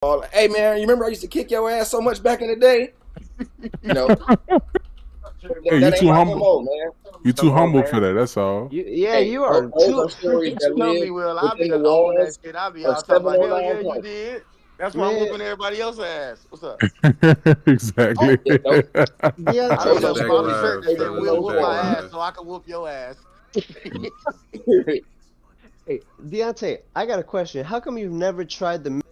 Hey man, you remember I used to kick your ass so much back in the day? You know, Hey, you that ain't too my humble. MO, man. You too Come on, humble for man. that. That's all. Yeah, Hey, you are those too are stories that too live me, Will. I'll be within the done own that walls shit. I'll be of all talking about, hell 709 yeah, you Park. did. That's why I'm Man, whooping everybody else's ass. What's up? Exactly. I done those Fellas, are just back bought a stories that shirt live. that stay said within Fellas, we Will those whoop back my walls. ass live. so I can whoop your ass. Hey, Deontay, I got a question. How come you've never tried the?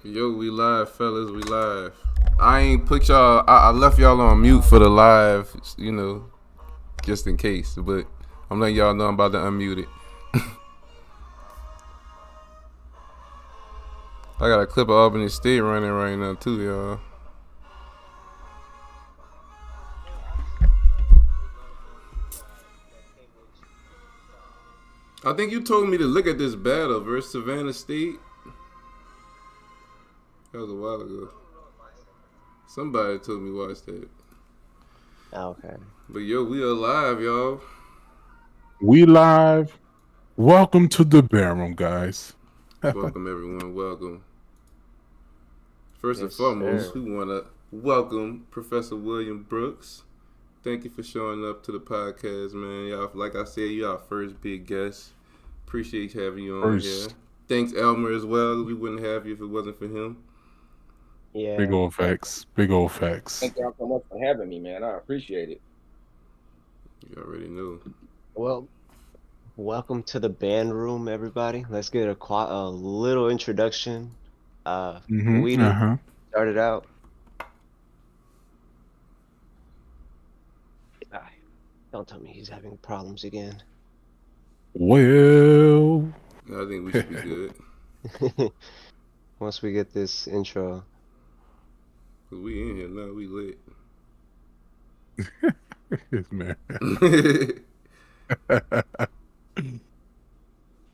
Yo, we live, fellas. We live. I ain't put y'all. I left y'all on mute for the live, just in case. But I'm letting y'all know I'm about to unmute it. I got a clip of Albany State running right now too, y'all. I think you told me to look at this battle versus Savannah State. That was a while ago. Somebody told me watch that. Okay. But yo, we are live, y'all. We live. Welcome to the Bandroom, guys. Welcome everyone. Welcome. First and Yes, foremost, sir. we want to welcome Professor William Brooks. Thank you for showing up to the podcast, man. Y'all, like I said, you our first big guest. Appreciate having you on here. First, Thanks, Elmer, as well. We wouldn't have you if it wasn't for him. big Yeah. old facts. Big old facts. Thank y'all so much for having me, man. I appreciate it. You already know. Well, welcome to the band room, everybody. Let's get a little introduction. Mm-hmm. Weedy Uh-huh. started out. Ah, don't tell me he's having problems again. Well. I think we should be good. Once we get this intro. Cause we in here now. We lit. Yes, man.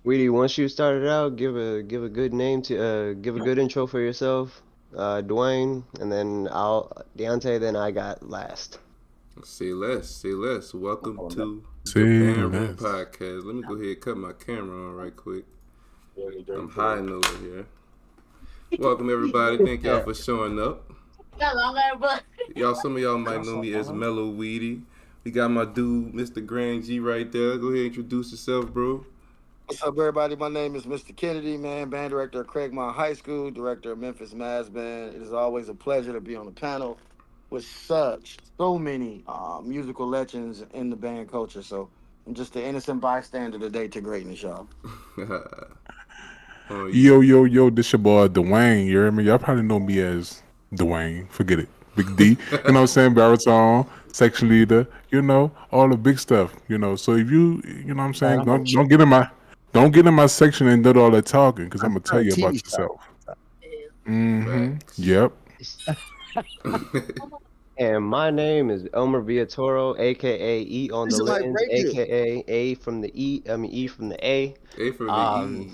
Weedy, once you started out, give a good name to give a good intro for yourself. Dwayne, and then Deontay, then I got last. Say less. Say less. Welcome to the Say Band Room less. Podcast. Let me go ahead and cut my camera on right quick. I'm hiding over here. Welcome everybody. Thank y'all for showing up. Y'all, some of y'all might know me as Mellow Weedy. We got my dude, Mr. Grand G, right there. Go ahead and introduce yourself, bro. What's up, everybody? My name is Mr. Kennedy, man, band director of CRAIGMONT High School, director of Memphis Mass Band. It is always a pleasure to be on the panel with so many musical legends in the band culture. So I'm just the innocent bystander today to greatness, y'all. Oh, Yo, this your boy Dwayne. You hear me? Y'all probably know me as Dwayne. Forget it. Big D. You know what I'm saying? Baritone, section leader, all the big stuff. So if you know what I'm saying, don't get in my section and do all that talking, because I'm gonna tell you about yourself. Mm-hmm. Facts. Yep. And my name is Elmer Villatoro, aka E on the Somebody lens, break it. aka A from the E, I mean E from the A. A from the Um, E.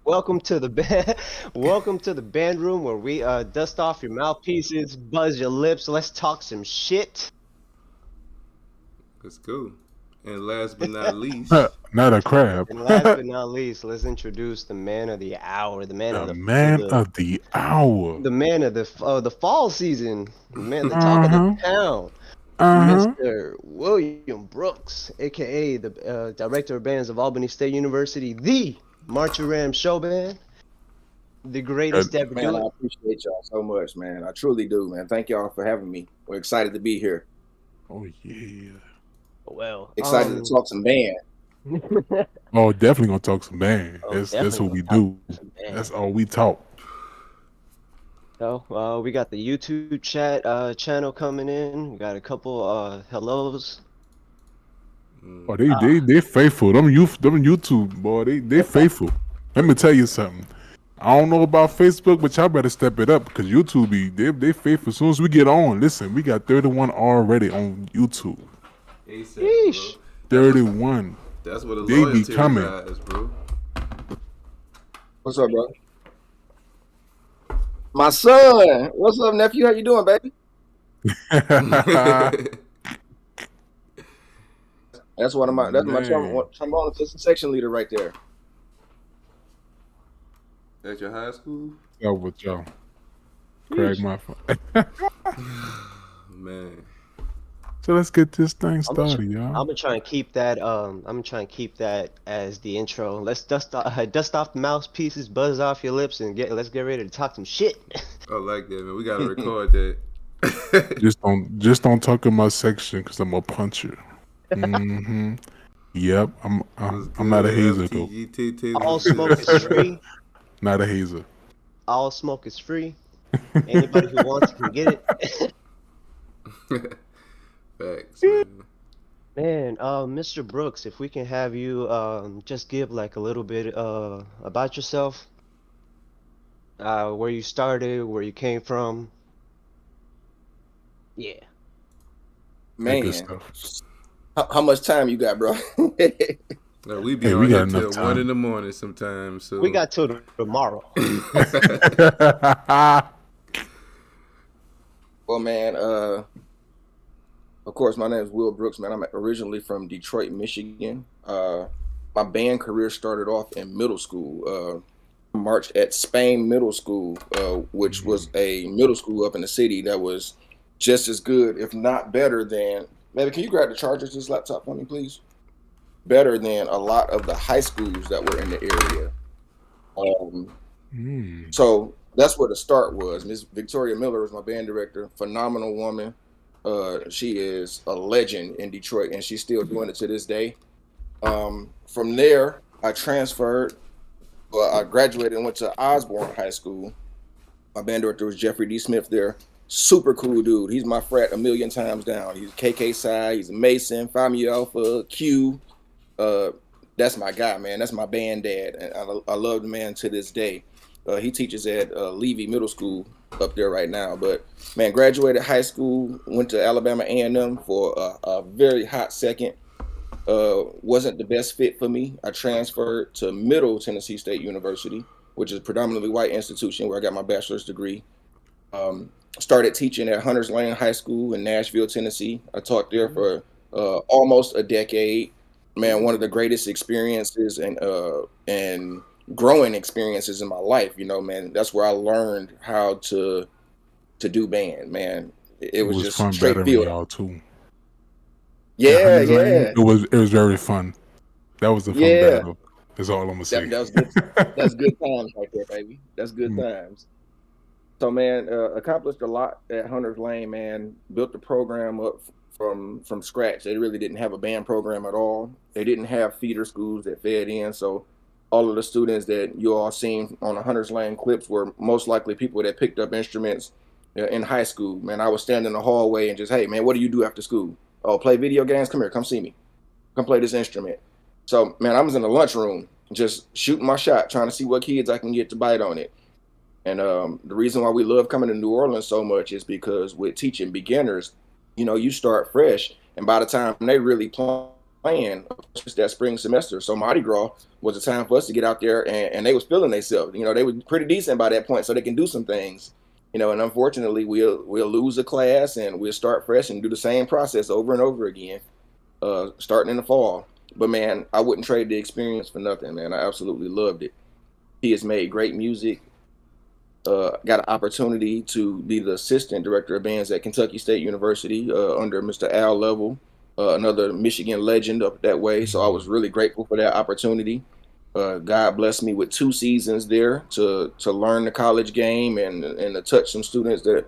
welcome to the band, welcome to the band room where we dust off your mouthpieces, buzz your lips, let's talk some shit. Let's go. And last but not least, Not a crab. And last but not least, let's introduce the man of the hour, the man The of man of the hour. the man of the fall season, the man, the talk of the Uh-huh. town. Uh-huh. Mr. William Brooks, aka the director of bands of Albany State University, the Marcher Ram Show Band, the greatest to ever Man, do I it. appreciate y'all so much, man. I truly do, man. Thank y'all for having me. We're excited to be here. Oh yeah. Well, Excited to talk some band. Oh, definitely gonna talk some band. oh, That's definitely what gonna we talk do. some That's band. all we talk. So, we got the YouTube chat channel coming in. We got a couple hellos. Oh, they faithful. Them YouTube boy, they faithful. Let me tell you something. I don't know about Facebook, but y'all better step it up because YouTube they faithful. As soon as we get on, listen, we got 31 already on YouTube. ASAP, bro. 31. That's what a They be loyalty coming. is, bro. What's up, bro? My son. What's up, nephew? How you doing, baby? That's one of my. That's my trombone section leader right there. At your high school? Yeah, with y'all. CRAIGMONT. Man. So let's get this thing started, y'all. I'm gonna try and keep that. I'm gonna try and keep that as the intro. Let's dust off the mouthpieces, buzz off your lips, and let's get ready to talk some shit. I like that, man. We gotta record that. just don't talk in my section because I'm gonna punch you. Mm-hmm. Yep, I'm not a hazer though. All smoke is free. Not a hazer. All smoke is free. Anybody who wants can get it. Facts, man. Man, Mr. Brooks, if we can have you just give like a little bit about yourself, where you started, where you came from. Yeah. Man, how much time you got, bro? No, we be on here till 1 in the morning sometimes. So we got till tomorrow. Well, man, of course, my name is Will Brooks, man. I'm originally from Detroit, Michigan. My band career started off in middle school. Marched at Spain Middle School, which was a middle school up in the city that was just as good, if not better than. Maybe can you grab the charger to this laptop for me, please? Better than a lot of the high schools that were in the area. So that's where the start was. Miss Victoria Miller was my band director, phenomenal woman. She is a legend in Detroit, and she's still doing it to this day. From there, I transferred. I graduated and went to Osborne High School. My band director was Jeffrey D. Smith there. Super cool dude. He's my frat a million times down. He's KK Psi. He's a Mason, Phi Mu Alpha, Q. That's my guy, man. That's my band dad, and I love the man to this day. He teaches at Levy Middle School up there right now. But man, graduated high school, went to Alabama A&M for a very hot second. Wasn't the best fit for me. I transferred to Middle Tennessee State University, which is a predominantly white institution where I got my bachelor's degree. Started teaching at Hunters Lane High School in Nashville, Tennessee. I taught there for almost a decade. Man, one of the greatest experiences and growing experiences in my life. You know, man, that's where I learned how to do band. Man, it was just fun straight field. Y'all too. Yeah. It was very fun. That was a fun battle. That's all I'm gonna say. That's good. That's good times right there, baby. That's good times. So, man, accomplished a lot at Hunters Lane. Man, built the program up from scratch. They really didn't have a band program at all. They didn't have feeder schools that fed in. So, all of the students that you all seen on the Hunters Lane clips were most likely people that picked up instruments in high school. Man, I would stand in the hallway and just, hey, man, what do you do after school? Oh, play video games? Come here, come see me. Come play this instrument. So, man, I was in the lunchroom just shooting my shot, trying to see what kids I can get to bite on it. And the reason why we love coming to New Orleans so much is because with teaching beginners, you know, you start fresh, and by the time they really playing, it's that spring semester. So Mardi Gras was a time for us to get out there, and they was feeling themselves. You know, they were pretty decent by that point, so they can do some things. You know, and unfortunately, we'll lose a class, and we'll start fresh and do the same process over and over again, starting in the fall. But man, I wouldn't trade the experience for nothing, man. I absolutely loved it. He has made great music. Got an opportunity to be the assistant director of bands at Kentucky State University under Mr. Al Level, another Michigan legend up that way. So I was really grateful for that opportunity. God blessed me with 2 seasons there to learn the college game and to touch some students that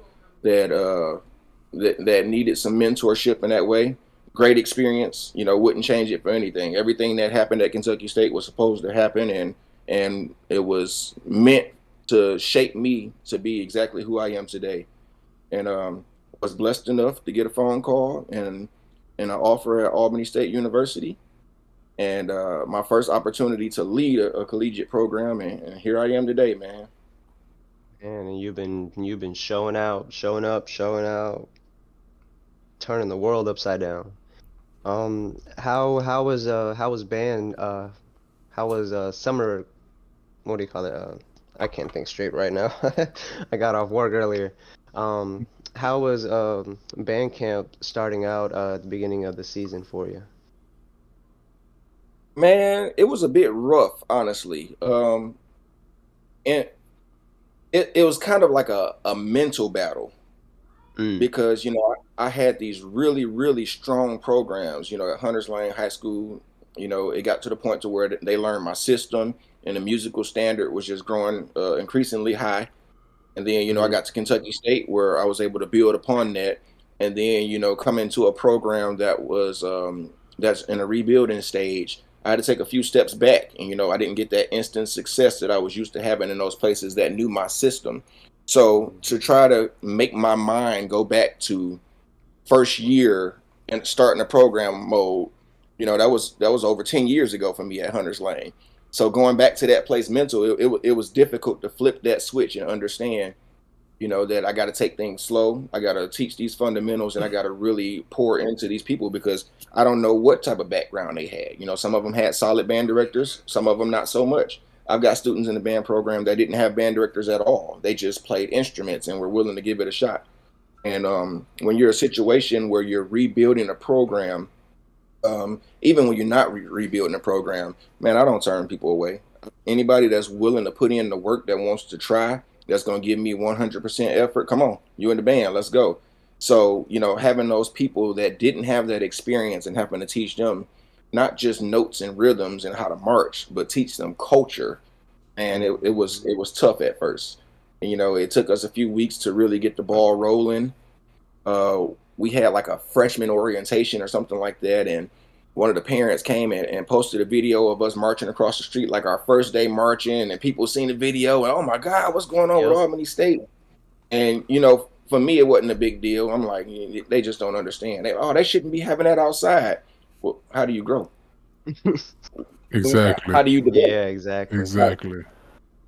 needed some mentorship in that way. Great experience, you know, wouldn't change it for anything. Everything that happened at Kentucky State was supposed to happen, and it was meant to shape me to be exactly who I am today. And was blessed enough to get a phone call and an offer at Albany State University. and my first opportunity to lead a collegiate program, and here I am today, man. And you've been showing out, showing out, turning the world upside down. How was band how was summer, what do you call it? I can't think straight right now. I got off work earlier. How was band camp starting out at the beginning of the season for you? Man, it was a bit rough, honestly. And it was kind of like a mental battle Mm, because I had these really really strong programs. At Hunters Lane High School, it got to the point to where they learned my system, and the musical standard was just growing increasingly high. And then I mm-hmm. got to Kentucky State where I was able to build upon that, and then come into a program that was that's in a rebuilding stage. I had to take a few steps back, and I didn't get that instant success that I was used to having in those places that knew my system. So to try to make my mind go back to first year and starting the program mode, that was over 10 years ago for me at Hunters Lane. So going back to that place mental, it was difficult to flip that switch and understand, that I got to take things slow. I got to teach these fundamentals, and I got to really pour into these people because I don't know what type of background they had. Some of them had solid band directors, some of them not so much. I've got students in the band program that didn't have band directors at all. They just played instruments and were willing to give it a shot. And when you're a situation where you're rebuilding a program, even when you're not rebuilding a program, man, I don't turn people away. Anybody that's willing to put in the work, that wants to try, that's going to give me 100% effort. Come on, you in the band, let's go. So, having those people that didn't have that experience and having to teach them not just notes and rhythms and how to march, but teach them culture. And it was tough at first. And, it took us a few weeks to really get the ball rolling. uh, we had like a freshman orientation or something like that, and one of the parents came and posted a video of us marching across the street, like our first day marching, and people seen the video and, oh my God, what's going on with Yep. Albany State? And for me, it wasn't a big deal. I'm like, they just don't understand. They shouldn't be having that outside. Well, how do you grow? Exactly. How do you develop? Yeah, exactly. How, Exactly.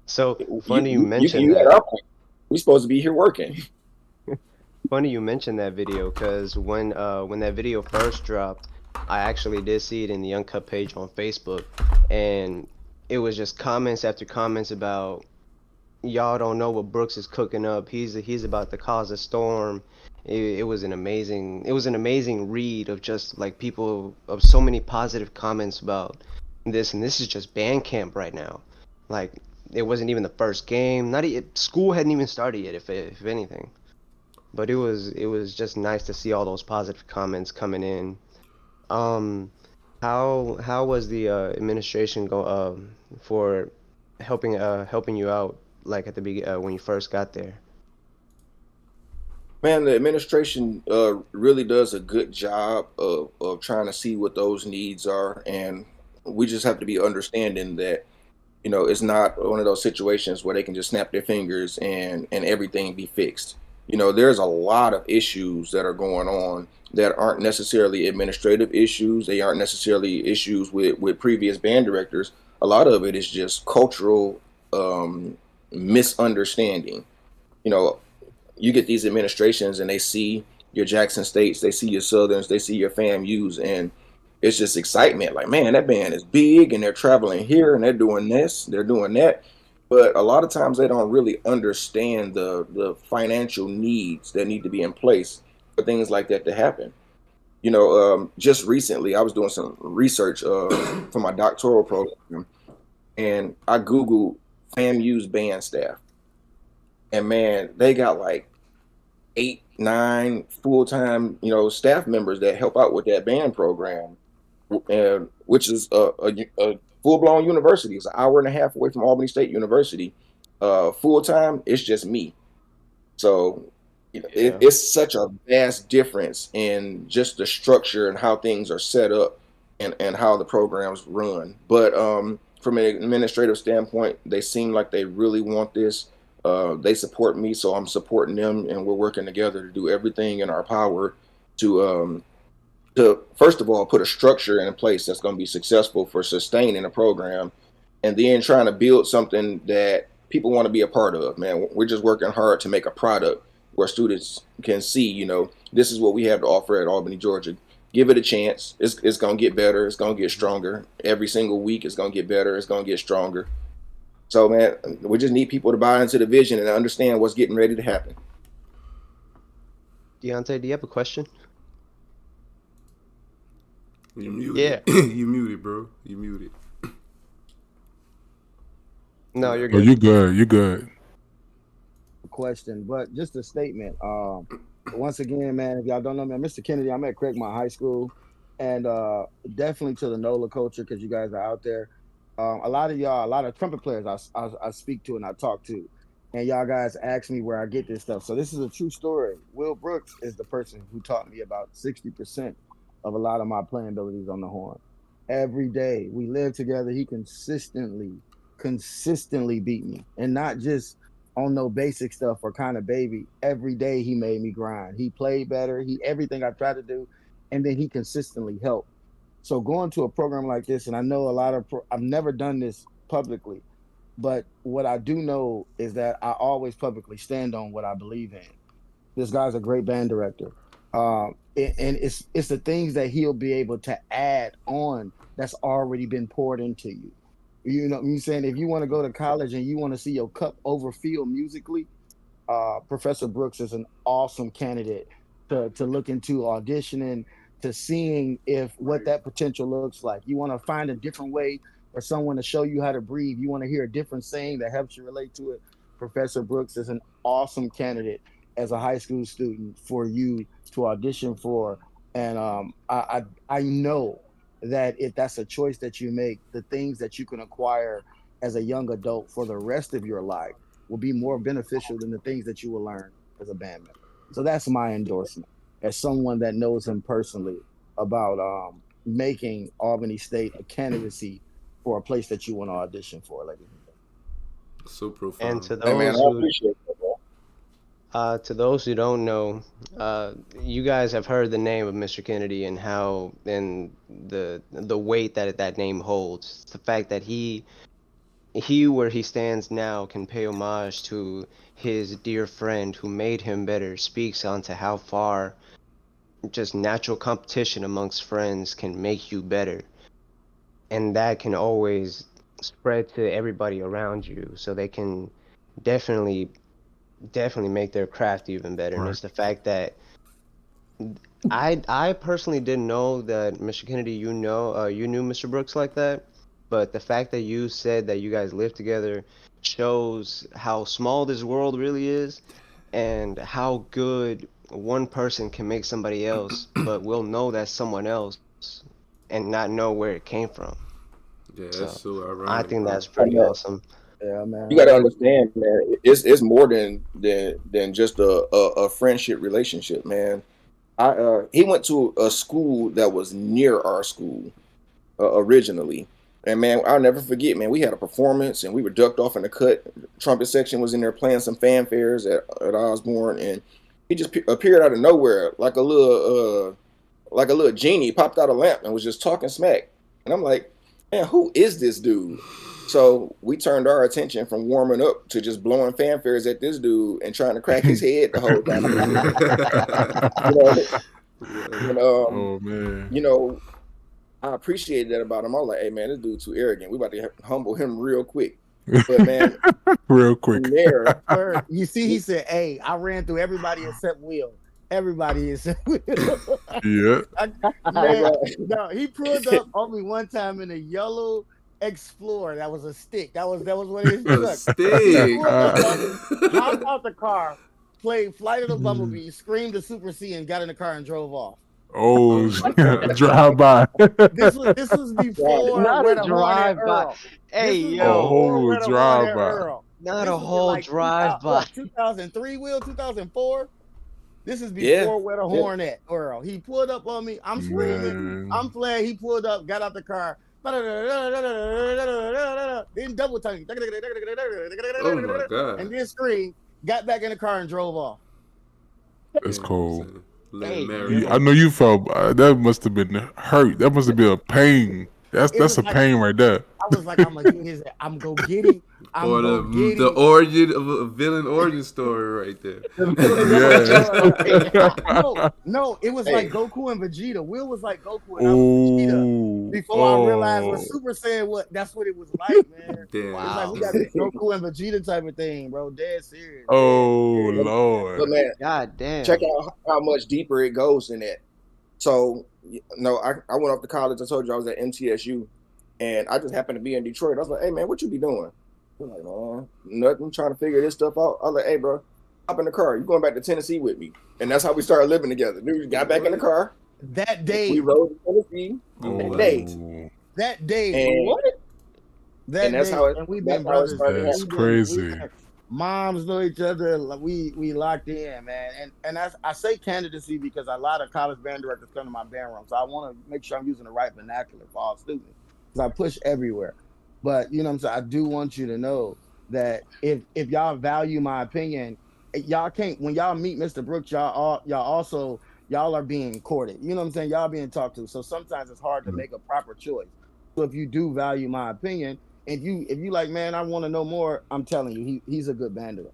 So you, funny you you, you, mentioned you at that. our point. We supposed to be here working. Funny you mentioned that video because when that video first dropped, I actually did see it in the Uncut page on Facebook, and it was just comments after comments about y'all don't know what Brooks is cooking up. He's about to cause a storm. It was an amazing read of just like people of so many positive comments about this, and this is just band camp right now. Like it wasn't even the first game. Not school hadn't even started yet, if anything. But it was just nice to see all those positive comments coming in. Um, how was the administration go for helping you out like at the when you first got there? Man, the administration really does a good job of trying to see what those needs are, and we just have to be understanding that it's not one of those situations where they can just snap their fingers and everything be fixed. There's a lot of issues that are going on that aren't necessarily administrative issues. They aren't necessarily issues with previous band directors. A lot of it is just cultural misunderstanding. You know, you get these administrations and they see your Jackson States, they see your Southerns, they see your FAMUs, and it's just excitement. Like, man, that band is big and they're traveling here and they're doing this, they're doing that. But a lot of times they don't really understand the financial needs that need to be in place for things like that to happen. Just recently I was doing some research for my doctoral program, and I Googled FAMU's band staff, and man, they got like 8, 9 full-time, staff members that help out with that band program, and which is a full-blown university. It's an hour and a half away from Albany State University. Full-time, it's just me. So Yeah. it's such a vast difference in just the structure and how things are set up, and how the programs run. But from an administrative standpoint, they seem like they really want this. They support me, so I'm supporting them, and we're working together to do everything in our power to to, first of all, put a structure in place that's going to be successful for sustaining a program, and then trying to build something that people want to be a part of. Man, we're just working hard to make a product where students can see, you know, this is what we have to offer at Albany, Georgia. Give it a chance. It's going to get better. It's going to get stronger. Every single week it's going to get better. It's going to get stronger. So, man, we just need people to buy into the vision and understand what's getting ready to happen. Deontay, do you have a question? You muted. Yeah. You muted, bro. You muted. No, you're Oh, good. you good. You good. Question, but just a statement. Once again, man, if y'all don't know me, I'm Mr. Kennedy. I'm at CRAIGMONT High School, and definitely to the NOLA culture, because you guys are out there. A lot of y'all, a lot of trumpet players I speak to and I talk to, and y'all guys ask me where I get this stuff. So this is a true story. Will Brooks is the person who taught me about 60% of a lot of my playing abilities on the horn. Every day we live together, he consistently beat me, and not just on no basic stuff or kind of baby. Every day he made me grind. He played better. He everything I tried to do, and then he consistently helped. So going to a program like this, and I know a lot of I've never done this publicly, but what I do know is that I always publicly stand on what I believe in. This guy's a great band director, and it's the things that he'll be able to add on that's already been poured into you. You know what I'm saying? If you want to go to college and you want to see your cup overfill musically, Professor Brooks is an awesome candidate to look into auditioning, to seeing if what that potential looks like. You want to find a different way for someone to show you how to breathe. You want to hear a different saying that helps you relate to it. Professor Brooks is an awesome candidate as a high school student for you to audition for. And I know that if that's a choice that you make, the things that you can acquire as a young adult for the rest of your life will be more beneficial than the things that you will learn as a band member. So that's my endorsement as someone that knows him personally about making Albany State a candidacy for a place that you want to audition for, ladies and gentlemen. So profound. And to Hey, man, those I who appreciate that, bro. To those who don't know, you guys have heard the name of Mr. Kennedy and how and the weight that name holds. The fact that he where he stands now can pay homage to his dear friend who made him better speaks onto how far just natural competition amongst friends can make you better, and that can always spread to everybody around you, so they can definitely make their craft even better. Right. And it's the fact that I personally didn't know that Mr. Kennedy, you knew Mr. Brooks like that, but the fact that you said that you guys live together shows how small this world really is, and how good one person can make somebody else, but we'll know that's someone else and not know where it came from. Yeah, that's so ironic. I think bro. that's pretty awesome. Yeah, man. You got to understand, man. It's more than just a friendship relationship, man. He went to a school that was near our school originally, and man, I'll never forget, man. We had a performance, and we were ducked off in the cut. Trumpet section was in there playing some fanfares at Osborne, and he just appeared out of nowhere like a little genie, popped out a lamp, and was just talking smack. And I'm like, man, who is this dude? So we turned our attention from warming up to just blowing fanfares at this dude and trying to crack his head the whole time. Oh man. You know, I appreciated that about him. I was like, hey man, this dude's too arrogant. We about to humble him real quick. But man, Real quick. from there, Word. You see, he said, hey, I ran through everybody except Will. Everybody except Will. Yeah. Man, no, he pulled up on me one time in a yellow Explorer. That was a stick. That was one of his A trucks. stick. Hopped out the car, played Flight of the Bumblebee, screamed the Super C, and got in the car and drove off. Oh, drive by. This was before Not Where a the Hornet drive by. Earl. Hey, This was A yo. before whole Where the drive Hornet by. Earl. Not This a was whole like drive by. 2003, Will, 2004. This is before Yeah. Where the Hornet Earl. He pulled up on me. I'm screaming. Man. I'm playing. He pulled up, got out the car. Then double time. Oh my god. And then screamed, got back in the car and drove off. That's cool. I know you felt that must have been hurt. That must have been a pain. That's a pain right there. I was like, I'm gonna get his. I'm gonna get him. Or the origin of a villain origin story right there. No, it was like Goku and Vegeta. Will was like Goku and I was Vegeta. Before I realized what Super Saiyan that's what it was like, man. Damn. It's like we got this Goku and Vegeta type of thing, bro. Dead serious. Lord. But man, God damn. check out how much deeper it goes in that. So, I went off to college. I told you I was at MTSU, and I just happened to be in Detroit. I was like, hey, man, what you be doing? He's like, man, nothing, trying to figure this stuff out. I was like, hey, bro, hop in the car. You going back to Tennessee with me? And that's how we started living together. Dude, got back in the car. That day. We rode to Tennessee. That day. And what? That that's day, how it, and we've been brothers. That's crazy. Moms know each other. We locked in, man. And I say candidacy because a lot of college band directors come to my band room, so I want to make sure I'm using the right vernacular for all students because I push everywhere. But you know what I'm saying, I do want you to know that if y'all value my opinion, y'all can't, when y'all meet Mr. Brooks, y'all are being courted. You know what I'm saying? Y'all being talked to. So sometimes it's hard to make a proper choice. So if you do value my opinion, if you like, man, I want to know more, I'm telling you, he's a good band director.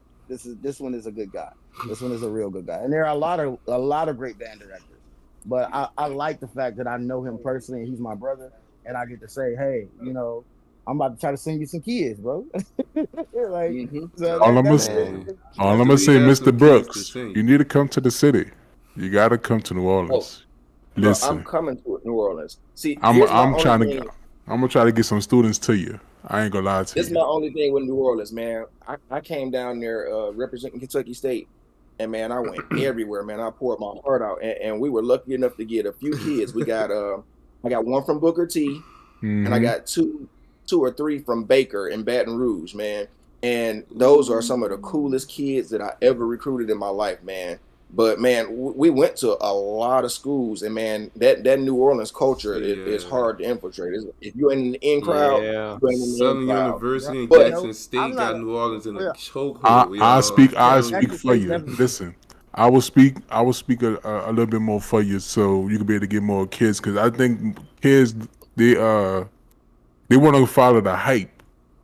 This one is a good guy. This one is a real good guy. And there are a lot of great band directors. But I like the fact that I know him personally and he's my brother, and I get to say, hey, you know, I'm about to try to send you some kids, bro. Like, so all I'm gonna say, Mr. Brooks, you need to come to the city. You gotta come to New Orleans. Listen, I'm coming to New Orleans. See, I'm gonna try to get some students to you. I ain't gonna lie to you. This is my only thing with New Orleans, man. I came down there representing Kentucky State, and man, I went everywhere, man. I poured my heart out, and we were lucky enough to get a few kids. We got I got one from Booker T, and I got two or three from Baker in Baton Rouge, man. And those are some of the coolest kids that I ever recruited in my life, man. But man, we went to a lot of schools, and man, that New Orleans culture is hard to infiltrate. If you're in the in crowd, you're in the Southern University and Jackson State got New Orleans in a chokehold. I speak for you. Listen, I will speak a little bit more for you, so you can be able to get more kids. Because I think kids they want to follow the hype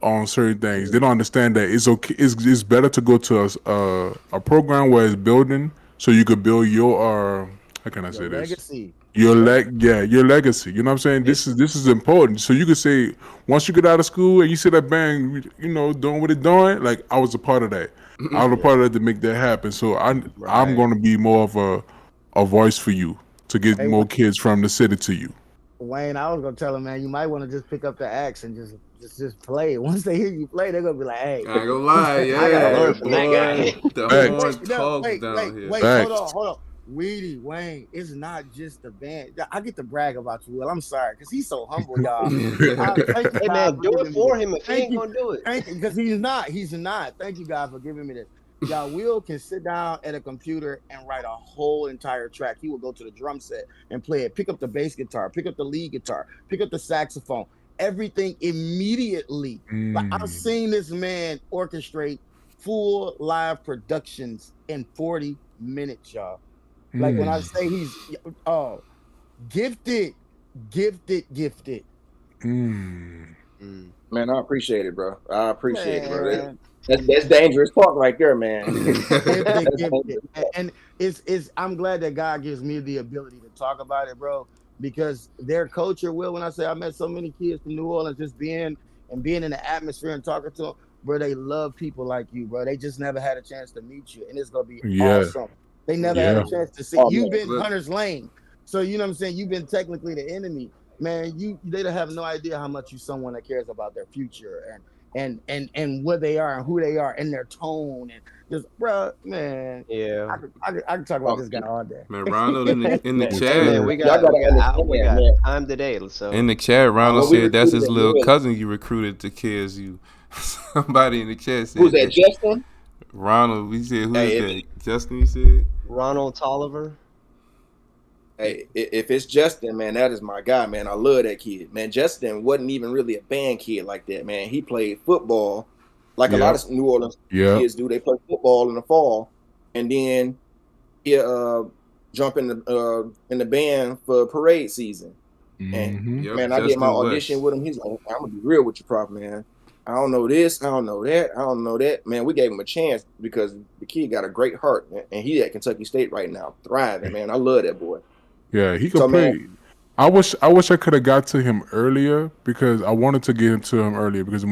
on certain things. They don't understand that it's okay. It's better to go to a program where it's building, so you could build your how can I say this? Legacy. Your legacy. You know what I'm saying? This is important. So you could say once you get out of school and you see that band, you know, doing what it's doing. Like I was a part of that. I was a part of that to make that happen. So I'm going to be more of a voice for you to get more kids from the city to you. Wayne, I was gonna tell him, man, you might want to just pick up the axe and just play. Once they hear you play, they're gonna be like, hey. I ain't gonna lie, yeah. I gotta learn from that guy. The horn talks down here. Wait, hold on. Weedy, Wayne, it's not just the band. I get to brag about you, Will. I'm sorry, because he's so humble, y'all. Hey, man, do it for him if he ain't gonna do it. Thank you, because he's not. Thank you, guys, for giving me this. Y'all, Will can sit down at a computer and write a whole entire track. He will go to the drum set and play it, pick up the bass guitar, pick up the lead guitar, pick up the saxophone, everything immediately. Like, I've seen this man orchestrate full live productions in 40 minutes, y'all. Like when I say he's gifted. Man, I appreciate it, bro. I appreciate it, bro. That's dangerous talk right there, man. And it's I'm glad that God gives me the ability to talk about it, bro, because their culture, Will, when I say I met so many kids from New Orleans, just being in the atmosphere and talking to them, bro, they love people like you, bro. They just never had a chance to meet you, and it's gonna be awesome. They never had a chance to see. You've been Hunter's Lane, so you know what I'm saying. You've been technically the enemy, man. They don't have no idea how much you someone that cares about their future and where they are and who they are and their tone and just, bro, man. Yeah, I can talk about this guy all day. Man, Ronald in the chat. Man, we got time today. So in the chat, Ronald said that's his little cousin you recruited to KSU. Somebody in the chat said, who's that, Justin? Ronald, we said, who is that? Justin, you said? Ronald Tolliver. Hey, if it's Justin, man, that is my guy, man. I love that kid, man. Justin wasn't even really a band kid like that, man. He played football like a lot of New Orleans kids do. They play football in the fall, and then jump in the band for parade season. And Mm-hmm. Yep, man, I did my Justin audition West. with him. He's like, I'm gonna be real with you, Prof, man. I don't know this, I don't know that, I don't know that. Man, we gave him a chance because the kid got a great heart, and he at Kentucky State right now, thriving. Man, I love that boy. Yeah, he could So man, play. I wish I could have got to him earlier because I wanted to get to him earlier because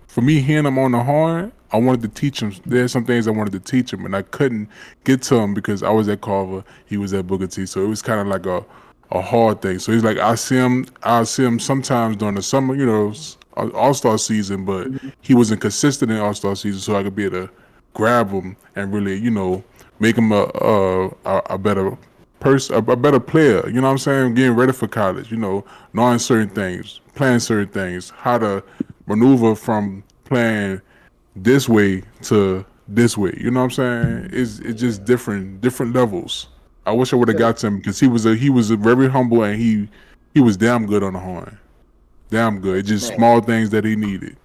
for me hearing him on the horn, I wanted to teach him. There's some things I wanted to teach him, and I couldn't get to him because I was at Carver, he was at Booker T, so it was kind of like a hard thing. So he's like, I see him sometimes during the summer, All-Star season, but he wasn't consistent in All-Star season, so I could be able to grab him and really, make him a better person, a better player. You know what I'm saying? Getting ready for college. Knowing certain things, playing certain things, how to maneuver from playing this way to this way. You know what I'm saying? It's just different levels. I wish I would have got to him because he was a very humble and he was damn good on the horn. Damn good. It's just man, small things that he needed.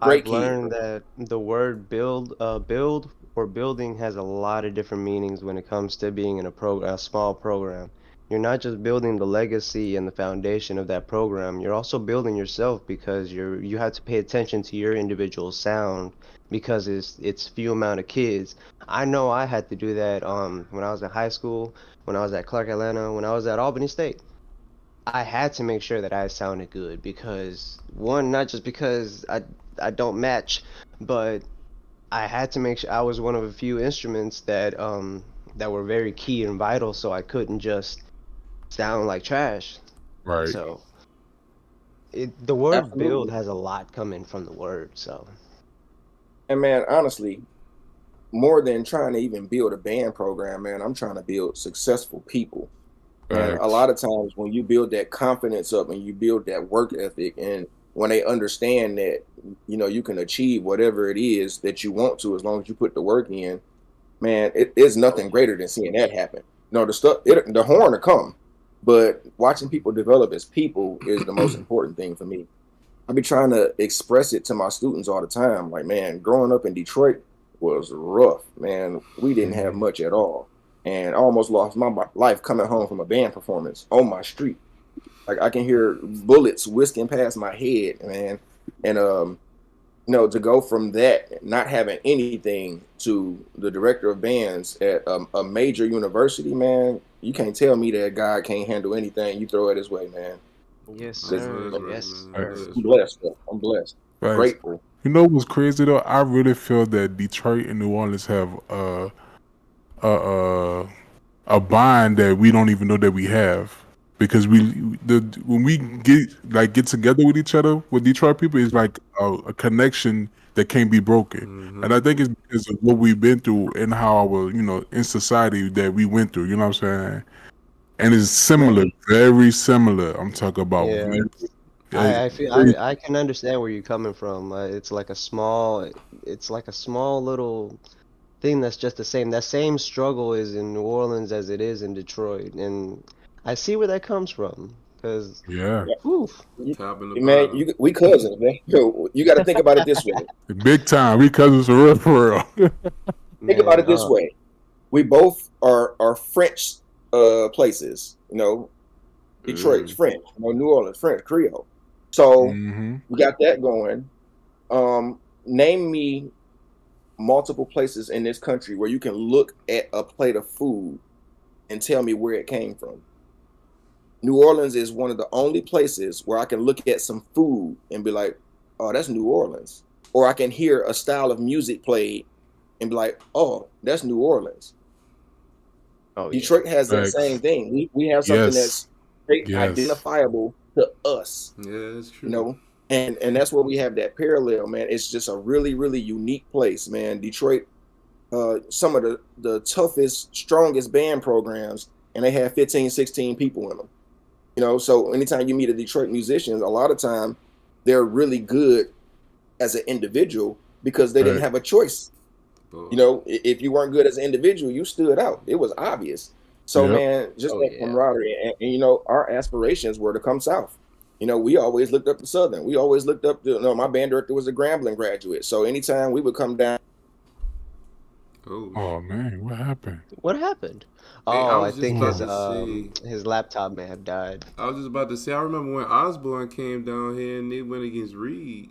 great I've kid. learned that the word build or building has a lot of different meanings when it comes to being in a small program. You're not just building the legacy and the foundation of that program, you're also building yourself because you have to pay attention to your individual sound because it's few amount of kids. I know I had to do that when I was in high school, when I was at Clark Atlanta, when I was at Albany State. I had to make sure that I sounded good because one, not just because I don't match, but I had to make sure I was one of a few instruments that were very key and vital, so I couldn't just sound like trash. Right. So the word build Absolutely. has a lot coming from the word. So And man, honestly, more than trying to even build a band program, man, I'm trying to build successful people. And a Facts. lot of times when you build that confidence up and you build that work ethic, and when they understand that, you can achieve whatever it is that you want to, as long as you put the work in, man, it is nothing greater than seeing that happen. The horn to come, but watching people develop as people is the most important thing for me. I be trying to express it to my students all the time. Like, man, growing up in Detroit was rough, man. We didn't have Mhm. much at all. And I almost lost my life coming home from a band performance on my street. Like, I can hear bullets whisking past my head, man. And to go from that, not having anything, to the director of bands at a major university, man, you can't tell me that guy can't handle anything you throw at his way, man. yes, I know 'Cause, sir. that's man, right, Yes, man. I know sir. Facts. that's I'm right. blessed. I'm blessed. Facts. Grateful. You know what's crazy though? I really feel that Detroit and New Orleans have a a bond that we don't even know that we have because when we get together with each other with Detroit people, it's like a connection that can't be broken. And I think it's because of what we've been through and how our in society that we went through. You know what I'm saying? And it's similar, Man, very similar. I'm talking about Yeah. very, I feel very I can understand where you're coming from. It's like a small little thing that's just the same. That same struggle is in New Orleans as it is in Detroit, and I see where that comes from. Cause, yeah, yeah, whew, Top and the man, bottom. we cousins, man. You got to think about it this way. big time. We cousins for real. Think about man, it this way. We both are French places. Detroit's Mm. French. New Orleans French Creole. So hmm we got that going. Name me multiple places in this country where you can look at a plate of food and tell me where it came from. New Orleans is one of the only places where I can look at some food and be like, oh, that's New Orleans. Or I can hear a style of music played and be like, oh, that's New Orleans. oh yeah, Detroit has that Facts. same thing. We have something Yes. that's very Yes. identifiable to us, Yeah, that's you true. know, and that's where we have that parallel, man. It's just a really, really unique place, man. Detroit, some of the toughest, strongest band programs, and they have 15, 16 people in them. So anytime you meet a Detroit musician, a lot of time they're really good as an individual because they didn't Right. have a choice. Boy. If you weren't good as an individual, you stood out. It was obvious. So, Yep. man, just oh that yeah. camaraderie, and our aspirations were to come south. We always looked up to Southern. We always looked up to. My band director was a Grambling graduate, so anytime we would come down, Oh, Oh man, what happened? What happened? hey, I Oh, I was just think about to say. his laptop may have died. I was just about to say. I remember when Osborne came down here and they went against Reed.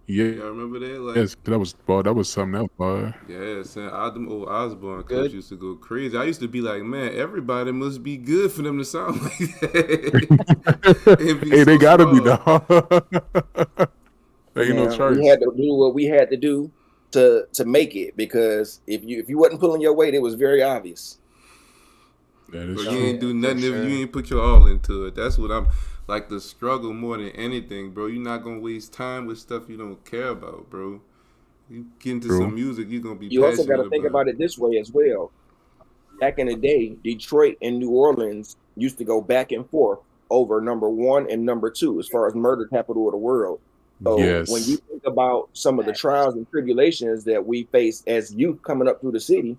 Yeah, Y'all remember that? Like, yes, that was something else, boy. yeah, son, all them old Osborne clips Good. used to go crazy. I used to be like, man, everybody must be good for them to sound like that. And be Hey, they so gotta be smart. dog. There ain't no Man, we choice. had to do what we had to do to make it, because if you wasn't pulling your weight, it was very obvious. That is But you true. ain't do nothing if sure. you ain't put your all into it. That's what I'm like, the struggle more than anything, bro. You're not gonna waste time with stuff you don't care about, bro. You get into True. some music you're gonna be You also got passionate to think about. about it this way as well. Back in the day, Detroit and New Orleans used to go back and forth over number 1 and number 2 as far as murder capital of the world. So when you Yes, think about some of the trials and tribulations that we face as youth coming up through the city,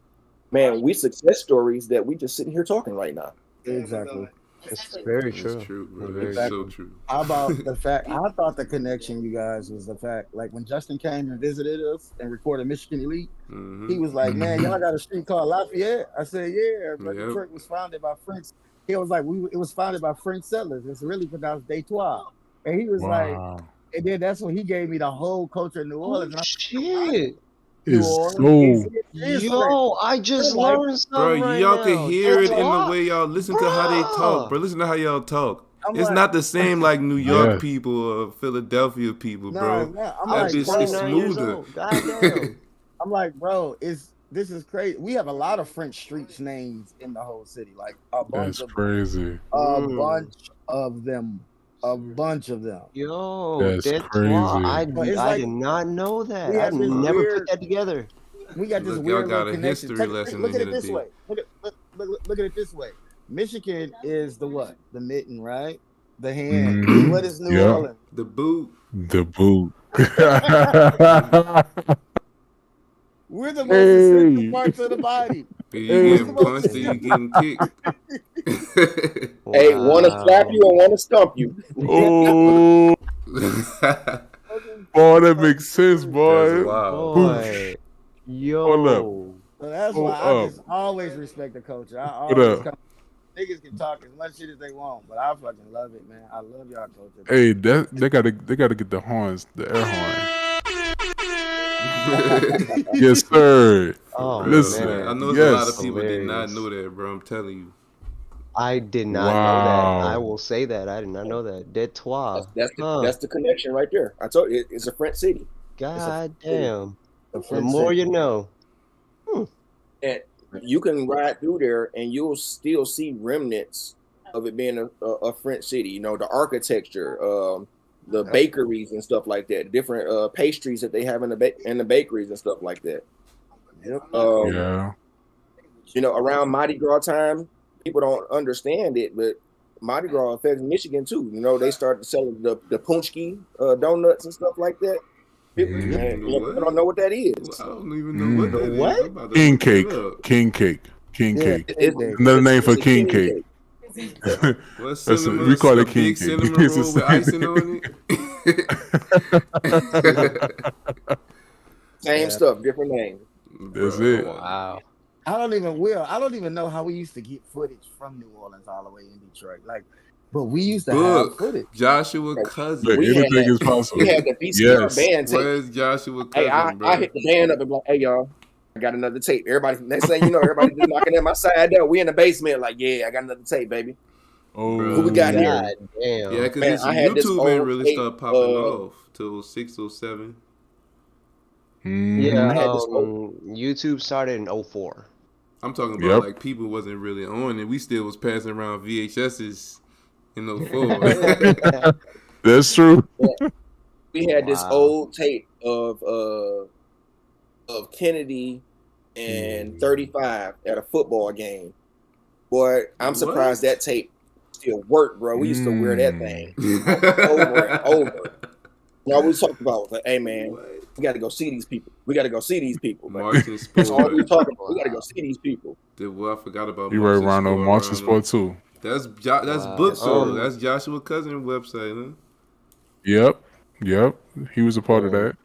man, we success stories that we just sitting here talking right now. Exactly. It's very That's true. true, bro. Very That's so true. true. How about the fact? I thought the connection, you guys, was the fact. Like when Justin came and visited us and recorded Michigan Elite, he was like, "Man, y'all got a street called Lafayette." I said, "Yeah, but Yep. Detroit was founded by French." He was like, "It was founded by French settlers. It's really pronounced Detroit." And he was like, wow. and then that's when he gave me the whole culture of New Oh Orleans. And shit! New It's Orleans so is French. Yo, I just I'm like, learned Bro, something right y'all can now. hear That's it in the why, way y'all listen to how they talk, bruh. bro. Listen to how y'all talk. I'm It's like, not the same like New York yeah. people or Philadelphia people, nah, bro. nah. I'm I That was like, bitch is bro, 29 years smoother. old. Goddamn. I'm like, bro, this is crazy. We have a lot of French streets names in the whole city, like a bunch That's of crazy. Mm. them, a bunch of them. Yo, That's Detroit. crazy. But it's I like did not know that. we I have this never put weird, that together. we got this Look, y'all weird little got a connection. history lesson Look in at here it this today. way. Look at it this way. Michigan is the what? The mitten, right? The hand. Mm-hmm. What is New Yep. Orleans? The boot. The boot. We're the most essential Hey, parts of the body. Either you What's hey. the getting most punched or essential? you getting kicked. Hey, want to slap Wow. you or want to stump you? Oh, boy, that makes sense, That's boy. wild. Boosh. Boy. Hold up. Yo. So that's Hold why I up. just always respect the culture. I What always up? come. Niggas can talk as much shit as they want, but I fucking love it, man. I love y'all culture, man. Hey, they gotta get the horns, the air horn. Yes, sir. For Oh real, man. I man. know it's a lot of Yes. people did not know Hilarious. that, bro. I'm telling you. I did not know that. I Wow. will say that. I did not know that. Detroit. Huh. That's the connection right there. I told you it's a French city. It's a French God city. damn. The The French more city. you know. And you can ride through there and you'll still see remnants of it being a French city. You know, the architecture, the Yep. bakeries and stuff like that, different pastries that they have in the bakeries and stuff like that. Yep. Yeah. You know, around Mardi Gras time, people don't understand it, but Mardi Gras affects Michigan too. You know, they started selling the punchki donuts and stuff like that. People, Mhm. man, The you know, people what? don't know what that Well, is. I don't even know what The that is. what? I'm about to King look that cake. up. King cake. King Yeah. cake. It's, Another name for it's a king king cake. cake. What's That's cinnamon? we call A it king big cake. cinnamon It's the roll with same icing on it? Same Yeah. stuff, different name. That's Bro, it. come on. Wow. I don't even know how we used to get footage from New Orleans all the way in Detroit. Like, but we used to have Book footage. Joshua Right. Look, We Cousins. had anything is we possible. had the VCR Yes. band tape. Where's Joshua Hey, Cousins, I bro? hit the band up and be like, hey y'all, I got another tape. Everybody, next thing you know, everybody just knocking at my side there. We in the basement, like, yeah, I got another tape, baby. Who we Oh, got here? God Yeah, damn. because Man, this I had this YouTube ain't old really tape. start popping off till 6 or 7. Yeah, I had this old. YouTube started in 04. I'm talking about Yep. like people wasn't really on it. We still was passing around VHSs in 04. That's true. We had this Wow. old tape of Kennedy and 35 at a football game. Boy, I'm surprised What? that tape still worked, bro. We used to wear that thing over and over. We always talked about, like, hey man, What? we got to go see these people. We got to go see these people, man. Marching That's all we Sport. talking about. We got to go see these people. Well, I forgot about You right, Marching Ronald. Sport. Marching Ronald. sport too. That's Wow. book Yes, though. sir. That's Joshua Cousins website, huh? Yep. Yep. He was a part of that.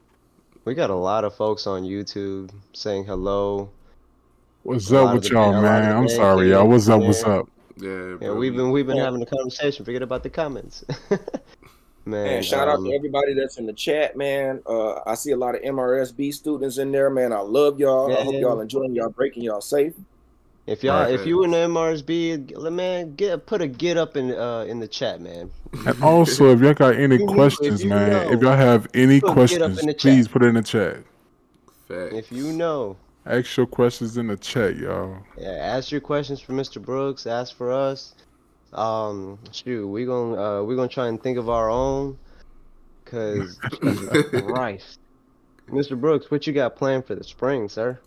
We got a lot of folks on YouTube saying hello. What's A up lot of with the y'all, a lot of man? the I'm band sorry, y'all. kids, What's up? What's man. up? Yeah, Yeah, bro. we've been Man, having a conversation. Forget about the comments. man, Man, shout out to everybody that's in the chat, man. I see a lot of MRSB students in there, man. I love y'all. I hope y'all man, enjoying y'all breaking y'all safe. if Right. you in the Facts. MRSB, man, put a get up in the chat, man. And also, if y'all got any If questions, you man, if know, y'all have any put get up in questions, the please chat. put it in the chat. If you Facts. know. Ask your questions in the chat, y'all. Yeah, ask your questions for Mr. Brooks, ask for us. Shoot, we gonna try and think of our own, cause Jesus Christ. Mr. Brooks, what you got planned for the spring, sir?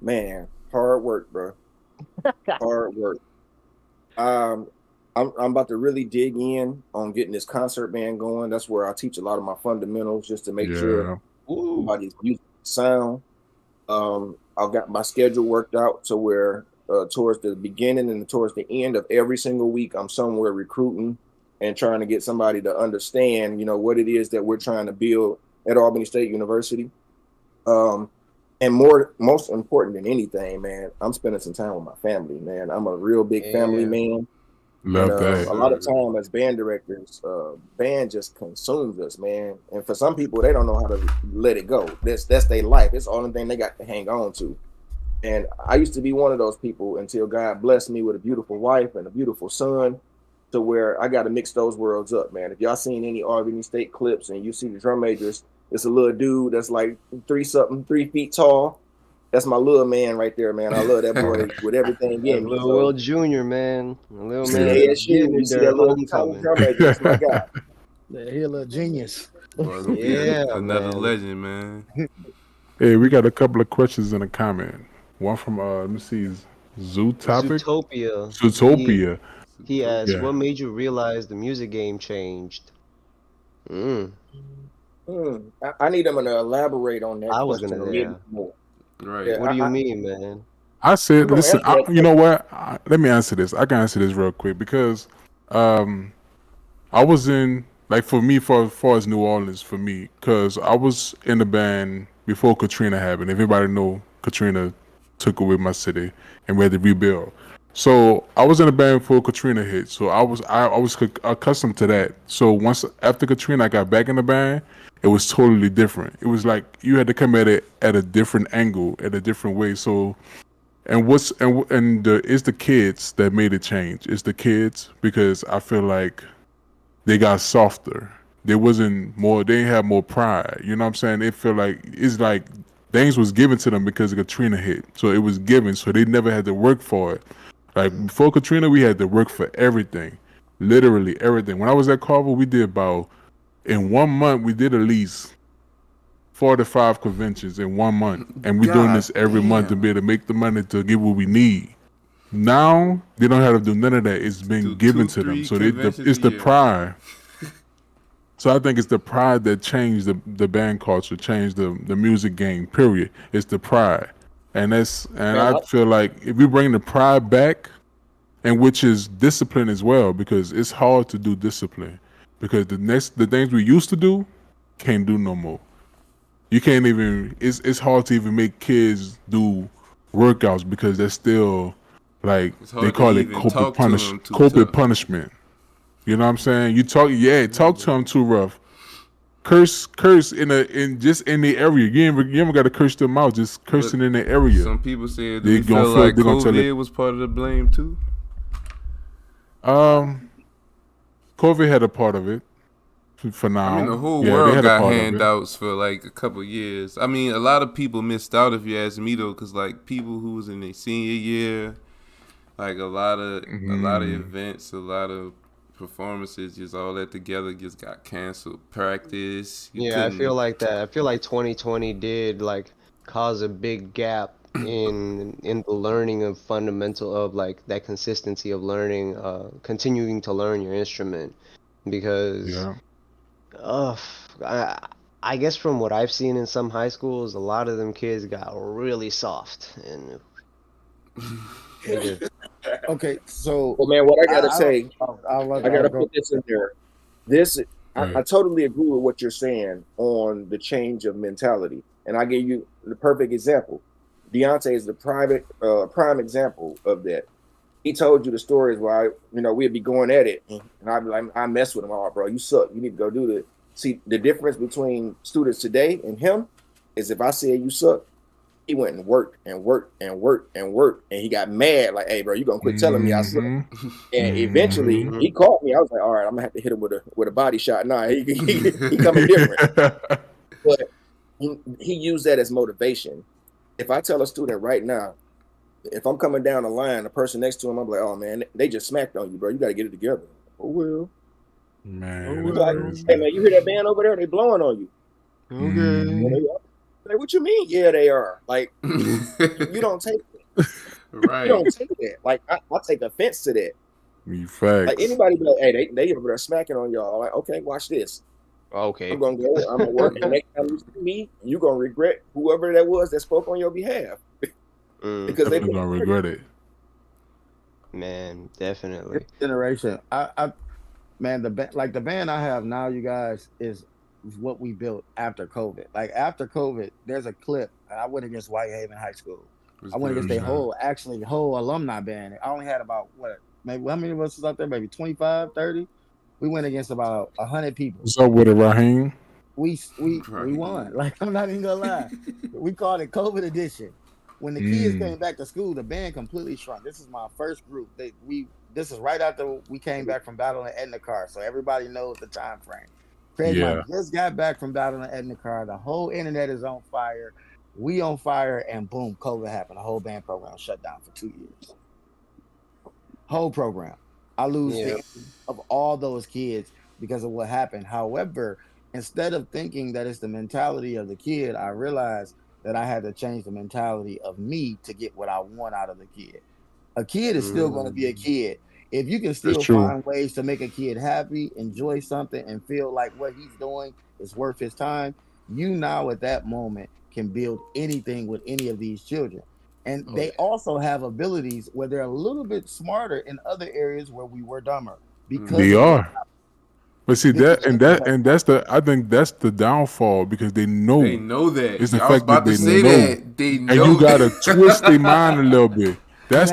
Man, hard work, bro. Hard work. Um, I'm about to really dig in on getting this concert band going. That's where I teach a lot of my fundamentals just to make sure Yeah. Ooh. everybody's music sound. I've got my schedule worked out to where towards the beginning and towards the end of every single week, I'm somewhere recruiting and trying to get somebody to understand, what it is that we're trying to build at Albany State University. And most important than anything, man, I'm spending some time with my family, man. I'm a real big family Yeah. man. And Love Yes, that. a lot of sir. time as band directors, band just consumes us, man. And for some people, they don't know how to let it go. That's their life. It's the only thing they got to hang on to. And I used to be one of those people until God blessed me with a beautiful wife and a beautiful son, to where I got to mix those worlds up, man. If y'all seen any Albany State clips and you see the drum majors, it's a little dude that's like 3 feet tall. That's my little man right there, man. I love that boy with everything That's in me. Lil Will So Jr., man. Lil you see man Yeah. getting ASU, you it see that there, little tiny homecoming. drum major. That's my guy. Yeah, he a little genius. Boy, gonna be Yeah, another man. legend, man. Hey, we got a couple of questions in the comment. One from let me see, Zoo Topic, Zootopia. Zootopia. He asked, Yeah. what made you realize the music game changed? Mm, I need them to elaborate on that I was question gonna, a little yeah. more. Right. Yeah, What do you mean, man? I said, I'm gonna listen, answer that you know question. what? Let me answer this. I can answer this real quick because um, I was in, like, for me, for as far as New Orleans, for me, because I was in the band before Katrina happened. If everybody know, Katrina took away my city and we had to rebuild. So I was in a band before Katrina hit. So I was accustomed to that. So once after Katrina, I got back in the band. It was totally different. It was like you had to come at it at a different angle, at a different way. So it's the kids that made it change. It's the kids because I feel like they got softer. There wasn't more. They didn't have more pride. You know what I'm saying? They feel like it's like things was given to them because Katrina hit. So it was given. So they never had to work for it. Like before Katrina, we had to work for everything, literally everything. When I was at Carver, we did about in 1 month we did at least 4 to 5 conventions in 1 month, and we're doing God this every month to be damn. able to make the money to get what we need. Now they don't have to do none of that. It's been Do given two, to them. three So conventions a it's the year. pride. So I think it's the pride that changed the band culture, changed the music game. Period. It's the pride, and Man, I feel like if we bring the pride back, and which is discipline as well, because it's hard to do discipline, because the things we used to do, can't do no more. You can't even. It's hard to even make kids do workouts because they're still like It's they hard to call it even talk to him too corporate tough. punishment. You know what I'm saying? You talk to them too rough. Curse in just in the area. You ain't got to curse them out. Just But cursing in the area. some people say, do They we gonna feel feel like they're gonna tell it. COVID was part of the blame too? Um, COVID had a part of it for I mean, now. the whole Yeah, they world had a got part of it. handouts for like a couple years. I mean, a lot of people missed out, if you ask me though, because like people who was in their senior year, like a lot of events, a lot of performances, just all that together just got canceled. Practice, you Yeah, I feel couldn't. like that. I feel like 2020 did like cause a big gap in the learning of fundamental of like that consistency of learning, continuing to learn your instrument because Yeah. uh I guess from what I've seen in some high schools, a lot of them kids got really soft and they just Okay, so well, man, what I gotta I don't. say, I'll I I'll gotta go. put this in there. This I totally agree with what you're saying on the change of mentality. And I give you the perfect example. Deontay is the prime example of that. He told you the stories where we'd be going at it, and I'd be like, I mess with him. Oh, bro, you suck. You need to go do the. See, the difference between students today and him is if I said you suck, he went and worked and worked and worked and worked, and he got mad. Like, hey, bro, you gonna quit telling me I suck? And eventually, he caught me. I was like, all right, I'm gonna have to hit him with a body shot. Nah, he coming different. But he used that as motivation. If I tell a student right now, if I'm coming down the line, the person next to him, I'm like, oh man, they just smacked on you, bro. You got to get it together. Oh well, man. like, hey man, you hear that band over there? They blowing on you. Okay. Like, what you mean? Yeah, they are. Like, you don't take it. Right. You don't take that. Like, I take offense to that. You facts. Like anybody be like, hey, they over there smacking on y'all. Like, okay, watch this. Okay. I'm gonna go. I'm gonna work. And next time you see me, you gonna regret whoever that was that spoke on your behalf. Because they're gonna regret it. Man, definitely. This generation, man, the band I have now, you guys, is what we built after COVID. Like after COVID, there's a clip. I went against Whitehaven High School. I went against their whole alumni band. I only had about maybe how many of us was out there? Maybe 25, 30. We went against about 100 people. What's up with it, Raheem? We won. Like, I'm not even gonna lie. We called it COVID edition. When the kids came back to school, the band completely shrunk. This is my first group. This is right after we came back from battling Edna Car, so everybody knows the time frame. CRAIGMONT just got back from battling Edna Car. The whole internet is on fire. We on fire, and boom, COVID happened. The whole band program shut down for 2 years. Whole program. I lose the of all those kids because of what happened. However, instead of thinking that it's the mentality of the kid, I realized that I had to change the mentality of me to get what I want out of the kid. A kid is still going to be a kid. If you can still find ways to make a kid happy, enjoy something, and feel like what he's doing is worth his time, you now at that moment can build anything with any of these children. And they also have abilities where they're a little bit smarter in other areas where we were dumber. Because they are. But see I think that's the downfall because they know. They know that. It's the I was fact about that to say that. They know. And you gotta twist their mind a little bit. That's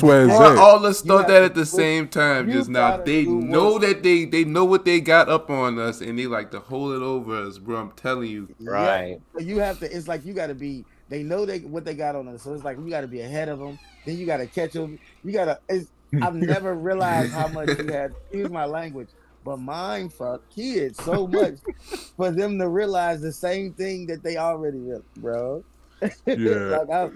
where it's at. All of us thought that at the same time just now. They know that they know what they got up on us, and they like to hold it over us, bro. I'm telling you. Right. But you have to. It's like you got to be. They know what they got on us, so it's like you got to be ahead of them. Then you got to catch them. You got to. I've never realized how much you had. Excuse my language. But mind fuck kids so much for them to realize the same thing that they already realized, bro. Yeah.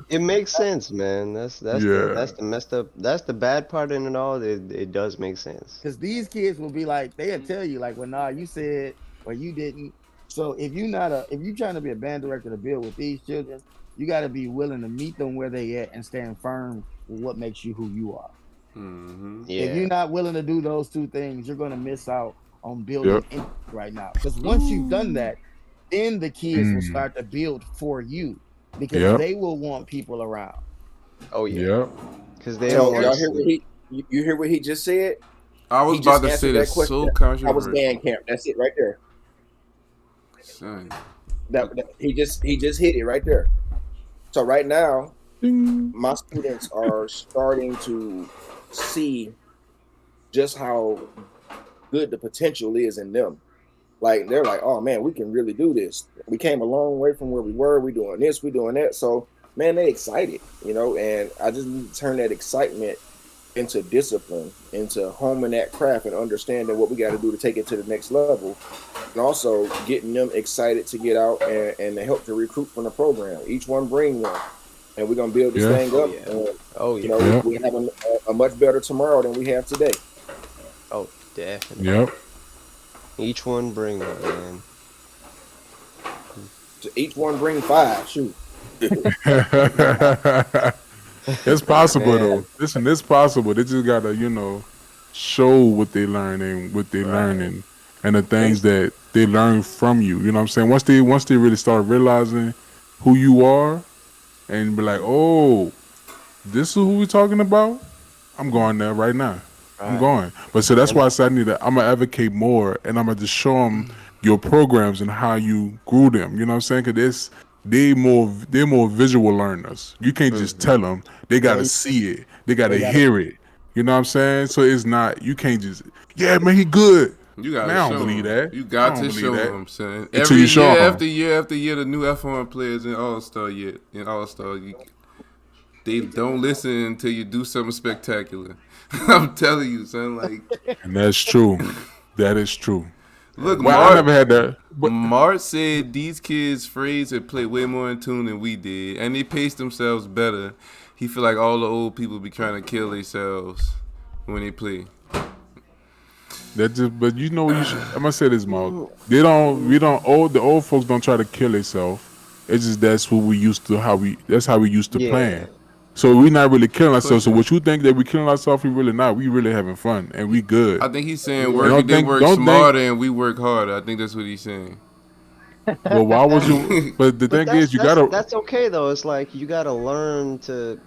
It makes sense, man. That's the messed up. That's the bad part in it all. It does make sense. Because these kids will be like, they'll tell you like, well, nah, you said or you didn't. So if you trying to be a band director to build with these children, you got to be willing to meet them where they at and stand firm with what makes you who you are. If you're not willing to do those two things, you're going to miss out on building right now. Because once you've done that, then the kids will start to build for you because they will want people around. Oh yeah, because they don't. Y'all hear what you hear what he just said? I was about to say that's so controversial. I was band camp. That's it right there. Son. That he just hit it right there. So right now, my students are starting to see just how good the potential is in them. Like they're like, oh man, we can really do this. We came a long way from where we were. We doing this, we doing that. So man, they excited, and I just need to turn that excitement into discipline, into homing that craft and understanding what we got to do to take it to the next level. And also getting them excited to get out and to help to recruit from the program. Each one bring one. And we're gonna build this thing up. And, we have a much better tomorrow than we have today. Oh, definitely. Yep. Each one bring it, man. Each one bring 5. Shoot. It's possible though. Listen, it's possible. They just gotta, show what they learn and what they learning and the things that they learn from you. You know what I'm saying? Once they really start realizing who you are. And be like, oh, this is who we're talking about? I'm going there right now. I'm Right. going. But so that's And why I said I'm gonna advocate more, and I'm gonna just show them your programs and how you grew them. You know what I'm saying? Because they're more visual learners. You can't just tell them. They gotta They see it. They gotta they got it. hear it. You know what I'm saying? So it's not. You can't just. Yeah, man, he good. You Man, gotta I don't show believe them. that. You I got don't to believe show that them, son. until Every you show year them. after year after year, the new F1 players in All Star they don't listen until you do something spectacular. I'm telling you, son. Like, And that's true. That is true. look, Well, I never had that. But Mart said these kids' phrase had played way more in tune than we did, and they paced themselves better. He feel like all the old people be trying to kill themselves when they play. that just. But you know, I'm gonna say this, Mark. They don't. We don't. The old folks don't try to kill themselves. It's just that's what we used to. That's how we used to yeah, playing. So we're not really killing ourselves. So Pushing. what you think that we killing ourselves? We really not. We really having fun and we good. I think he's saying And they work don't think. smarter and we work harder. I think that's what he's saying. But why would and you? But the but thing is, you gotta. that's okay though. It's like you gotta learn to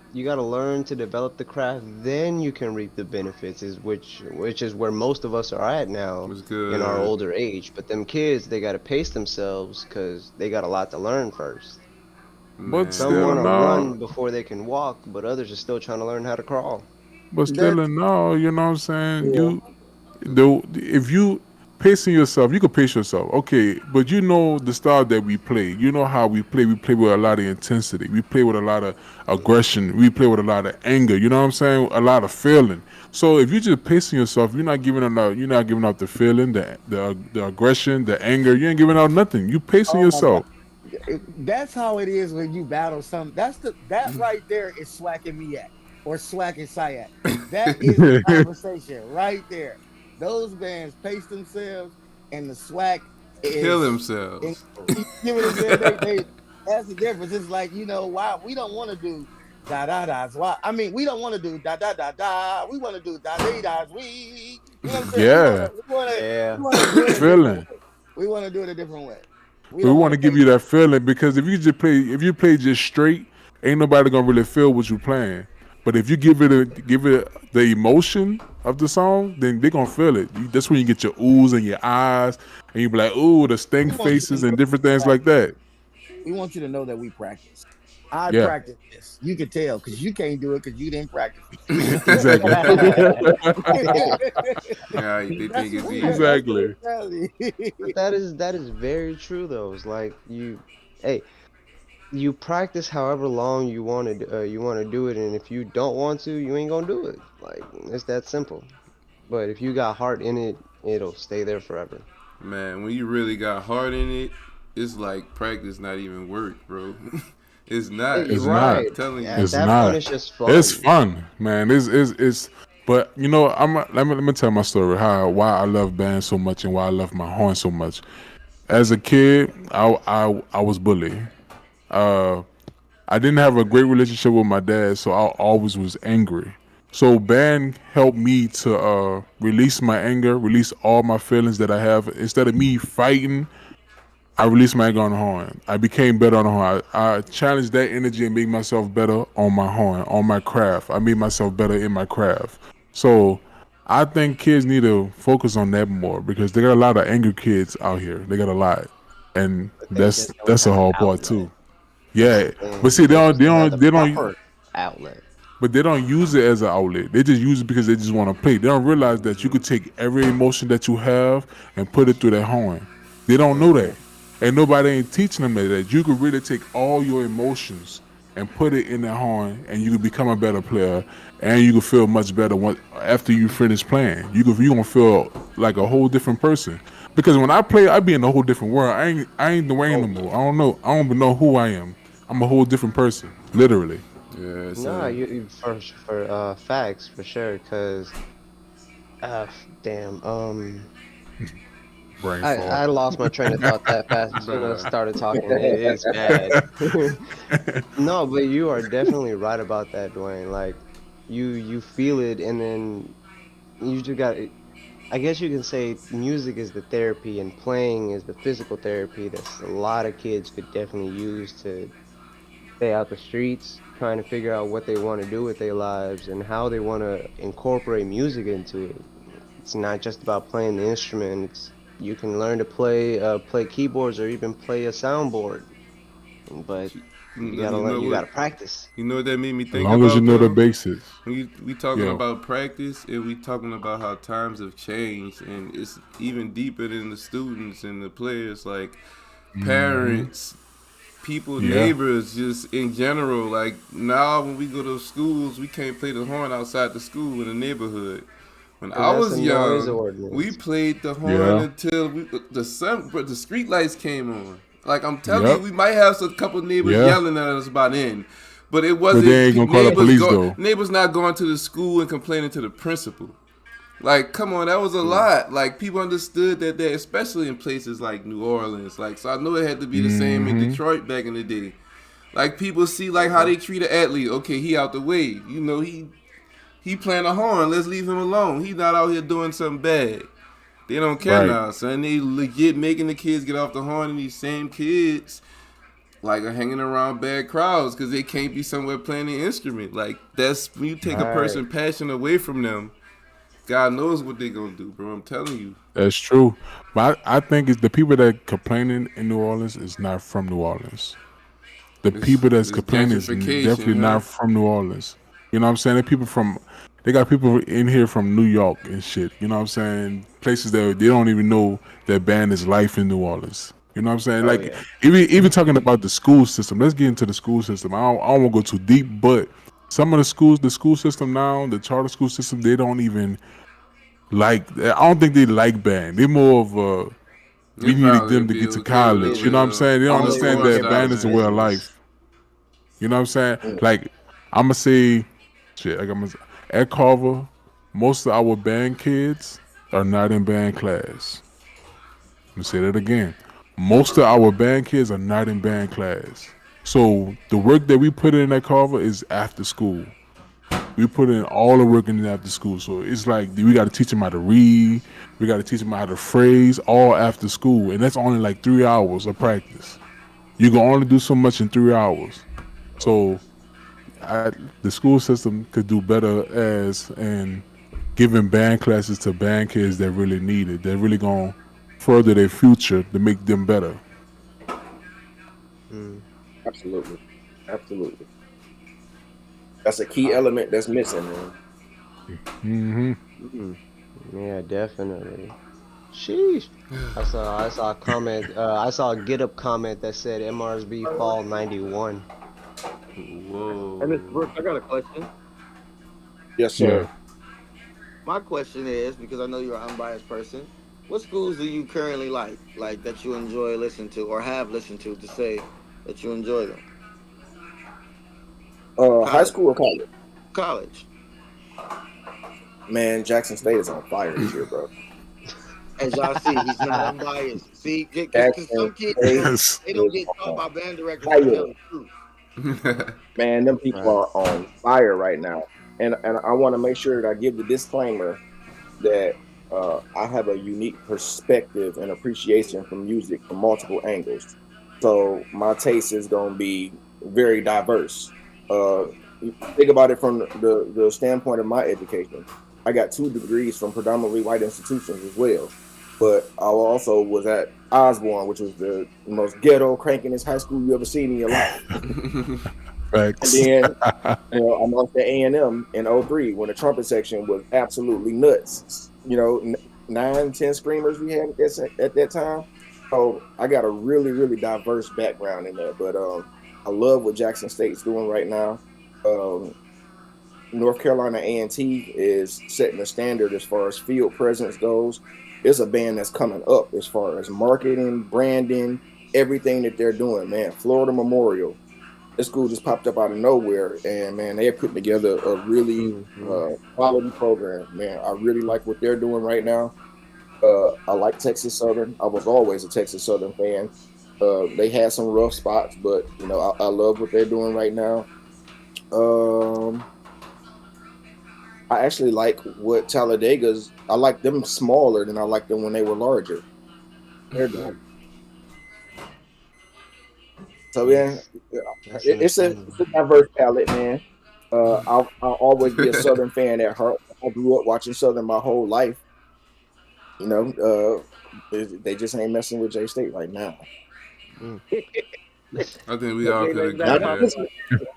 develop the craft, then you can reap the benefits. Which is where most of us are at now Was in our good. older age. But them kids, they gotta pace themselves because they got a lot to learn first. But Some still, Man. want to no. run before they can walk, but others are still trying to learn how to crawl. But still, That's no. You know what I'm saying? yeah. If you pacing yourself, you can pace yourself, okay. But you know the style that we play. You know how we play. We play with a lot of intensity. We play with a lot of aggression. We play with a lot of anger. You know what I'm saying? A lot of feeling. So if you just pacing yourself, you're not giving enough. You're not giving out the feeling, the aggression, the anger. You ain't giving out nothing. You pacing Oh my God. yourself. That's how it is when you battle some. That right there is swacking me at or swacking Sayat. That is the conversation right there. Those bands pace themselves, and the SWAC Kill is. And themselves. you get what I'm saying? They that's the difference. It's like why we don't want to do da da da's. Why? I mean, we don't want to do da da da da. We want to do da da da's. You know what I'm saying? Yeah, Yeah. we want to do it a different feeling. way. We want to do it a different way. We But we don't want want to to give pace. you that feeling because if you play just straight, ain't nobody gonna really feel what you playing. But if you give it the emotion of the song, then they gonna feel it. That's when you get your oohs and your eyes, and you be like, ooh, the We stink want you to faces and know different we things like practice. that. We want you to know that we practice. I Yeah, practice this. You can tell because you can't do it because you didn't practice exactly, it. Yeah, they That's think what it's easy. that's the exactly. reality. But that is very true though. It's like hey, you practice however long you want to do it, and if you don't want to, you ain't gonna do it. Like it's that simple. But if you got heart in it, it'll stay there forever. Man, when you really got heart in it, it's like practice not even work, bro. It's not. You're It's I'm not. right. telling At It's you. that point, not. it's just It's fun. fun, man. It's. But let me tell my story. Why I love bands so much and why I love my horn so much. As a kid, I was bullied. Uh, I didn't have a great relationship with my dad, so I always was angry. So band helped me to release my anger, release all my feelings that I have. Instead of me fighting, I released my anger on the horn. I became better on the horn. I challenged that energy and made myself better on my horn, on my craft. I made myself better in my craft. So I think kids need to focus on that more because they got a lot of angry kids out here. They got a lot, and But they just don't that's a have an hard part outlet. too. That's Yeah, the but thing. see, They just don't have the they don't, proper outlet. but they don't use it as an outlet. They just use it because they just want to play. They don't realize that you could take every emotion that you have and put it through that horn. They don't know that, and nobody ain't teaching them that you could really take all your emotions and put it in that horn, and you could become a better player, and you could feel much better after you finish playing. You gonna feel like a whole different person. Because when I play, I be in a whole different world. I ain't Dwayne no Oh more. yeah. I don't know. I don't even know who I am. I'm a whole different person, literally. Yeah, No, son. for facts for sure. Cause damn. Brain I fog. lost my train of thought that fast as soon as I Bruh. started talking. It's bad. No, but you are definitely right about that, Dwayne. Like you feel it, and then you just got. I guess you can say music is the therapy and playing is the physical therapy that a lot of kids could definitely use to stay out the streets. trying to figure out what they want to do with their lives and how they want to incorporate music into it. It's not just about playing the instrument. You can learn to play keyboards or even play a soundboard, but you gotta practice. You know what that made me As think long as you about know the though? basics. When we talking Yo. about practice, and we talking about how times have changed, and it's even deeper than the students and the players, like parents, people, Yeah. neighbors, just in general. Like now, when we go to schools, we can't play the horn outside the school in the neighborhood. When And I that's a was noise young, we ordinance. played the horn Yeah. until the street lights came on. Like I'm telling you, Yep. we might have a couple neighbors Yeah. yelling at us about in, but it But they wasn't ain't gonna call the police though. neighbors not going to the school and complaining to the principal. Like, come on, that was a lot. Like, people understood that, especially in places like New Orleans. Like, so I know it had to be the same in Detroit back in the day. Like, people see like how they treat an athlete. Okay, he out the way. You know, he playing a horn. Let's leave him alone. He not out here doing something bad. They don't care Right. now, son. They legit making the kids get off the horn, and these same kids like are hanging around bad crowds because they can't be somewhere playing the instrument. Like, that's when you take a person passion away from them. God knows what they gonna do, bro. I'm telling you. That's true. But I think it's the people that complaining in New Orleans is not from New Orleans. The people that's It's complaining is definitely gentrification, huh? not from New Orleans. You know what I'm saying? They got people in here from New York and shit. You know what I'm saying? Places that they don't even know that band is life in New Orleans. You know what I'm saying? Oh, Like yeah. even talking about the school system. Let's get into the school system. I don't want to go too deep, but some of the school system now, the charter school system, they don't even like. I don't think they like band. They're more of a They we needed probably them to get be to okay with college. You know what I'm saying? They don't All they understand want that hip hop band Business, is a way of business. life. You know what I'm saying? Like I'ma say, shit. Like at Carver, most of our band kids are not in band class. Let me say that again. Most of our band kids are not in band class. So the work that we put in at Carver is after school. We put in all the work in after school. So it's like we got to teach them how to read. We got to teach them how to phrase all after school. And that's only like 3 hours of practice. You can only do so much in 3 hours. So the school system could do better as in giving band classes to band kids that really need it. They're really going to further their future to make them better. Absolutely. Absolutely. That's a key element that's missing, man. Yeah, definitely. Sheesh. I saw a comment. I saw a Get Up comment that said MRSB Fall '91. Whoa. Hey, Mr. Brooks, I got a question. Yes, sir. Yeah. My question is, because I know you're an unbiased person, what schools do you currently like that you enjoy listening to or have listened to say that you enjoy them? High school or college? College. Man, Jackson State is on fire this year, bro. As y'all see, he's not unbiased. See, because Jackson some kids, Yes. they don't get taught by band directors to tell the truth. Man, them people are on fire right now. And I want to make sure that I give the disclaimer that I have a unique perspective and appreciation for music from multiple angles. So my taste is going to be very diverse. Think about it from the standpoint of my education. I got 2 degrees from predominantly white institutions as well. But I also was at Osborne, which was the most ghetto, crankinest high school you ever seen in your life. Facts. And then I'm off to A&M in 03 when the trumpet section was absolutely nuts. 9, 10 screamers we had at that time. So I got a really, really diverse background in there. But I love what Jackson State's doing right now. North Carolina A&T is setting the standard as far as field presence goes. It's a band that's coming up as far as marketing, branding, everything that they're doing, man. Florida Memorial. This school just popped up out of nowhere, and man, they're putting together a really quality program, man. I really like what they're doing right now. I like Texas Southern. I was always a Texas Southern fan. They had some rough spots, but I love what they're doing right now. I actually like what Talladega's. I like them smaller than I like them when they were larger. They're doing. So man, That's it's understandable. a diverse palette, man. I'll always be a Southern fan at heart. I grew up watching Southern my whole life. You know, they just ain't messing with J State right now. Mm. I think we all Okay, could let's agree not Not, talk there. about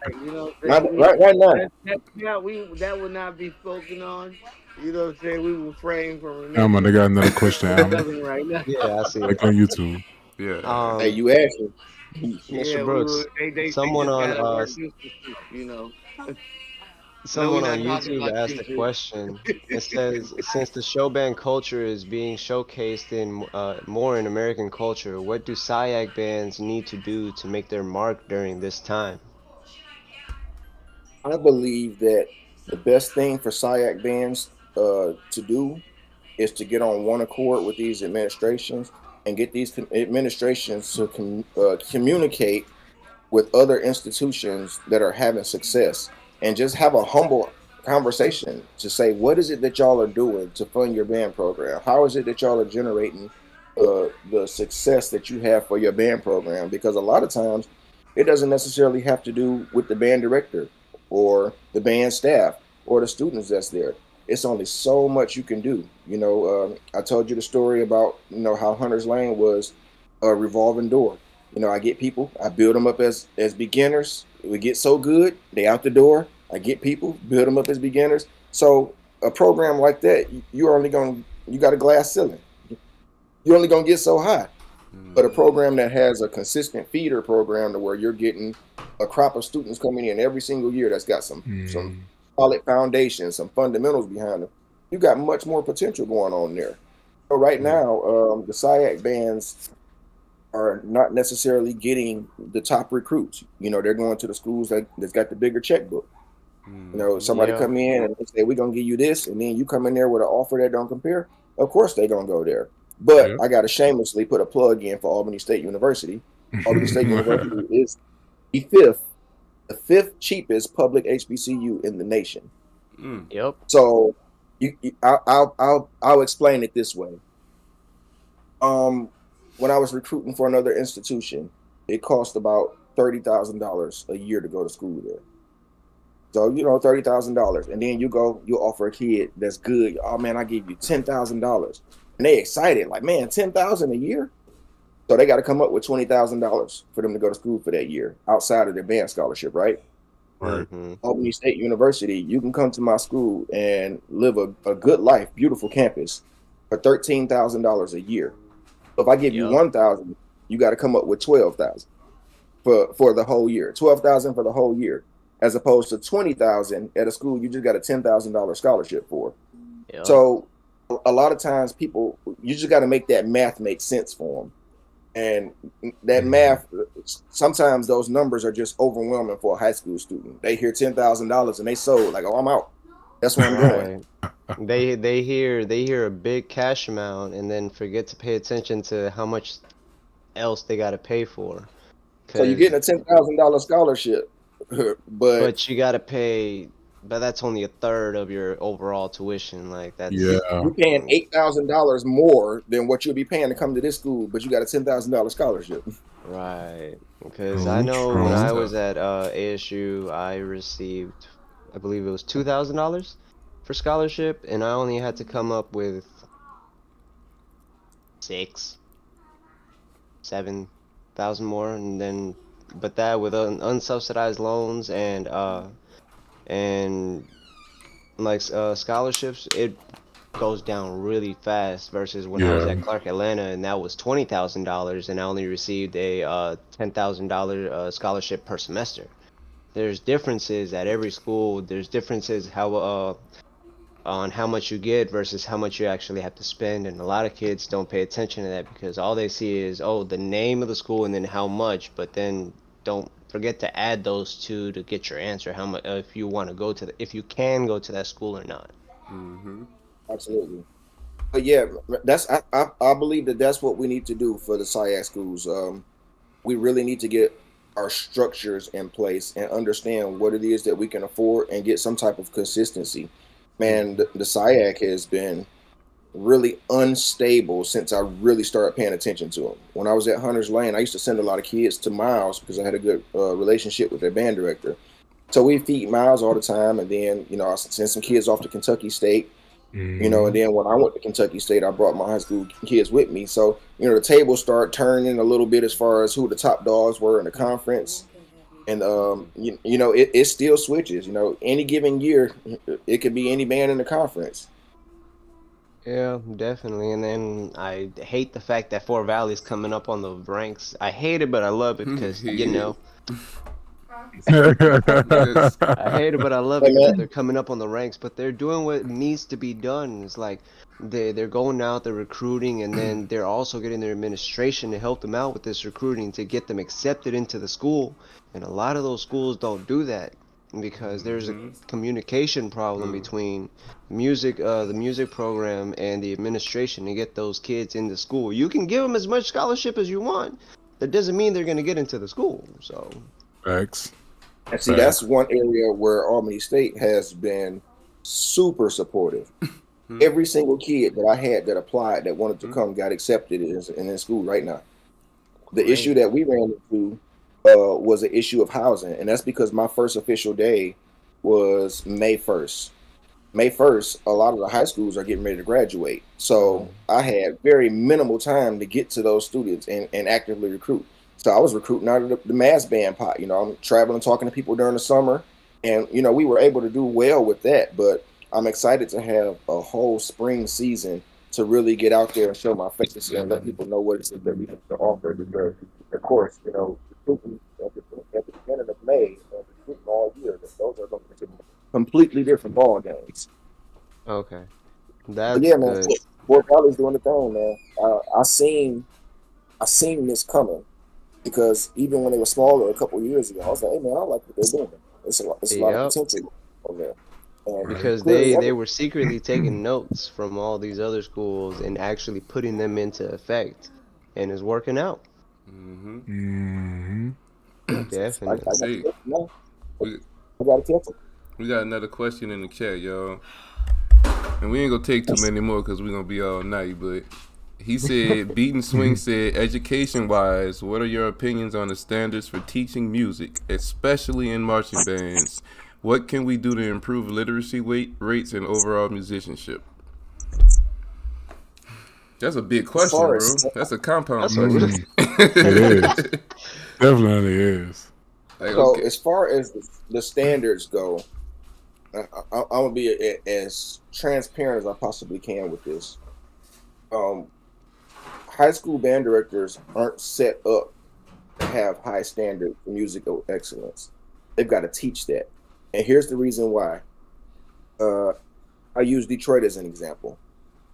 that. You know what I'm not saying? right now. That would not be spoken on. You know what I'm saying? We refrain from Alma, they remembering got another question, Alma. Southern right now. Yeah, I see Like it. on YouTube. Yeah. Hey, Um, you asking? Mr. Yeah, we Brooks, were. They someone just on gotta work this issue. You know. No, we're someone on not talking YouTube about asked you a too. question. It says, since the show band culture is being showcased in more in American culture, what do SIAC bands need to do to make their mark during this time? I believe that the best thing for SIAC bands to do is to get on one accord with these administrations and get these administrations to communicate with other institutions that are having success and just have a humble conversation to say, what is it that y'all are doing to fund your band program? How is it that y'all are generating the success that you have for your band program? Because a lot of times it doesn't necessarily have to do with the band director or the band staff or the students that's there. It's only so much you can do. You know, I told you the story about, you know, how Hunter's Lane was a revolving door. You know, I get people, I build them up as beginners. We get so good, they out the door. I get people, build them up as beginners. So a program like that, you're only going, you got a glass ceiling. You're only going to get so high. But a program that has a consistent feeder program to where you're getting a crop of students coming in every single year that's got some Mm. solid foundations, some fundamentals behind them, you got much more potential going on there. So right now, the SIAC bands are not necessarily getting the top recruits. You know, they're going to the schools that's got the bigger checkbook. You know, somebody Yeah. come in and they say, we're going to give you this, and then you come in there with an offer that don't compare. Of course they're going to go there. But Yep. I got to shamelessly put a plug in for Albany State University. Albany State University is the fifth cheapest public HBCU in the nation. Yep. So I'll explain it this way. When I was recruiting for another institution, it cost about $30,000 a year to go to school there. So you know, $30,000, and then you offer a kid that's good. Oh man, I give you $10,000, and they excited like, man, $10,000 a year. So they got to come up with $20,000 for them to go to school for that year outside of their band scholarship, right? Right. Mm-hmm. Albany State University, you can come to my school and live a good life, beautiful campus, for $13,000 a year. So if I give you Yep. 1,000, you got to come up with 12,000 for the whole year. 12,000 for the whole year, as opposed to 20,000 at a school you just got a $10,000 scholarship for. Yep. So a lot of times people, you just got to make that math make sense for them. And that math, sometimes those numbers are just overwhelming for a high school student. They hear $10,000 and they sold like, oh, I'm out. That's where I'm going. Right. They hear a big cash amount and then forget to pay attention to how much else they got to pay for. So you're getting a $10,000 scholarship, but you got to pay, but that's only a third of your overall tuition. Like that's Yeah. you're paying $8,000 more than what you'll be paying to come to this school, but you got a $10,000 scholarship. right. Because Oh, I know when true. I was at ASU, I received, I believe it was $2,000 for scholarship, and I only had to come up with 7,000 more, and then, but that with unsubsidized loans and like scholarships, it goes down really fast versus when I was Yeah. at Clark Atlanta, and that was $20,000, and I only received a $10,000 scholarship per semester. There's differences at every school. There's differences how on how much you get versus how much you actually have to spend, and a lot of kids don't pay attention to that because all they see is, oh, the name of the school and then how much, but then don't forget to add those two to get your answer, how much, if you want to go to if you can go to that school or not. Absolutely. But yeah, I believe that that's what we need to do for the SIAC schools. We really need to get our structures in place and understand what it is that we can afford and get some type of consistency. Man, the SIAC has been really unstable since I really started paying attention to them. When I was at Hunter's Lane, I used to send a lot of kids to Miles because I had a good relationship with their band director. So we feed Miles all the time, and then I send some kids off to Kentucky State. And then when I went to Kentucky State, I brought my high school kids with me. So the tables start turning a little bit as far as who the top dogs were in the conference. And it still switches. Any given year, it could be any band in the conference. Yeah, definitely. And then I hate the fact that Fort Valley's coming up on the ranks. I hate it, but I love it because I hate it, but I love it because they're coming up on the ranks. But they're doing what needs to be done. It's like they're going out, they're recruiting, and then they're also getting their administration to help them out with this recruiting to get them accepted into the school. And a lot of those schools don't do that because there's a communication problem between the music program and the administration to get those kids into school. You can give them as much scholarship as you want. That doesn't mean they're going to get into the school. So, Facts. And see, that's one area where Albany State has been super supportive. Every single kid that I had that applied that wanted to come got accepted in school right now. The issue that we ran into was an issue of housing, and that's because my first official day was May 1st. May 1st, a lot of the high schools are getting ready to graduate. So I had very minimal time to get to those students and actively recruit. So I was recruiting out of the mass band pot. I'm traveling, talking to people during the summer, and we were able to do well with that. But I'm excited to have a whole spring season to really get out there and show my face and let people know what it is that we have to offer. Because, of course, recruiting at the beginning of May and recruiting all year, those are going to be completely different ball games. Okay, that's man, good. Fort Valley's doing the thing, man. I seen this coming because even when they were smaller a couple of years ago, I was like, hey man, I like what they're doing. It's a lot of potential over there. Because they were secretly taking notes from all these other schools and actually putting them into effect, and it's working out. Definitely. We got another question in the chat, y'all, and we ain't gonna take too many more because we're gonna be all night. But he said, Beaton Swing said, education-wise, what are your opinions on the standards for teaching music, especially in marching bands? What can we do to improve literacy rates and overall musicianship? That's a big question, bro. That's a compound question. It is. Definitely is. So as far as the standards go, I'm going to be as transparent as I possibly can with this. High school band directors aren't set up to have high standard for musical excellence. They've got to teach that. And here's the reason why. I use Detroit as an example.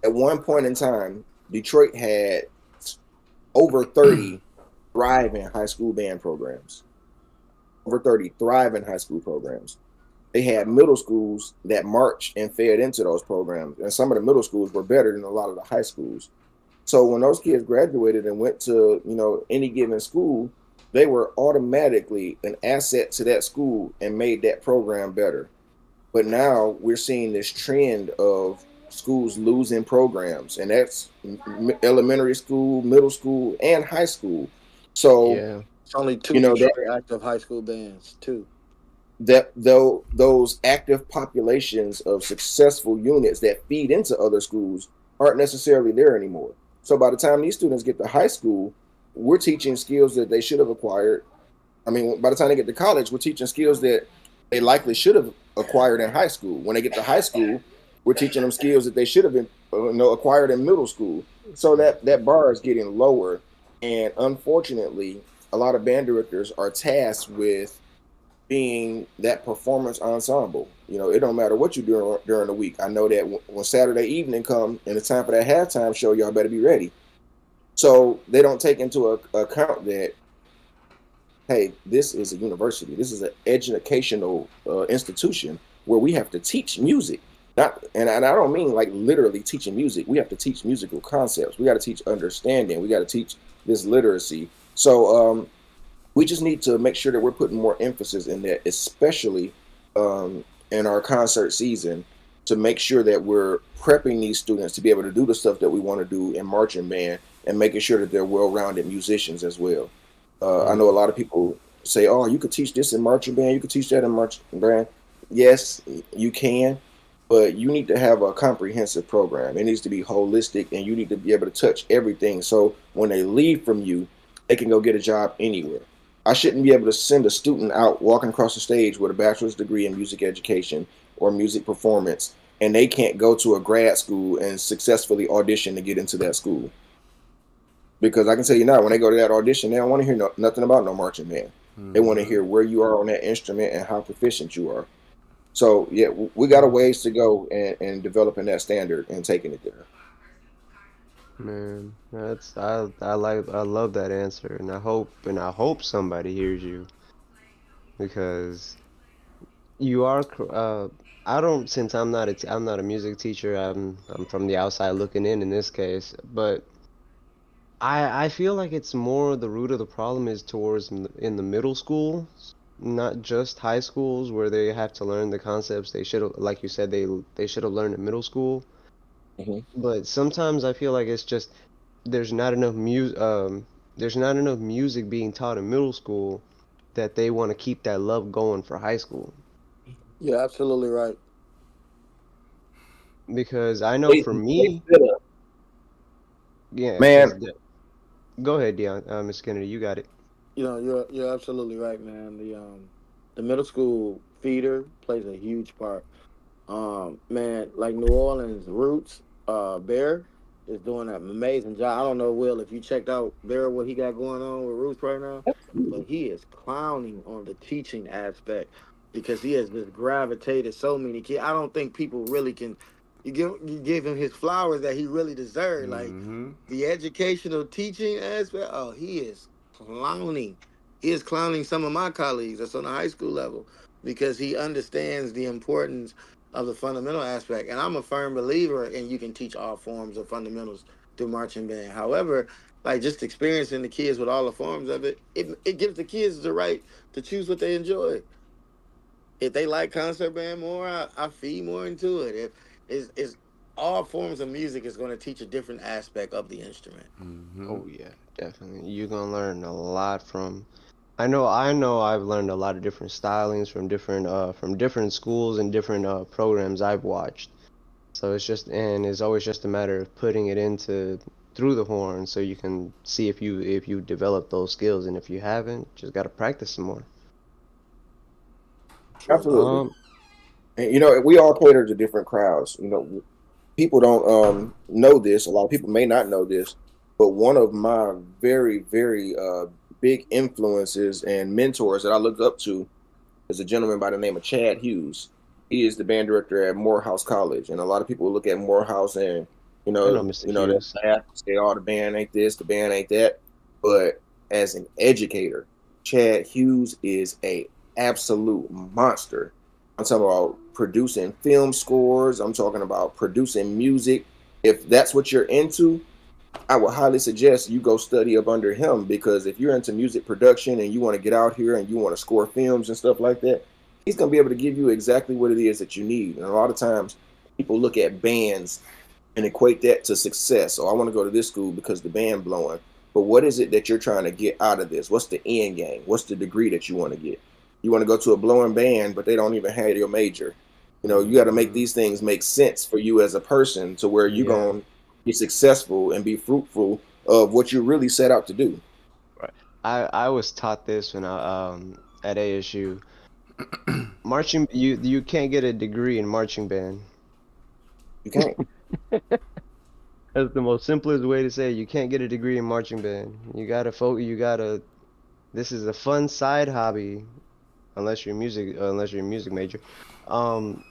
At one point in time, Detroit had over 30 thriving high school band programs. Over 30 thriving high school programs. They had middle schools that marched and fed into those programs. And some of the middle schools were better than a lot of the high schools. So when those kids graduated and went to, any given school, they were automatically an asset to that school and made that program better. But now we're seeing this trend of schools losing programs, and that's elementary school, middle school, and high school. So it's only two very active high school bands, too. Those active populations of successful units that feed into other schools aren't necessarily there anymore. So by the time these students get to high school, we're teaching skills that they should have acquired. I mean, by the time they get to college, we're teaching skills that they likely should have acquired in high school. When they get to high school, we're teaching them skills that they should have been acquired in middle school. So that bar is getting lower. And unfortunately, a lot of band directors are tasked with being that performance ensemble. It don't matter what you do during the week. I know that when Saturday evening come and it's time for that halftime show, y'all better be ready. So they don't take into account that, hey, this is a university. This is an educational institution where we have to teach music. And I don't mean like literally teaching music. We have to teach musical concepts. We got to teach understanding. We got to teach this literacy. So we just need to make sure that we're putting more emphasis in that, especially in our concert season. to make sure that we're prepping these students to be able to do the stuff that we want to do in marching band, and making sure that they're well-rounded musicians as well. I know a lot of people say, "Oh, you could teach this in marching band, you could teach that in marching band." Yes, you can, but you need to have a comprehensive program. It needs to be holistic, and you need to be able to touch everything. So when they leave from you, they can go get a job anywhere. I shouldn't be able to send a student out walking across the stage with a bachelor's degree in music education or music performance, and they can't go to a grad school and successfully audition to get into that school. Because I can tell you now, when they go to that audition, they don't want to hear nothing about no marching band. They want to hear where you are on that instrument and how proficient you are. So yeah, we got a ways to go and developing that standard and taking it there. Man, I love that answer, and I hope somebody hears you, because you are I don't, since I'm not a music teacher, I'm from the outside looking in this case, but I feel like it's more the root of the problem is towards in the middle school, not just high schools where they have to learn the concepts they should have, like you said, they should have learned in middle school. hmm But sometimes I feel like it's just there's not enough music being taught in middle school that they want to keep that love going for high school. You're absolutely right. Because I know They, for they me, set up. yeah, Man, go ahead, Dion, Miss Kennedy, you got it. You're absolutely right, man. The middle school feeder plays a huge part. Man, like New Orleans Roots, Bear is doing an amazing job. I don't know, Will, if you checked out Bear, what he got going on with Roots right now, but he is clowning on the teaching aspect because he has just gravitated so many kids. I don't think people really can. You give him his flowers that he really deserved. Like the educational teaching aspect. Oh, he is clowning. He is clowning some of my colleagues that's on the high school level because he understands the importance of the fundamental aspect. And I'm a firm believer in you can teach all forms of fundamentals through marching band. However, like just experiencing the kids with all the forms of it gives the kids the right to choose what they enjoy. If they like concert band more, I feed more into it. If is all forms of music is going to teach a different aspect of the instrument. Oh yeah, definitely. You're gonna learn a lot from. I know I've learned a lot of different stylings from different schools and different programs I've watched. So it's always just a matter of putting it into through the horn so you can see if you develop those skills, and if you haven't, just gotta practice some more. True. absolutely. And, we all cater to different crowds. People don't know this. A lot of people may not know this, but one of my very, very big influences and mentors that I look up to is a gentleman by the name of Chad Hughes. He is the band director at Morehouse College, and a lot of people look at Morehouse and I know Mr. they Hughes. laugh, say, "Oh, the band ain't this, the band ain't that." But as an educator, Chad Hughes is a absolute monster. I'm talking about producing film scores. I'm talking about producing music. If that's what you're into, I would highly suggest you go study up under him, because if you're into music production and you want to get out here and you want to score films and stuff like that, he's going to be able to give you exactly what it is that you need. And a lot of times people look at bands and equate that to success. So I want to go to this school because the band blowing. But what is it that you're trying to get out of this? What's the end game? What's the degree that you want to get? You want to go to a blowing band, but they don't even have your major. You got to make these things make sense for you as a person to where you're Yeah. going to be successful and be fruitful of what you really set out to do. Right. I was taught this when I at ASU. Marching, you can't get a degree in marching band. You can't. That's the most simplest way to say it. You can't get a degree in marching band. This is a fun side hobby, unless you're a music major. Um,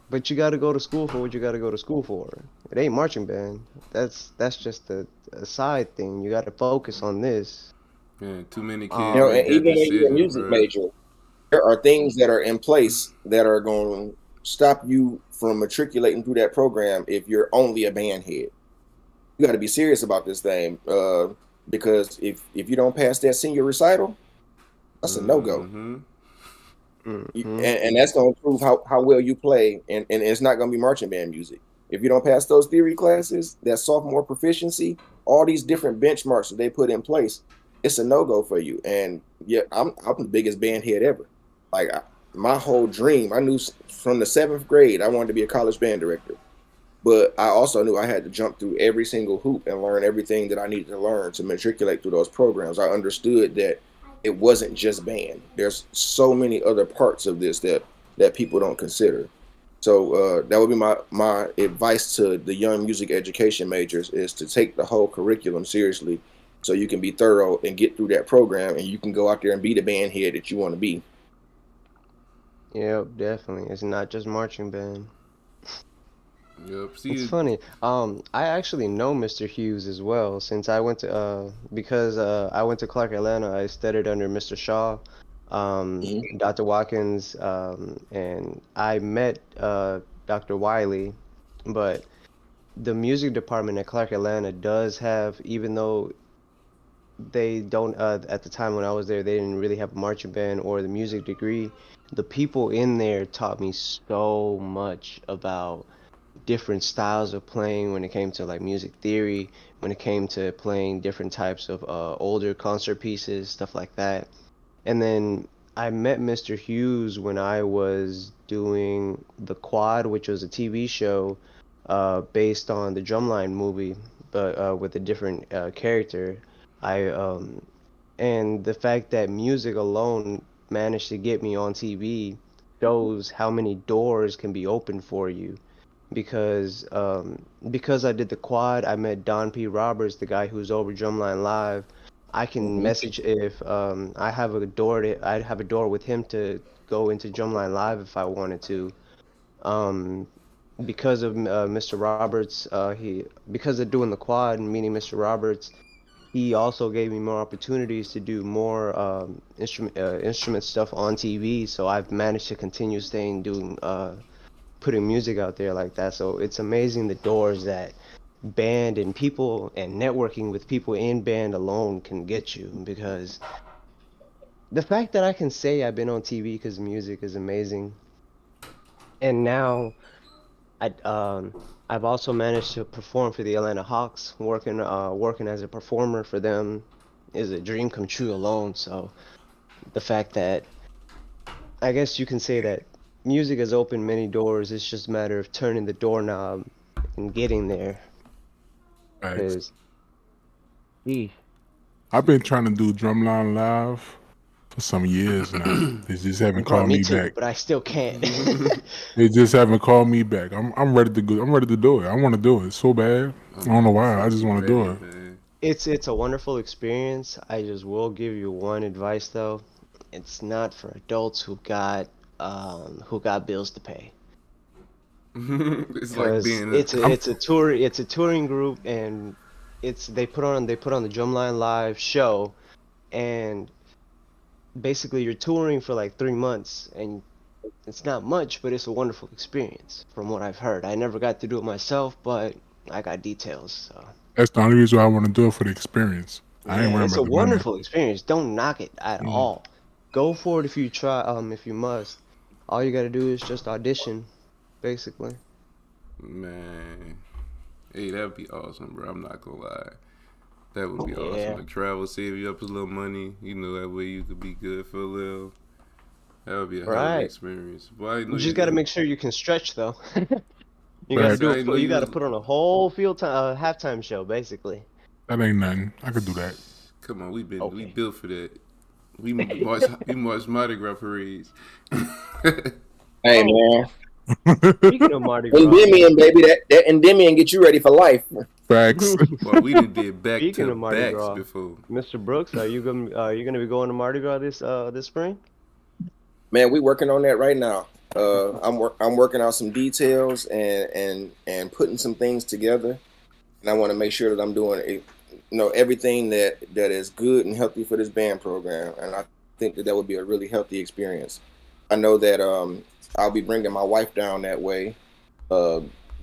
but you gotta go to school for what you gotta go to school for. It ain't marching band. That's just a side thing. You gotta focus on this. Yeah, too many kids Um, make And that even when you're a decision, music bro. major, there are things that are in place that are going to stop you from matriculating through that program if you're only a band head. You got to be serious about this thing, because if you don't pass that senior recital, that's a no-go. and that's going to prove how well you play. And it's not going to be marching band music. If you don't pass those theory classes, that sophomore proficiency, all these different benchmarks that they put in place, it's a no-go for you. And yeah, I'm the biggest band head ever. Like my whole dream, I knew from the 7th grade I wanted to be a college band director. But I also knew I had to jump through every single hoop and learn everything that I needed to learn to matriculate through those programs. I understood that it wasn't just band. There's so many other parts of this that people don't consider. So that would be my advice to the young music education majors, is to take the whole curriculum seriously so you can be thorough and get through that program, and you can go out there and be the band head that you want to be. Yep, definitely. It's not just marching band. Yep. It's funny. I actually know Mr. Hughes as well, since I went to because I went to Clark Atlanta. I studied under Mr. Shaw, Dr. Watkins, and I met Dr. Wiley, but the music department at Clark Atlanta does have, even though they don't at the time when I was there, they didn't really have a marching band or the music degree. The people in there taught me so much about different styles of playing when it came to like music theory, when it came to playing different types of older concert pieces, stuff like that. And then I met Mr. Hughes when I was doing The Quad, which was a TV show based on the Drumline movie, but with a different character. And the fact that music alone managed to get me on TV shows how many doors can be opened for you. Because I did The Quad, I met Don P. Roberts, the guy who's over Drumline Live. I can message if I have a door I'd have a door with him to go into Drumline Live if I wanted to. Because of Mr. Roberts, because of doing The Quad and meeting Mr. Roberts, he also gave me more opportunities to do more instrument stuff on TV. So I've managed to continue doing putting music out there like that. So it's amazing the doors that band and people and networking with people in band alone can get you, because the fact that I can say I've been on TV because music is amazing. And now I've also managed to perform for the Atlanta Hawks. Working as a performer for them is a dream come true alone. So the fact that, I guess you can say that music has opened many doors, it's just a matter of turning the doorknob and getting there. Thanks. Because, I've been trying to do Drumline Live for some years now. They just haven't called me back. But I still can't. They just haven't called me back. I'm ready to go. I'm ready to do it. I want to do it so bad. I don't know why. I just want to do it. Man. It's a wonderful experience. I just will give you one advice though. It's not for adults who got bills to pay. It's like being it's a touring group, and they put on the Drumline Live show, and basically you're touring for like 3 months, and it's not much, but it's a wonderful experience from what I've heard. I never got to do it myself, but I got details. So. That's the only reason why I want to do it, for the experience. I ain't worried about the money. It's a wonderful experience. Don't knock it at all. Go for it if you try. If you must. All you gotta do is just audition, basically. Man, hey, that'd be awesome, bro. I'm not gonna lie. That would be awesome. Like, travel, save you up a little money. You know, that way you could be good for a little. That would be a hell of an experience. Boy, you just gotta make sure you can stretch though. You gotta put on a whole halftime show, basically. That ain't nothing. I could do that. Come on, we built for that. We march Mardi Gras parades. Hey man. Speaking of Mardi Gras, Endymion, baby, that Endymion get you ready for life. Facts. Well, we did back Speaking to of Mardi backs Gras, before. Mr. Brooks, are you gonna be going to Mardi Gras this spring? Man, we working on that right now. I'm working out some details and putting some things together, and I want to make sure that I'm doing everything that is good and healthy for this band program, and I think that would be a really healthy experience. I know that I'll be bringing my wife down that way,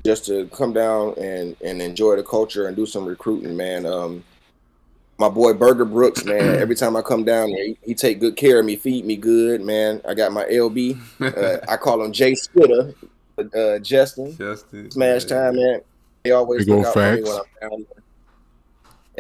just to come down and enjoy the culture and do some recruiting, man. My boy Burger Brooks, man. Every time I come down there, he take good care of me, feed me good, man. I got my LB. I call him Jay Spitter, Justin, Justin, Smash Time, yeah. man. They always Big look old out for me when facts. I'm down there.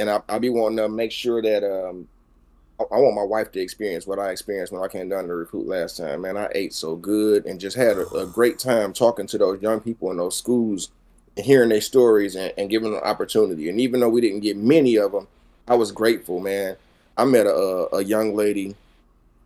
And I be wanting to make sure that I want my wife to experience what I experienced when I came down to recruit last time. Man, I ate so good and just had a great time talking to those young people in those schools and hearing their stories and giving them opportunity. And even though we didn't get many of them, I was grateful, man. I met a young lady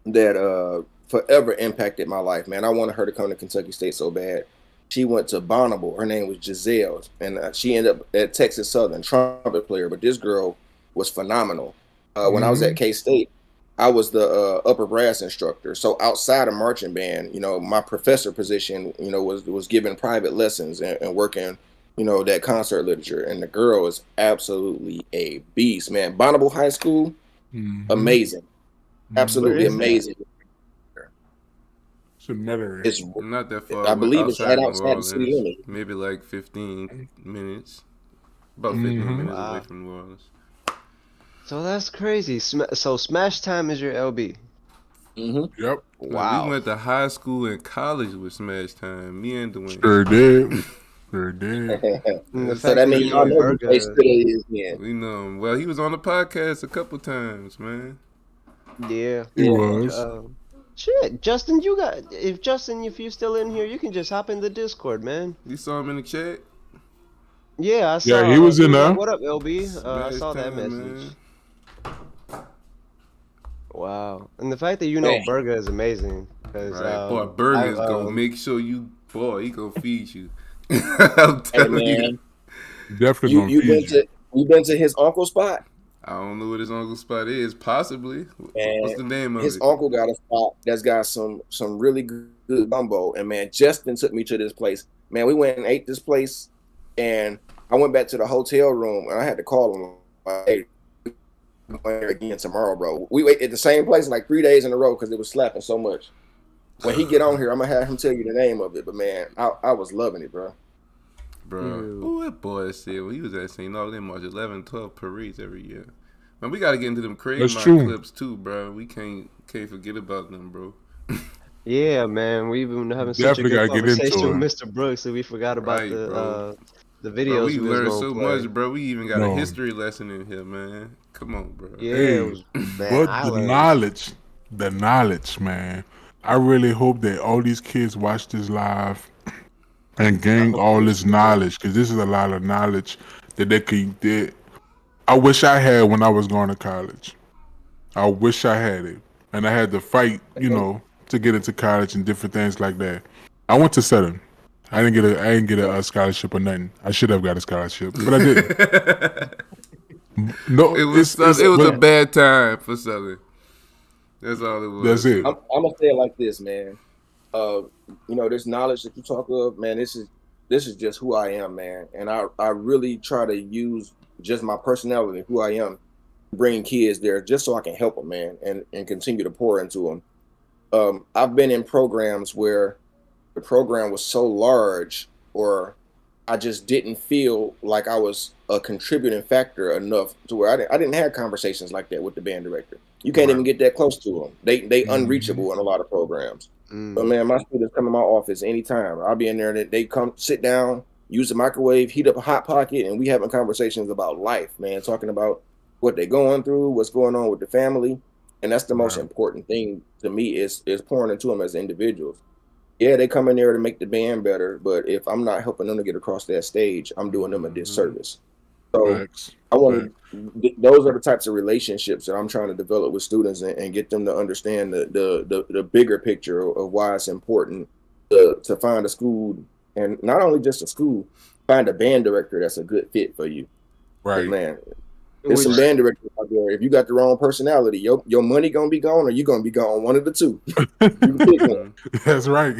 that forever impacted my life, man. I wanted her to come to Kentucky State so bad. She went to Bonneville. Her name was Giselle, and she ended up at Texas Southern, trumpet player. But this girl was phenomenal. When I was at K-State, I was the upper brass instructor. So outside of marching band, my professor position, was giving private lessons and working, that concert literature. And the girl is absolutely a beast, man. Bonneville High School, amazing, Where absolutely is that? amazing. Should matter. It's, Not that far I believe it's right outside New outside the city Orleans. limit. Maybe like 15 minutes. About 15 minutes away Wow. from New Orleans. So that's crazy. So Smash Time is your LB. Mm-hmm. Yep. Wow. We went to high school and college with Smash Time. Me and Dwayne. Sure did. Sure did. And the So fact that that means you y'all know know who Jay Burger. Spitter is, man. We know him. Well, he was on the podcast a couple times, man. Yeah. He was. Shit, Justin, if you're still in here, you can just hop in the Discord, man. You saw him in the chat? Yeah, I saw. Yeah, he was in like, there. what up, LB? I Smash saw that Time, message. man. Wow, and the fact that you know Man. Burger is amazing. Cause Boy, Burger is gonna make sure he gonna feed you. I'm Hey telling you. man, Definitely you gonna you been feed you. to you been to his uncle's spot? I don't know what his uncle's spot is. Possibly. What's Man, the name of his it? uncle got a spot that's got some really good gumbo. And man, Justin took me to this place. Man, we went and ate this place, and I went back to the hotel room, and I had to call him. Like, hey, we're going there again tomorrow, bro. We wait at the same place like 3 days in a row because it was slapping so much. When he get on here, I'm gonna have him tell you the name of it. But man, I was loving it, bro. Bro, who that boy said when he was at St. Augustine March 11, 12 parades every year. Man, we gotta get into them CRAIGMONT true. clips too, bro. We can't forget about them, bro. yeah, man, we've been having such a Definitely good gotta get into conversation with it. Mr. Brooks that we forgot about Right, bro. the Bro, videos we we was learned gonna so play. much, bro. We even got a No. history lesson in here, man. Come on, bro. Yeah, Hey, it was, man, but I the learned. knowledge, man. I really hope that all these kids watch this live and gain all this knowledge, because this is a lot of knowledge that they could. That I wish I had when I was going to college. I wish I had it, and I had to fight, to get into college and different things like that. I went to Southern. I didn't get a scholarship or nothing. I should have got a scholarship, but I didn't. No, It was a bad time for Southern. That's all it was. That's it. I'm gonna say it like this, man. This knowledge that you talk of, man, this is just who I am, man. And I really try to use just my personality, who I am, bring kids there just so I can help them, man, and continue to pour into them. I've been in programs where the program was so large, or I just didn't feel like I was a contributing factor enough to where I didn't have conversations like that with the band director. You can't even get that close to them. They unreachable in a lot of programs. But man, my students come in my office anytime. I'll be in there and they come sit down, use the microwave, heat up a hot pocket, and we having conversations about life, man, talking about what they're going through, what's going on with the family. And that's the most important thing to me is pouring into them as individuals. Yeah, they come in there to make the band better, but if I'm not helping them to get across that stage, I'm doing them a disservice. So I want to. Those are the types of relationships that I'm trying to develop with students and get them to understand the bigger picture of why it's important to find a school, and not only just a school, find a band director that's a good fit for you. Right, man. There's some band directors out there. If you got the wrong personality, your money gonna be gone, or you gonna be gone. One of the two. You can pick one. That's right.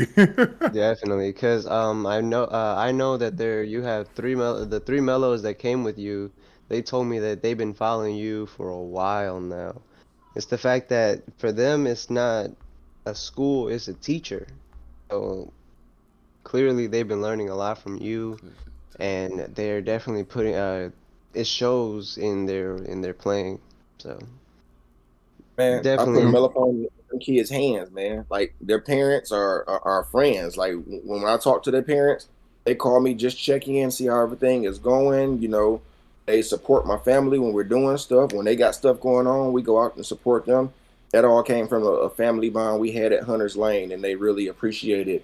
Definitely, because I know that you have the three mellows that came with you. They told me that they've been following you for a while now. It's the fact that for them it's not a school, it's a teacher. So clearly they've been learning a lot from you, and they're definitely putting it shows in their playing. So Man, I put a definitely, melatonin in them kids' hands, man. Like their parents are friends. Like when I talk to their parents, they call me just check in, see how everything is going. They support my family when we're doing stuff. When they got stuff going on, we go out and support them. That all came from a family bond we had at Hunter's Lane, and they really appreciated,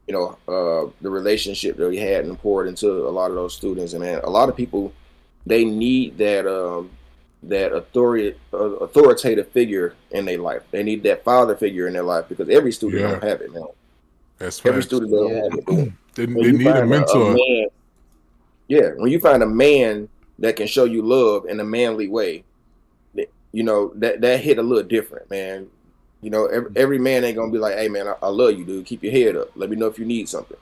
the relationship that we had and poured into a lot of those students. And man, a lot of people they need that authoritative figure in their life. They need that father figure in their life because every student Yeah, don't have it now. that's Every facts. student doesn't yeah, have it. But They when they you need a find a mentor. man, yeah, when you find a man that can show you love in a manly way, that hit a little different, man. Every man ain't gonna be like, hey man, I love you, dude. Keep your head up. Let me know if you need something.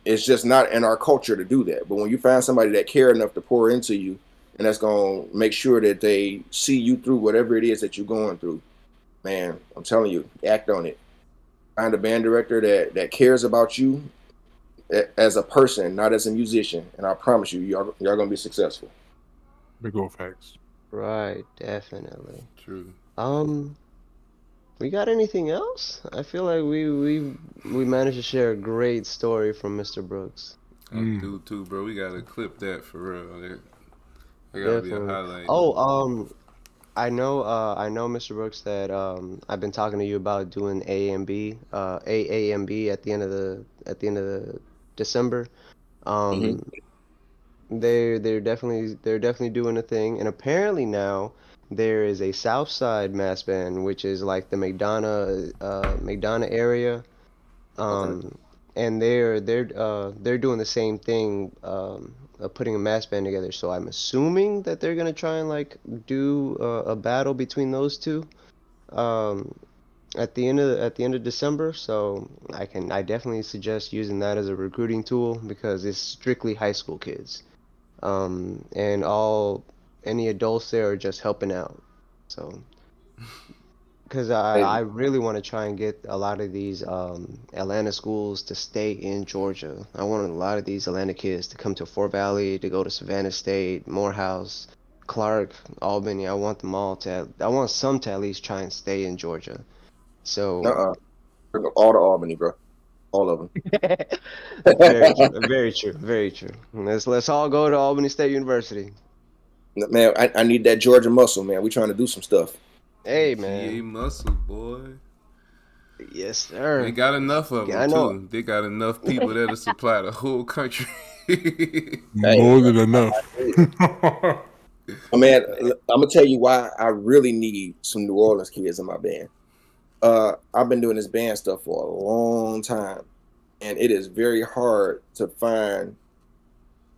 It's just not in our culture to do that. But when you find somebody that care enough to pour into you and that's gonna make sure that they see you through whatever it is that you're going through, man, I'm telling you, act on it. Find a band director that cares about you as a person, not as a musician, and I promise you, y'all gonna be successful. Big old facts. right, definitely. True. Um, we got anything else? I feel like we managed to share a great story from Mr. Brooks. I do too, bro. We gotta clip that for real. That gotta be a Definitely. highlight. Oh, I know, Mr. Brooks, that I've been talking to you about doing AAMB at the end of the December. Hmm. Um, they're definitely doing a thing, and apparently now there is a South Side mass band, which is like the McDonough area. Okay. Um, and they're doing the same thing, putting a mass band together. So I'm assuming that they're gonna try and like do a battle between those two, um, at the end of December. So I definitely suggest using that as a recruiting tool because it's strictly high school kids, and all any adults there are just helping out. So. Because I Hey, really want to try and get a lot of these Atlanta schools to stay in Georgia. I want a lot of these Atlanta kids to come to Fort Valley, to go to Savannah State, Morehouse, Clark, Albany. I want some to at least try and stay in Georgia. So, uh-uh. All to Albany, bro. All of very true, them. very true, very true. Let's all go to Albany State University. Man, I need that Georgia muscle, man. We trying to do some stuff. Hey, GA man. muscle, boy. Yes, They sir. got enough of them I know. too. They got enough people there to supply the whole country. Hey, More than enough. man, I'm gonna tell you why I really need some New Orleans kids in my band. I've been doing this band stuff for a long time, and it is very hard to find.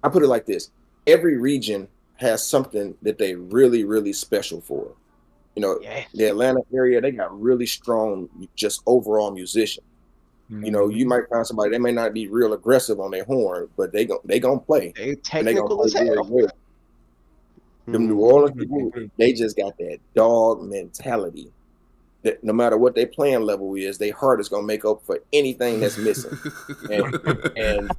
I put it like this: every region has something that they really, really special for. Yeah. The Atlanta area, they got really strong, just overall musicians. You might find somebody they may not be real aggressive on their horn, but they gonna play, They and they gonna technical play as very hell. well. Them New Hmm. Orleans people, they just got that dog mentality. That no matter what their playing level is, their heart is gonna make up for anything that's missing, and and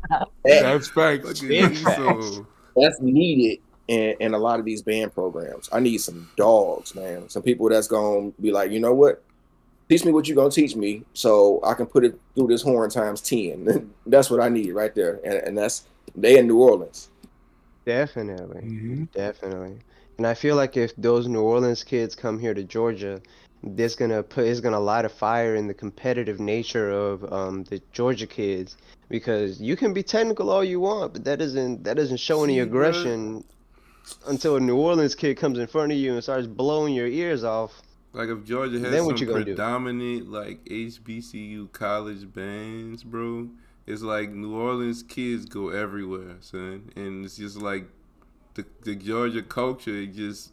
that That's facts. Fucking Big Z facts. so. that's needed in a lot of these band programs. I need some dogs, man. Some people that's gonna be like, you know what? Teach me what you're gonna teach me, so I can put it through this horn times 10. That's what I need right there, and that's they in New Orleans. Definitely, Hmm. definitely. And I feel like if those New Orleans kids come here to Georgia, it's gonna light a fire in the competitive nature of the Georgia kids because you can be technical all you want, but that doesn't show any See, bruh, aggression until a New Orleans kid comes in front of you and starts blowing your ears off. like if Georgia has Then what some you gonna do? predominant like HBCU college bands, bro, it's like New Orleans kids go everywhere, son, and it's just like the Georgia culture.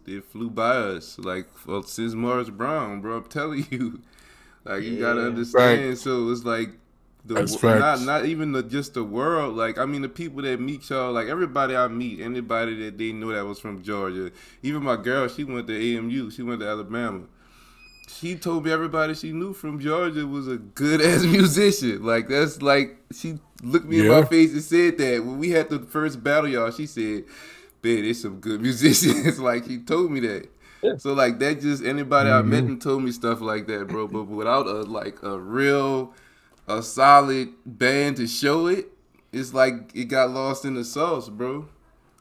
It flew by us like since Morris Brown, bro. I'm telling you, like you gotta Yeah. understand. Facts. So it's like That's not facts. not even just the world. Like I mean, the people that meet y'all, like everybody I meet, anybody that they know that was from Georgia. Even my girl, she went to AMU. She went to Alabama. She told me everybody she knew from Georgia was a good ass musician. Like that's like she looked me in my Yeah. face and said that when we had the first battle, y'all. She said, "Man, there's some good musicians." Like she told me that. So like that just anybody I met Mm-hmm. and told me stuff like that, bro. But without a solid band to show it, it's like it got lost in the sauce, bro.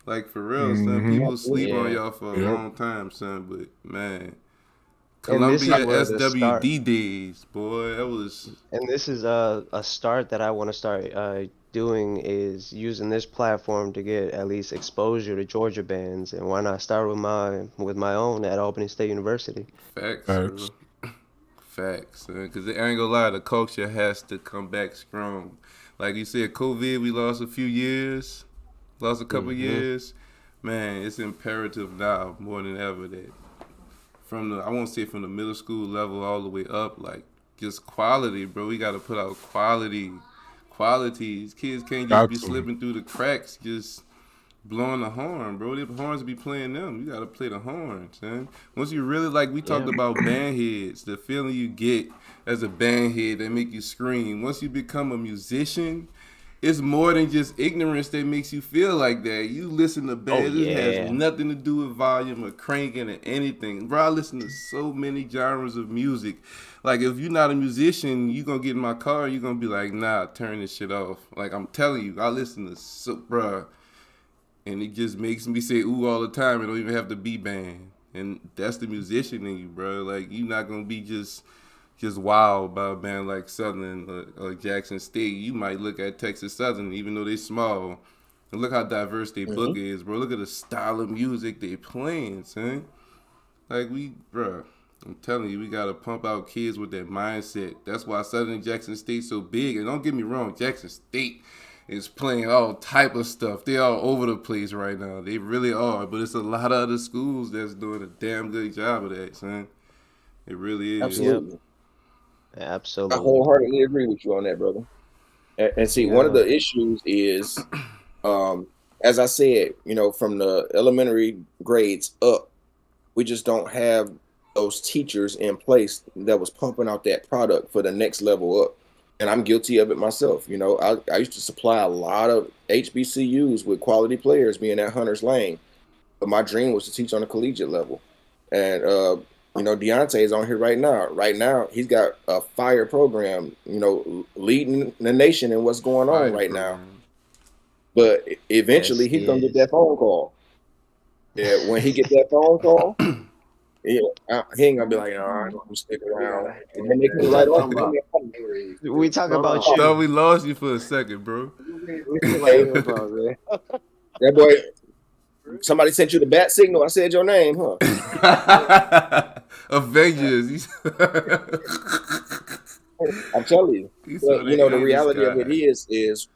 Like for real, son. Mm-hmm. People sleep Absolutely. on Yeah. y'all for a Yep. long time, son. But man, And this is Columbia where the start. SWD days, boy, that was And this is a start that I want to start doing is using this platform to get at least exposure to Georgia bands, and why not start with my own at Albany State University? facts, Facts. bro. Facts, because I ain't gonna lie, the culture has to come back strong. Like you said, COVID, we lost a few years, lost a couple Hmm. years. Man, it's imperative now more than ever that I won't say from the middle school level all the way up, like just quality, bro. We gotta put out qualities. Kids can't just Got be to. slipping through the cracks, just blowing the horn, bro. The horns be playing them. You gotta play the horns, man. Once you really like, we talked Yeah. about band heads, the feeling you get as a band head that make you scream. Once you become a musician, it's more than just ignorance that makes you feel like that. You listen to Oh bands, it has yeah. nothing to do with volume or cranking or anything. Bro, I listen to so many genres of music. Like, if you're not a musician, you gonna get in my car, you gonna be like, nah, turn this shit off. Like, I'm telling you, I listen to bruh, and it just makes me say ooh all the time. It don't even have to be band. And that's the musician in you, bro. Like, you're not gonna be just wild by a band like Southern or Jackson State. You might look at Texas Southern, even though they small, and look how diverse their Mm-hmm. book is, bro. Look at the style of music they playing, son. Like bro, I'm telling you, we gotta pump out kids with that mindset. That's why Southern Jackson State so big. And don't get me wrong, Jackson State is playing all type of stuff. They all over the place right now. They really are. But it's a lot of other schools that's doing a damn good job of that, son. It really is. Yep. Absolutely. I Absolutely. wholeheartedly agree with you on that, brother. And see, one of Yeah. the issues is, as I said, from the elementary grades up, we just don't have those teachers in place that was pumping out that product for the next level up. And I'm guilty of it myself. I used to supply a lot of HBCUs with quality players being at Hunter's Lane, but my dream was to teach on a collegiate level. And Deontay is on here right now. Right now, he's got a fire program, leading the nation in what's going on Fire right now. program. But Yes, eventually, he he's gonna get is. that phone call. Yeah, when he get that phone call, yeah, he ain't gonna be like, "No, I'm gonna stick around." And then they cut We it right talk off. Talking about. we talk Hold about on. Thought you. we lost you for a second, bro. We still like Hey, hearing about man. that boy, somebody sent you the bat signal. I said your name, huh? Avengers. I'm telling you. He saw But that the in the reality of it sky. is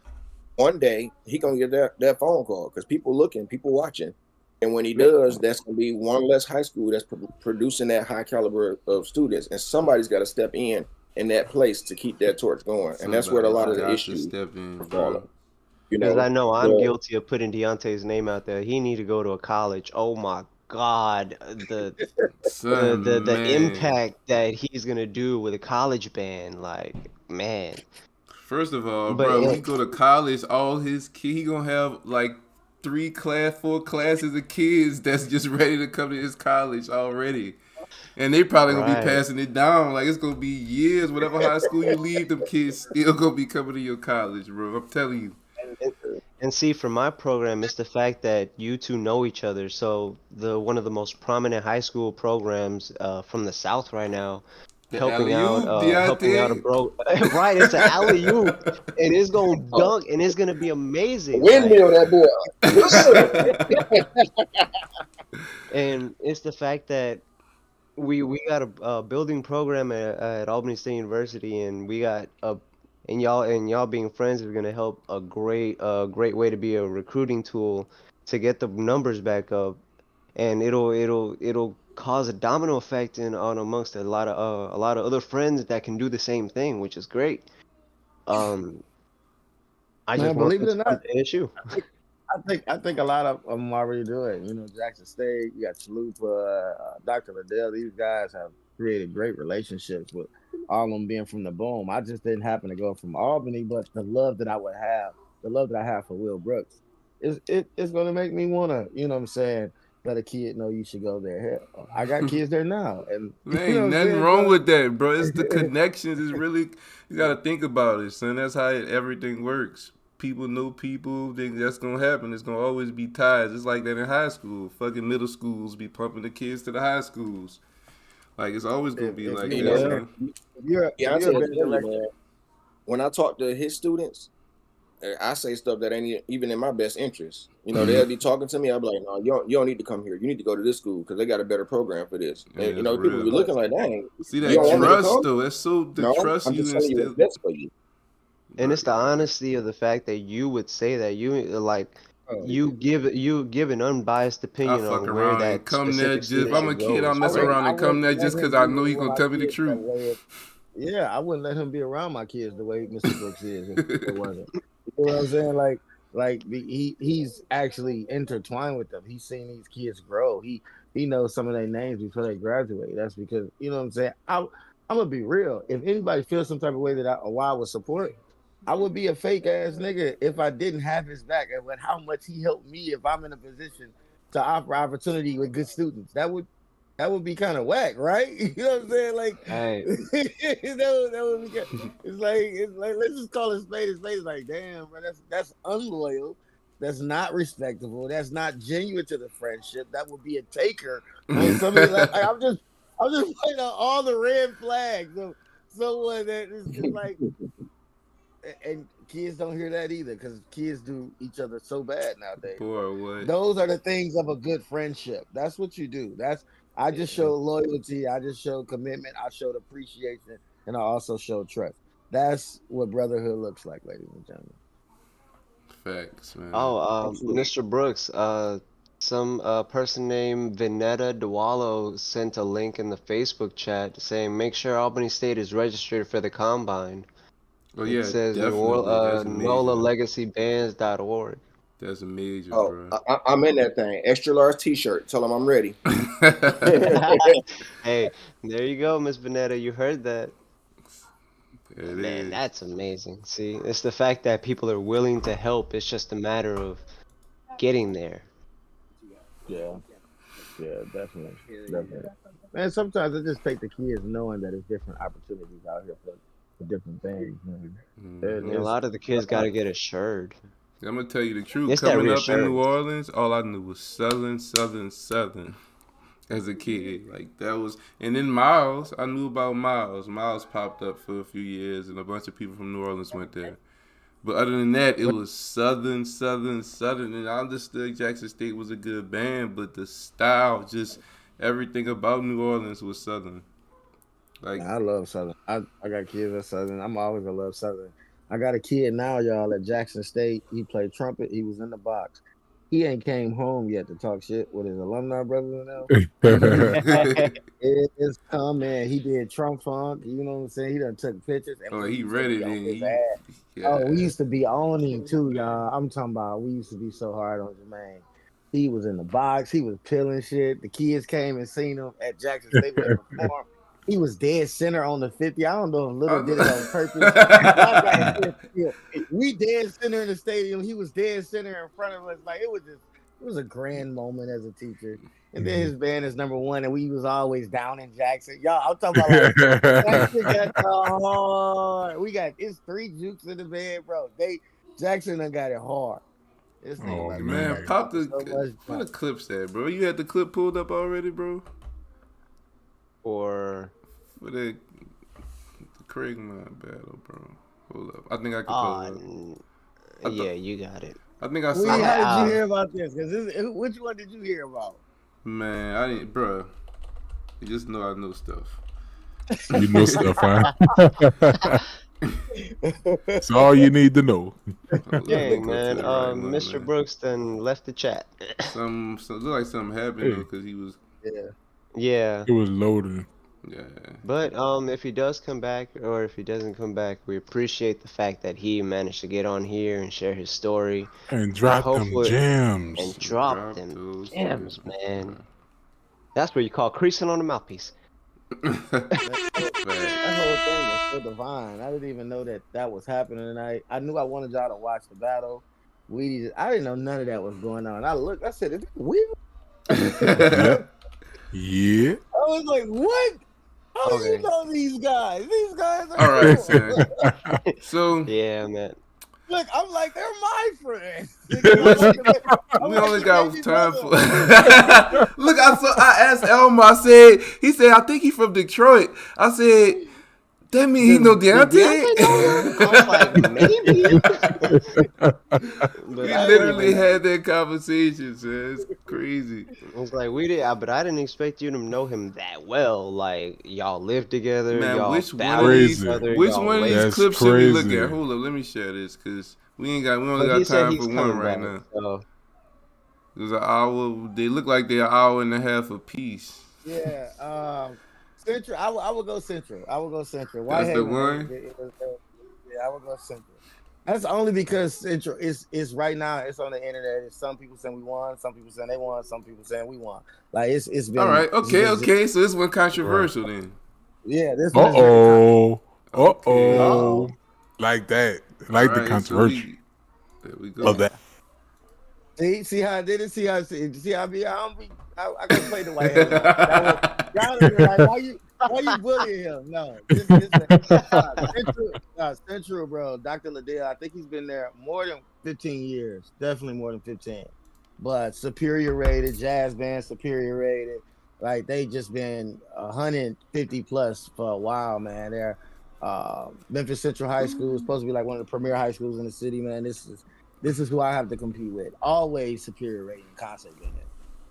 one day he gonna get that phone call because people looking, people watching, and when he does, that's gonna be one less high school that's producing that high caliber of students, and somebody's got to step in that place to keep that torch going, and that's where a Somebody's lot of the got to issues step in, are bro. falling. Because I know I'm But guilty of putting Deontay's name out there. He need to go to a college. Oh my God, the Son, man. impact that he's gonna do with a college band, like man. First of all, But bro, when he go to college, all his kid, he gonna have like 4 classes of kids that's just ready to come to his college already. And they probably gonna be right. passing it down. Like it's gonna be years. Whatever high school you leave, them kids still gonna be coming to your college, bro. I'm telling you. And, and see, for my program, it's the fact that you two know each other. So the one of the most prominent high school programs from the South right now, The alley oop, helping out a Deontay. bro. Right, it's an alley oop, and it's gonna oh, dunk, and it's gonna be the amazing. Like, windmill, that boy. and it's the fact that we got a building program at Albany State University, and we got a and y'all being friends is gonna help a great way to be a recruiting tool to get the numbers back up, and it'll cause a domino effect in on amongst a lot of other friends that can do the same thing, which is great. Um, I just Man, want believe them it or to come not, to ASU. I think a lot of them already do it. Jackson State, you got Chalupa, Dr. Liddell. These guys have created great relationships with all of them being from the Boom. I just didn't happen to go from Albany, but the love that I have for Will Brooks, it's going to make me want to, you know what I'm saying, let a kid know you should go there. Hell, I got kids there now, and Man, you know ain't what I'm nothing saying, wrong bro? with that, bro. It's the connections. It's really, you got to think about it, son. That's how everything works. People know people. That's going to happen. It's going to always be ties. It's like that in high school. Fucking middle schools be pumping the kids to the high schools. Like, it's always going to be If like you're You that, know, band, son. if yeah, I you're a tell band you, director, man. When I talk to his students, I say stuff that ain't even in my best interest. You know, they'll be talking to me. I'll be like, no, you don't need to come here. You need to go to this school because they got a better program for this. Yeah, And, you it's know, people be real. looking like, dang, See you that don't want me to trust, come? though. That's so, the No, trust I'm you just telling you what's instill. best for you. And it's the Right. honesty of the fact that you would say that you like oh, you give an unbiased I opinion fuck on where around and that come there specific just, if student I'm a should kid, go I'll is mess great. around I and come wouldn't there let just because him I be know he's with going to my tell me the kids that truth. way. Yeah, I wouldn't let him be around my kids the way Mr. Brooks is if it wasn't. You know what I'm saying? He's actually intertwined with them. He's seen these kids grow. He knows some of their names before they graduate. That's because you know what I'm saying. I'm gonna be real. If anybody feels some type of way that why I would support, I would be a fake ass nigga if I didn't have his back and with how much he helped me if I'm in a position to offer opportunity with good students. That would be kind of whack, right? You know what I'm saying? Like Hey, that would be good. It's like let's just call it spade a spade. It's like, damn, bro, that's unloyal. That's not respectable. That's not genuine to the friendship. That would be a taker on somebody. I'm just pointing out all the red flags of someone that is like, and kids don't hear that either because kids do each other so bad nowadays. But Boy, what? those are the things of a good friendship. That's what you do. I just Yeah. show loyalty. I just show commitment. I showed appreciation, and I also show trust. That's what brotherhood looks like, ladies and gentlemen. Facts, man. oh, Absolutely. Mr. Brooks, some person named Vinetta Dewallo sent a link in the Facebook chat saying make sure Albany State is registered for the combine. Oh, It yeah, says definitely. That's major. NOLALegacyBands.org. That's a major, Oh, bro. I'm in that thing. Extra large T-shirt. Tell them I'm ready. Hey, there you go, Miss Vanetta. You heard that. It Man, is. that's amazing. See, it's the fact that people are willing to help. It's just a matter of getting there. Yeah, yeah, definitely. Man, sometimes I just take the kids knowing that there's different opportunities out here for different things. Man. I mean, a lot of the kids got to get assured. I'm gonna tell you the truth. It's that Coming up in New reassurance. Orleans, all I knew was Southern, Southern, Southern. As a kid, like that was, and then Miles, I knew about Miles. Miles popped up for a few years, and a bunch of people from New Orleans went there. But other than that, it was Southern, Southern, Southern, and I understood Jackson State was a good band, but the style, just everything about New Orleans was Southern. Like, I love Southern. I got kids at Southern. I'm always gonna love Southern. I got a kid now, y'all, at Jackson State. He played trumpet. He was in the box. He ain't came home yet to talk shit with his alumni brothers and them. But his day is coming. He did Trump Funk. You know what I'm saying? He done took pictures, and oh, we he used to read be it, on and his he, ass. Oh, we yeah. used to be on him too, y'all. I'm talking about we used to be so hard on Jermaine. He was in the box. He was peeling shit. The kids came and seen him at Jackson State when they performed. He was dead center on the 50. I don't know if Little did it on purpose, but I got to say, we dead center in the stadium. He was dead center in front of us. Like it was a grand moment as a teacher. And then his band is number one, and we was always down in Jackson. Y'all, I'm talking about like Jackson got the hard. We got it's three jukes in the band, bro. Jackson done got it hard. This nigga Oh about to Man, have man. pop the, so much where fun. the clips at, bro? You had the clip pulled up already, bro? Or, For the Craigmont battle, bro. Hold up. I think I can pull ah, it up. I yeah, thought. you got it. I think I We, I saw had, it. how did you hear about this? Because which one did you hear about? Man, I didn't, bro. You just know I know stuff. You know stuff, huh? It's all you need to know. Hold up, let me dang, go to man. the right one, Mr. man. Brooks then left the chat. Some look like something happened though, Hey, cause he was, Yeah. Yeah. it was loading. yeah. But if he does come back or if he doesn't come back, we appreciate the fact that he managed to get on here and share his story And and drop them hopefully gems. and drop Drop them those gems, gems, man. bro. That's what you call creasing on the mouthpiece. Man, that Facts. whole thing was so divine. I didn't even know that was happening tonight. I knew I wanted y'all to watch the battle. I didn't know none of that was going on. I looked, I said, is this Weaver? Yep. Yeah. I was like, what? How do you Okay. know these guys? These guys are All right, cool. son. So Yeah, man. Look, I'm like, they're my friends. I'm like, we the only got baby time for. brother. Look, I asked Elmo. I said, he said, I think he's from Detroit. I said, that mean he know Did Deontay know him? I was like, Deontay? maybe. We But I didn't literally even. had that conversation, man. It's crazy. I was like, but I didn't expect you to know him that well. Like, y'all live together, Man, y'all which one of battle each these Crazy. other, which y'all one of these late. That's clips should we look crazy. at? Hold up, let me share this because we only But he got said time he's for one coming right back. now. So There's an hour. They look like they're an hour and a half apiece. Yeah, Central. I would go Central. I would go Central. That's the Whitehaven, one. yeah, I would go Central. That's only because Central is right now. It's on the internet. It's some people saying we won, some people saying they won, some people saying we won. Like it's been. All right. it's Okay. been just- Okay. So this one controversial then. yeah, this one is very Uh-oh. Okay. Uh-oh. Like that. All Like the right. So controversial. there we Love go. that. See how I did it. See I be. I don't be. I go play the white head. Y'all are like, why you bullying him? No, Central, bro. Dr. Liddell. I think he's been there more than 15 years. Definitely more than 15. But superior rated, jazz band superior rated. Like they just been 150 plus for a while, man. They're Memphis Central High School is supposed to be like one of the premier high schools in the city, man. This is who I have to compete with. Always superior rating concert band.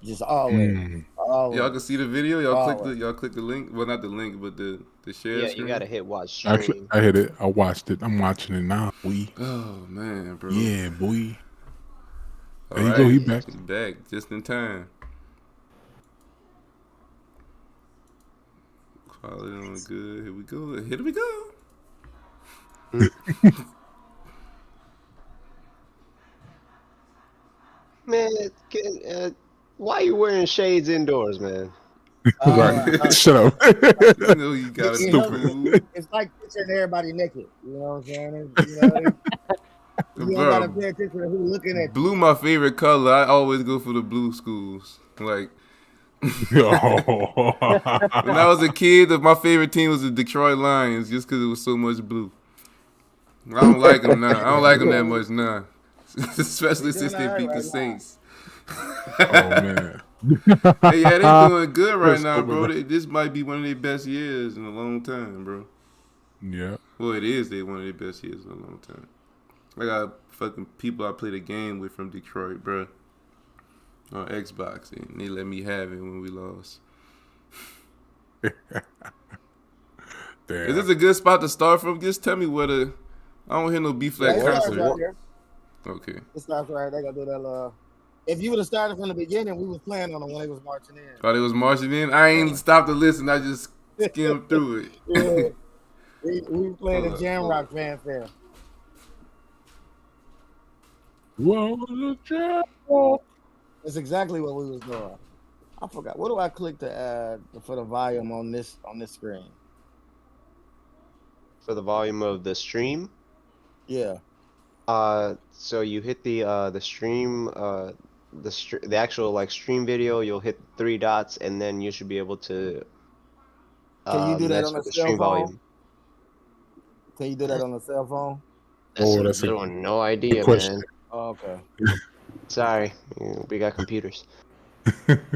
Just always. Mm. Always. Y'all can see the video. Y'all Always. click the link. Well, not the link, but the share yeah, screen. you gotta hit watch Actually, stream. I hit it. I watched it. I'm watching it now. Oh man, bro. Yeah, boy. All There you go. right. He back. He's back just in time. Quality on good. Here we go. Here we go. Man, why you wearing shades indoors, man? Right. Shut up. You know you got to be cool. It's like picturing everybody naked. You know what I'm saying? You don't gotta Bro, pay attention to who's looking at you. blue my favorite color. I always go for the blue schools. Like Oh. when I was a kid, my favorite team was the Detroit Lions just because it was so much blue. I don't like them now. I don't like them that much now, especially since they beat the Saints. Oh man. Hey, yeah, they doing good right That's now, so bro. bad. This might be one of their best years in a long time, bro. Yeah. Well, it is one of their best years in a long time. I got fucking people I played a game with from Detroit, bro, on Xbox, and they let me have it when we lost. Damn. Is this a good spot to start from? Just tell me what I don't hear no B flat It starts right concert. here. Okay. It starts right. They gotta do that. If you would have started from the beginning, we was playing on them when they was marching in. Oh, they was marching in. I ain't stopped to listen. I just skimmed through it. Yeah. we playing Hold the up, Jam hold Rock fanfare. That's exactly what we was doing. I forgot. What do I click to add for the volume on this screen? For the volume of the stream. Yeah. So you hit the stream, the actual like stream video. You'll hit 3 dots, and then you should be able to Can you do that mess on a with the cell stream phone? volume. Can you do that on a cell phone? That's a little no idea, question. man. Oh, okay. Sorry, we got computers.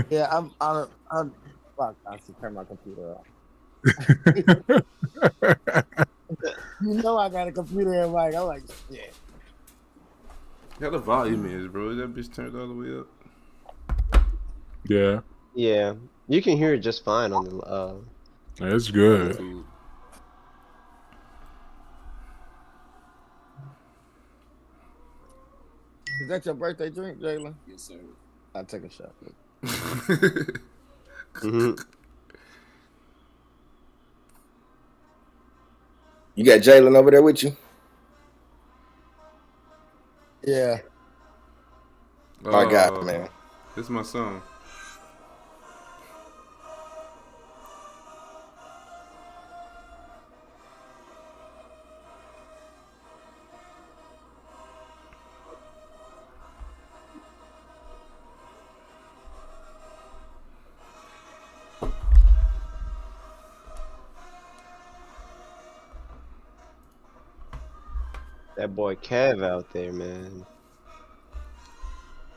Yeah, I'm fuck, I should turn my computer off. You know I got a computer in my I'm like, yeah. How the volume is, bro? Is that bitch turned all the way up? Yeah. Yeah, you can hear it just fine on the. That's good. Cool. Is that your birthday drink, Jalen? Yes, sir. I'll take a shot. You got Jalen over there with you? Yeah. My God, man. This is my song. That boy Kev out there, man.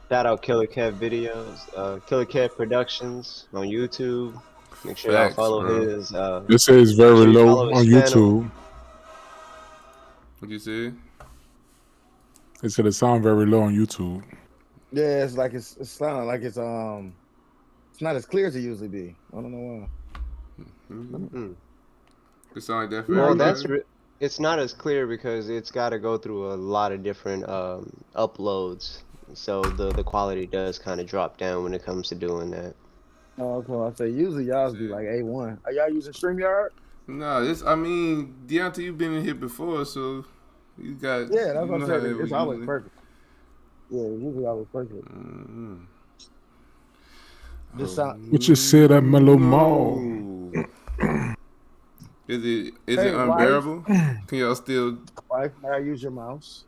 Shout out Killer Kev videos, Killer Kev Productions on YouTube. Make sure y'all Facts, follow bro. his. This says Make very sure you low follow on his channel. YouTube. What you say? It said it sound very low on YouTube. Yeah, it's like it's sounding like it's not as clear as it usually be. I don't know why. It sound like that for Well, everybody? it's not as clear because it's got to go through a lot of different uploads, so the quality does kind of drop down when it comes to doing that. Oh, okay. I say usually y'all be like A1. Are y'all using StreamYard? Nah, I mean, Deontay, you've been in here before, so you got. Yeah, that's you what know I'm how saying. it It's always usually. perfect. Yeah, usually always perfect. Just sound. What you said at Mellow Mall? No. Is it Hey, unbearable? Can y'all still? Wife, may I use your mouse?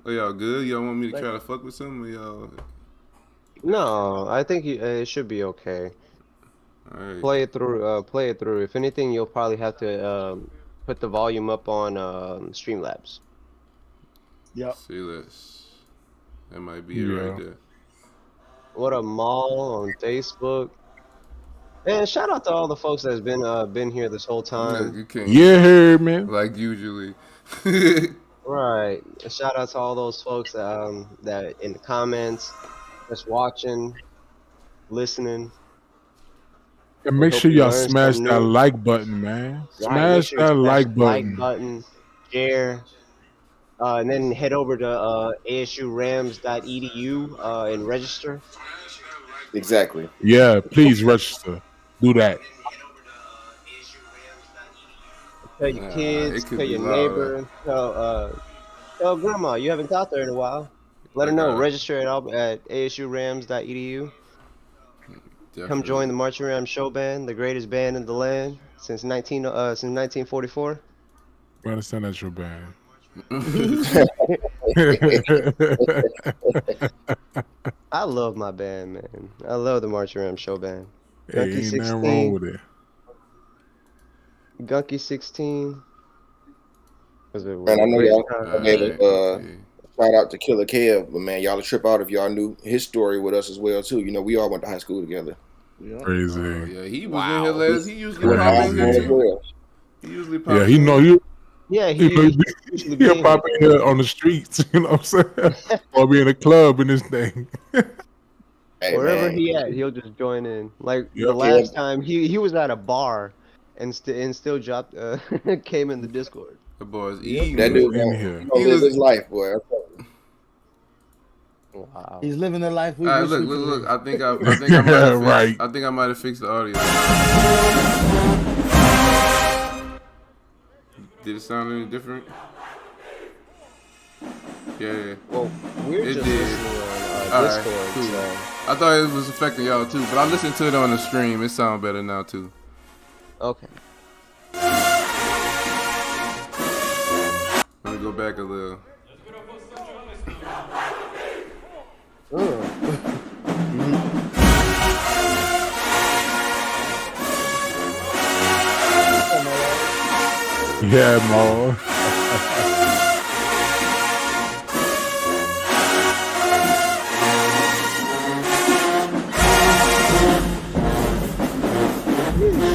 Are y'all good? Y'all want me to Thank try to fuck with something? Or y'all? No, I think it should be okay. All right. Play it through. Play it through. If anything, you'll probably have to put the volume up on Streamlabs. Yep. See less. That might be it right there. What a mall on Facebook. And shout out to all the folks that's been here this whole time. You can't. Yeah, heard man. Like usually. Right. Shout out to all those folks that in the comments, just watching, listening. And make sure y'all smash that like button, man. Right. Make Smash sure you that smash like the like button. button, share, and then head over to ASURams.edu and register. Exactly. Yeah, please register. Do that. Tell your kids, it could tell be your loud, neighbor, tell grandma you haven't talked to her in a while. Let her know. Register at ASURams.edu. Definitely. Come join the Marching Ram Show Band, the greatest band in the land since 1944. I understand that's your band. I love my band, man. I love the Marching Ram Show Band. Hey, Gunky ain't nothing wrong 16. with it. Gunky 16. Man, I know y'all gave a shout out to Killer Kev, but man, y'all would trip out if y'all knew his story with us as well too. You know, we all went to high school together. Yeah. Crazy. Yeah, he was in here last. He usually What pop in happened? here too. He usually pop Yeah, he in. know you. Yeah, he'll pop in here on the streets. You know what I'm saying? Or be in a club in this thing. Hey, wherever man. he at, he'll just join in. Like Yep. the last time he was at a bar and still dropped came in the Discord. The boys That dude in here. He live his life, boy. Wow. He's living the life we All right, wish we could look. live. I think I might have fixed. Right. I think I might have fixed the audio. Did it sound any different? Yeah. Well, we're It just did. listening on All Discord, right, cool. so I thought it was affecting y'all too, but I listened to it on the stream. It sounds better now too. okay. Let me go back a little. Yeah, Mo.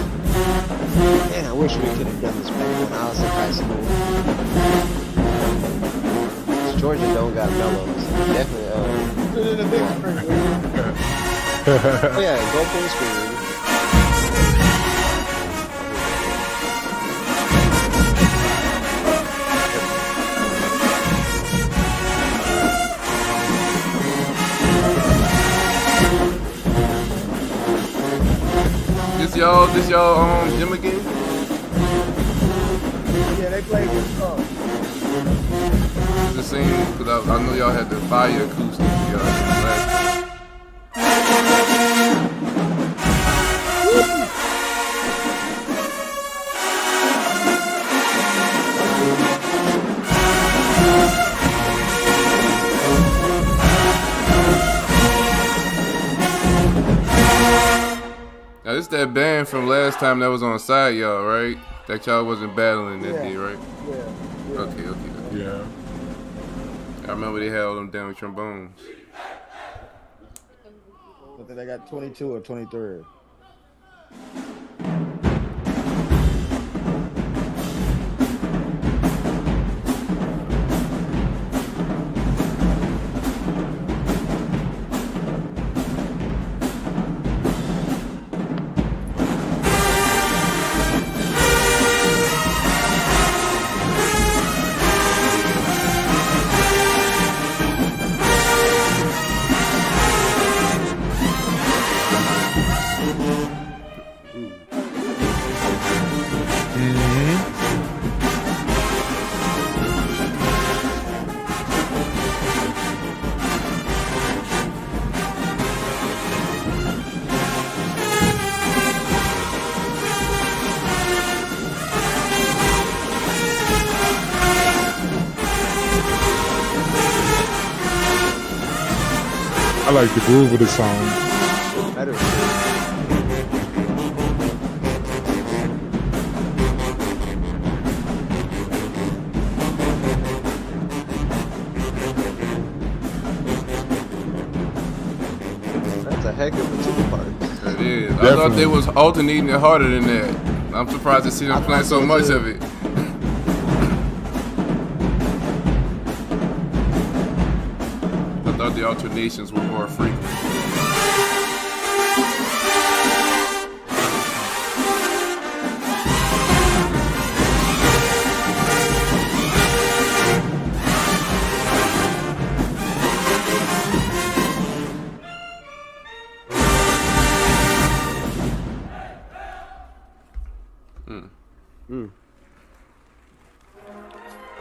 Man, I wish we could have done this back when I was in high school. Georgia don't got mellows. Definitely. Put it in a big screen. Oh yeah, go full screen. This y'all gym again? Yeah, they played this song. The same, because I know y'all had the fire acoustic. Y'all had the last. Now this that band from last time that was on side y'all, right? That y'all wasn't battling that day, right? Yeah. Okay. Yeah. I remember they had all them damn trombones. I think they got 22 or 23. I like the groove of the song. Better. That's a heck of a two-part. It is. I thought they was alternating it harder than that. I'm surprised to see them playing so much of it. I thought the alternations were more frequent.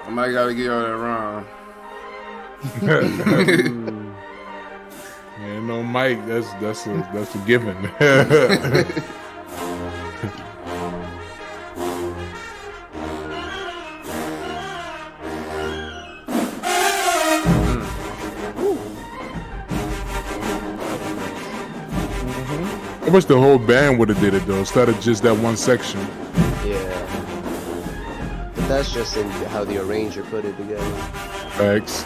I might gotta get all that wrong. Yeah, no, Mike, that's a given. I wish the whole band would have did it though, instead of just that one section. Yeah. But that's just in how the arranger put it together. Thanks.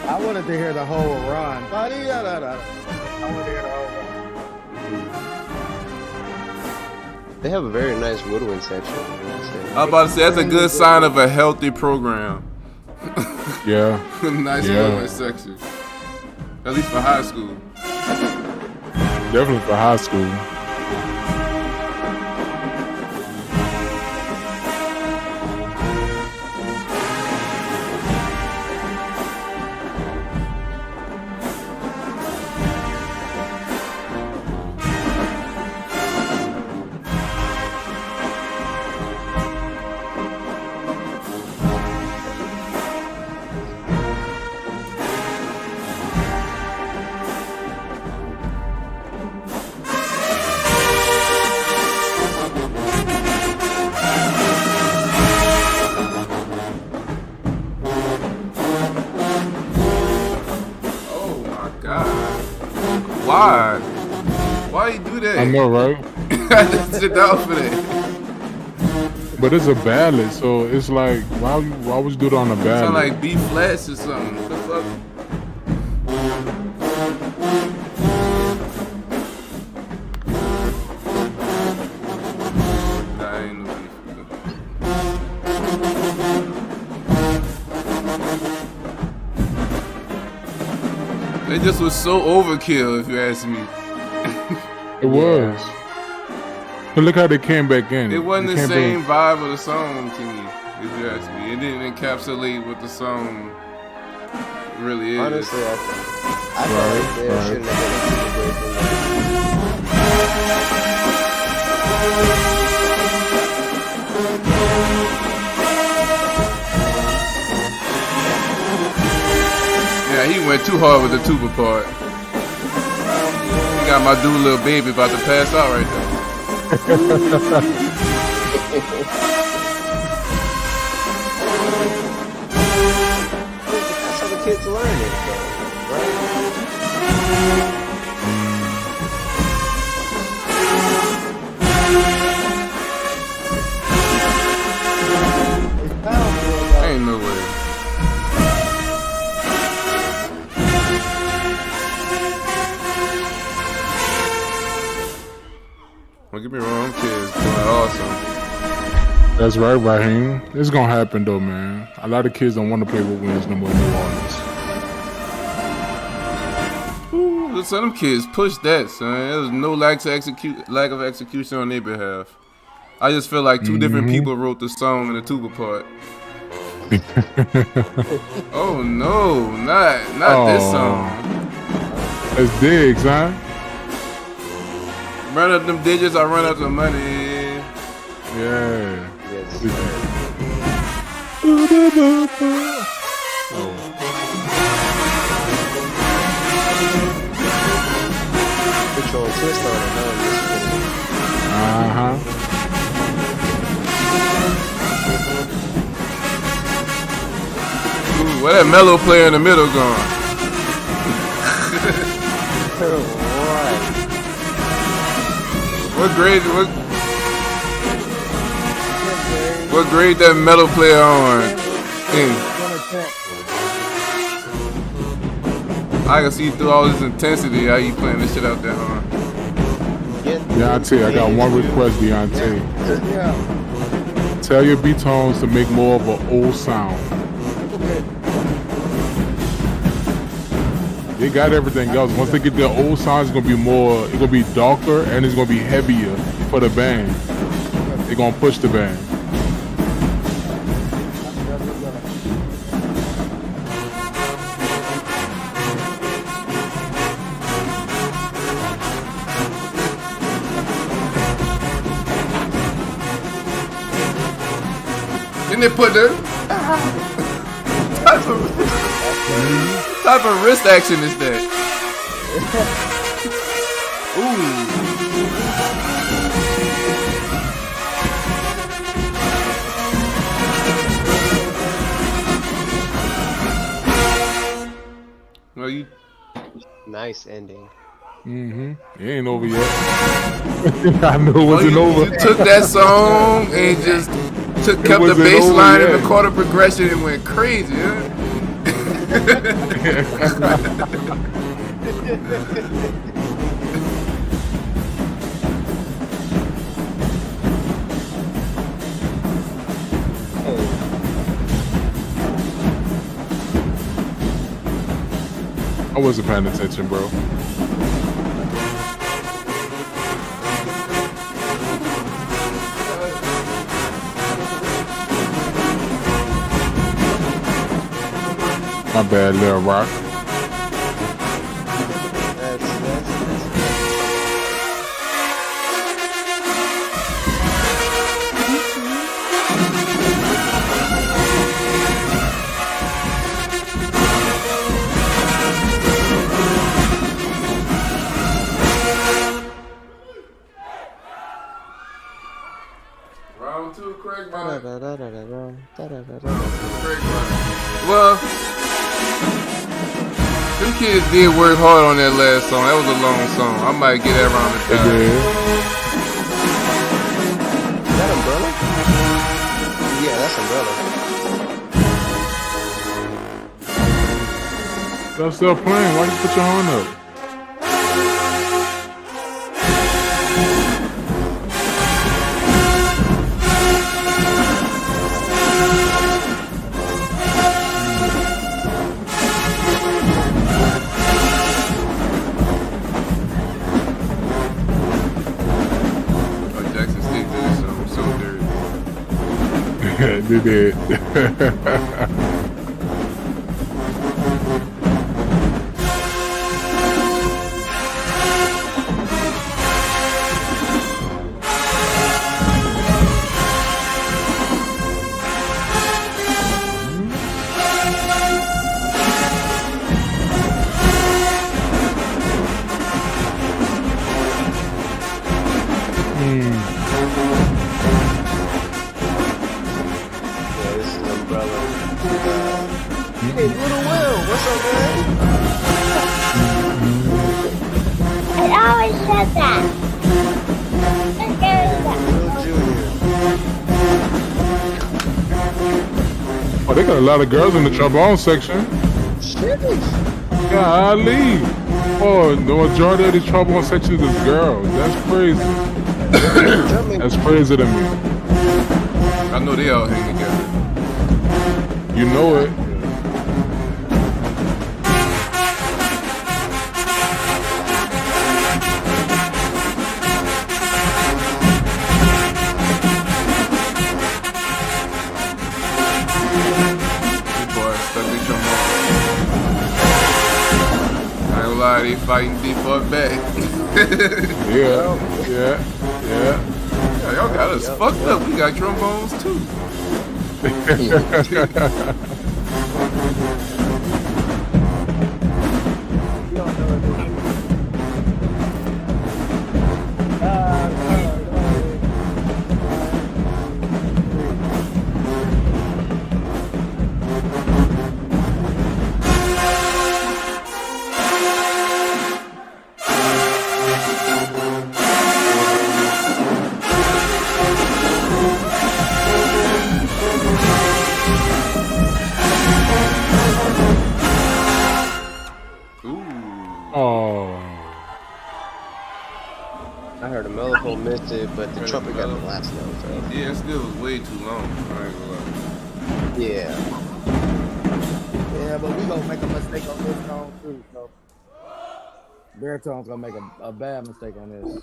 I wanted to hear the whole run. I wanted to hear the whole run. They have a very nice woodwind section. I was about to say that's a good sign of a healthy program. Yeah. Nice woodwind section. At least for high school. Definitely for high school. Why you do that? I know, right? I just sit down for that. But it's a ballad, so it's like, why would you do it on a ballad? Sound like B flats or something. What the fuck? Nah, ain't no beef. It just was so overkill, if you ask me. It was. But look how they came back in. It wasn't the same vibe of the song to me, if you ask me. It didn't encapsulate what the song really is. Honestly, I felt like there shouldn't have been a break from that. Yeah, he went too hard with the tuba part. He got my dude little baby about to pass out right there. That's how the kids learn it, though, right? Ain't no way. get me wrong, kids doing awesome. That's right, Raheem. It's gonna happen though, man. A lot of kids don't want to play with wings no more in New Orleans. Ooh, some of them kids push that, son. There's no lack of execution on their behalf. I just feel like two different people wrote the song in the tuba part. Oh no, not this song. It's Diggs, huh? Run up them digits, I run up the money. Yeah. Yes. Control twist on it, Uh-huh. Ooh, where that mellow player in the middle gone? What grade that metal player on? I can see through all this intensity how you playing this shit out there, huh? Deontay, I got one request, Deontay. Yeah. Tell your B-tones to make more of an old sound. They got everything else. Once they get their old sound, it's gonna be darker and it's gonna be heavier for the band. They're gonna push the band. Then they put the type of wrist action is that? Ooh. Well, you. Nice ending. It ain't over yet. I knew it wasn't over. You took that song and just kept the bass line and the chord progression and went crazy, huh? I wasn't paying attention, bro. My bad, Lil Rock. Round two, CRAIGMONT. Well, them kids did work hard on that last song. That was a long song. I might get that around the time. Is that Umbrella? Yeah, that's Umbrella. That's still playing. Why you put your horn up? They did. Hey, Little Will, what's up, man? I always said that. Oh, they got a lot of girls in the trombone section. Golly. Oh, the majority of the trombone section is girls. That's crazy. That's crazy to me. I know they all hang together. You know it. They fighting default back. Yeah. Y'all got us fucked up. We got trombones too. Missed it, but the trumpet got the last note. So. Yeah, it still was way too long. I ain't gonna lie. Yeah. Yeah, but we gonna make a mistake on this song too. So baritone's gonna make a bad mistake on this.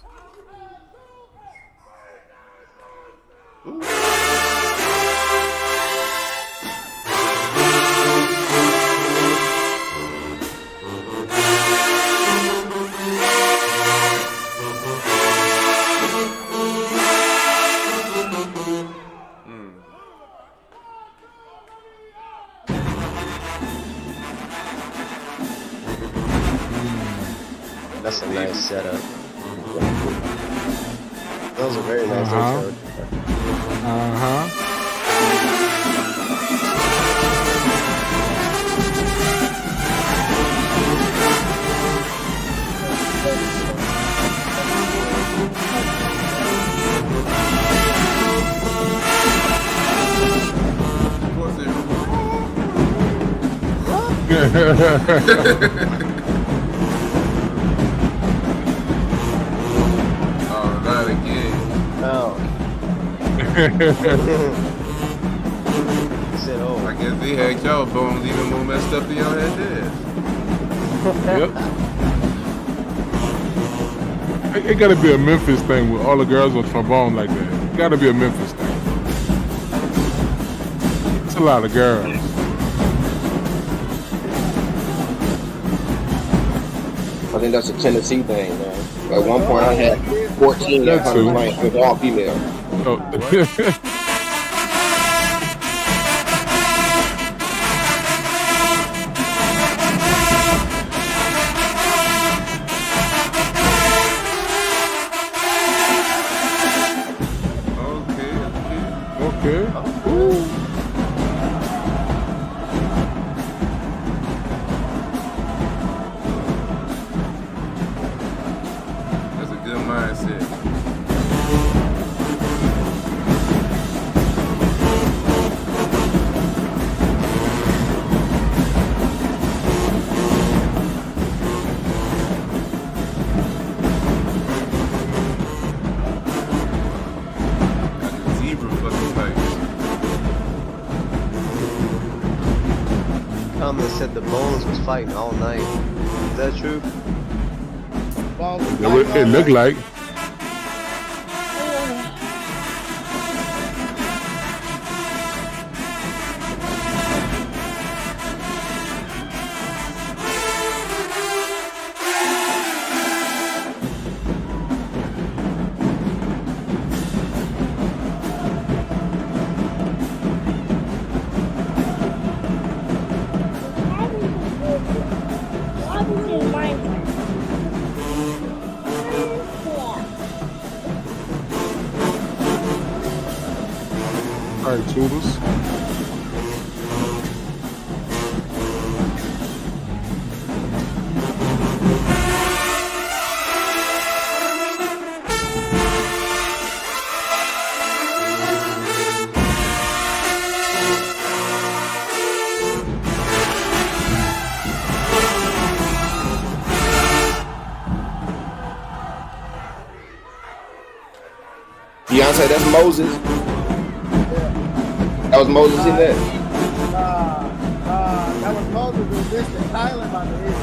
That's a nice setup. That was a very nice intro. Not again. Oh. Said, oh. I guess they had y'all bones even more messed up than y'all had theirs. Yep. It gotta be a Memphis thing with all the girls on trombone like that. It gotta be a Memphis thing. It's a lot of girls. I think that's a Tennessee thing, man. At one point, I had 14 that kind of playing with all female. Oh. Okay. Ooh. That's a good mindset. They said the Bones was fighting all night. Is that true? It looked like. Alright, tubers. Beyonce, that's Moses. That was Moses in that. That was Moses who dissed in Thailand by the way.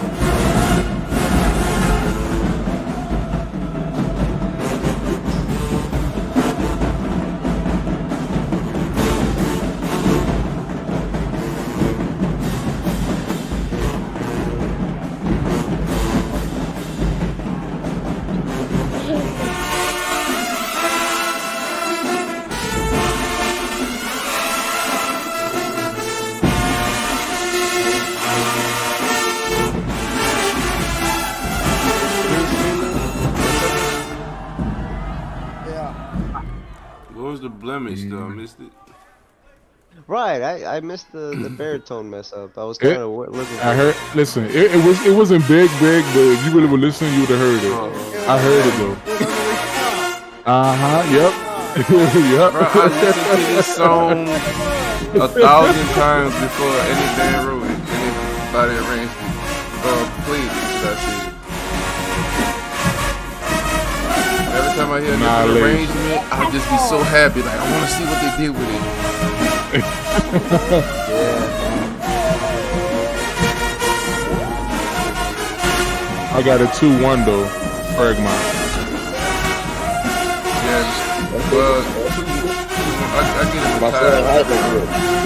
What was the blemish though? I missed it. Right, I missed the baritone mess up. I was kind of looking for I heard. Listen, it wasn't big, but if you really were listening, you would have heard it. I heard it though. Yep. Yep. Bro, I listened to this song 1,000 times before any band wrote it. Anybody arranged it. Played it, should I say. Every time I hear a different arrangement, I'll just be so happy. Like, I want to see what they did with it. I got a 2-1 though, CRAIGMONT. Yes. Well, I get it. My son Ivan,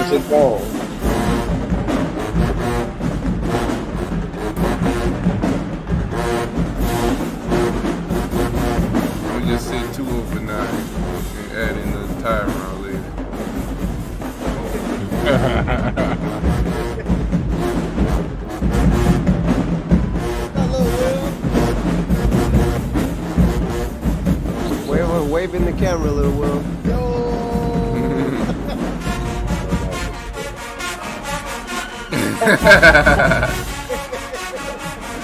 it's his phone. We just say 2 over 9 and add in the tire round later. waving the camera, little Will.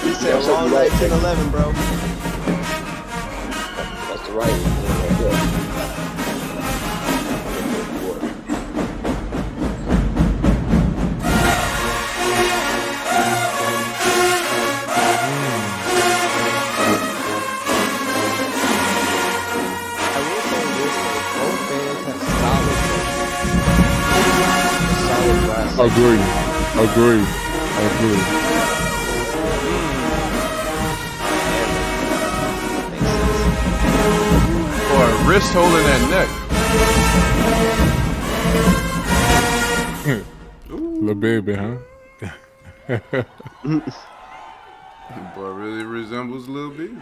He said long night 10-11, bro. That's the right one. Agree. Boy, wrist holding that neck. Little baby, huh? Boy, really resembles Lil Baby.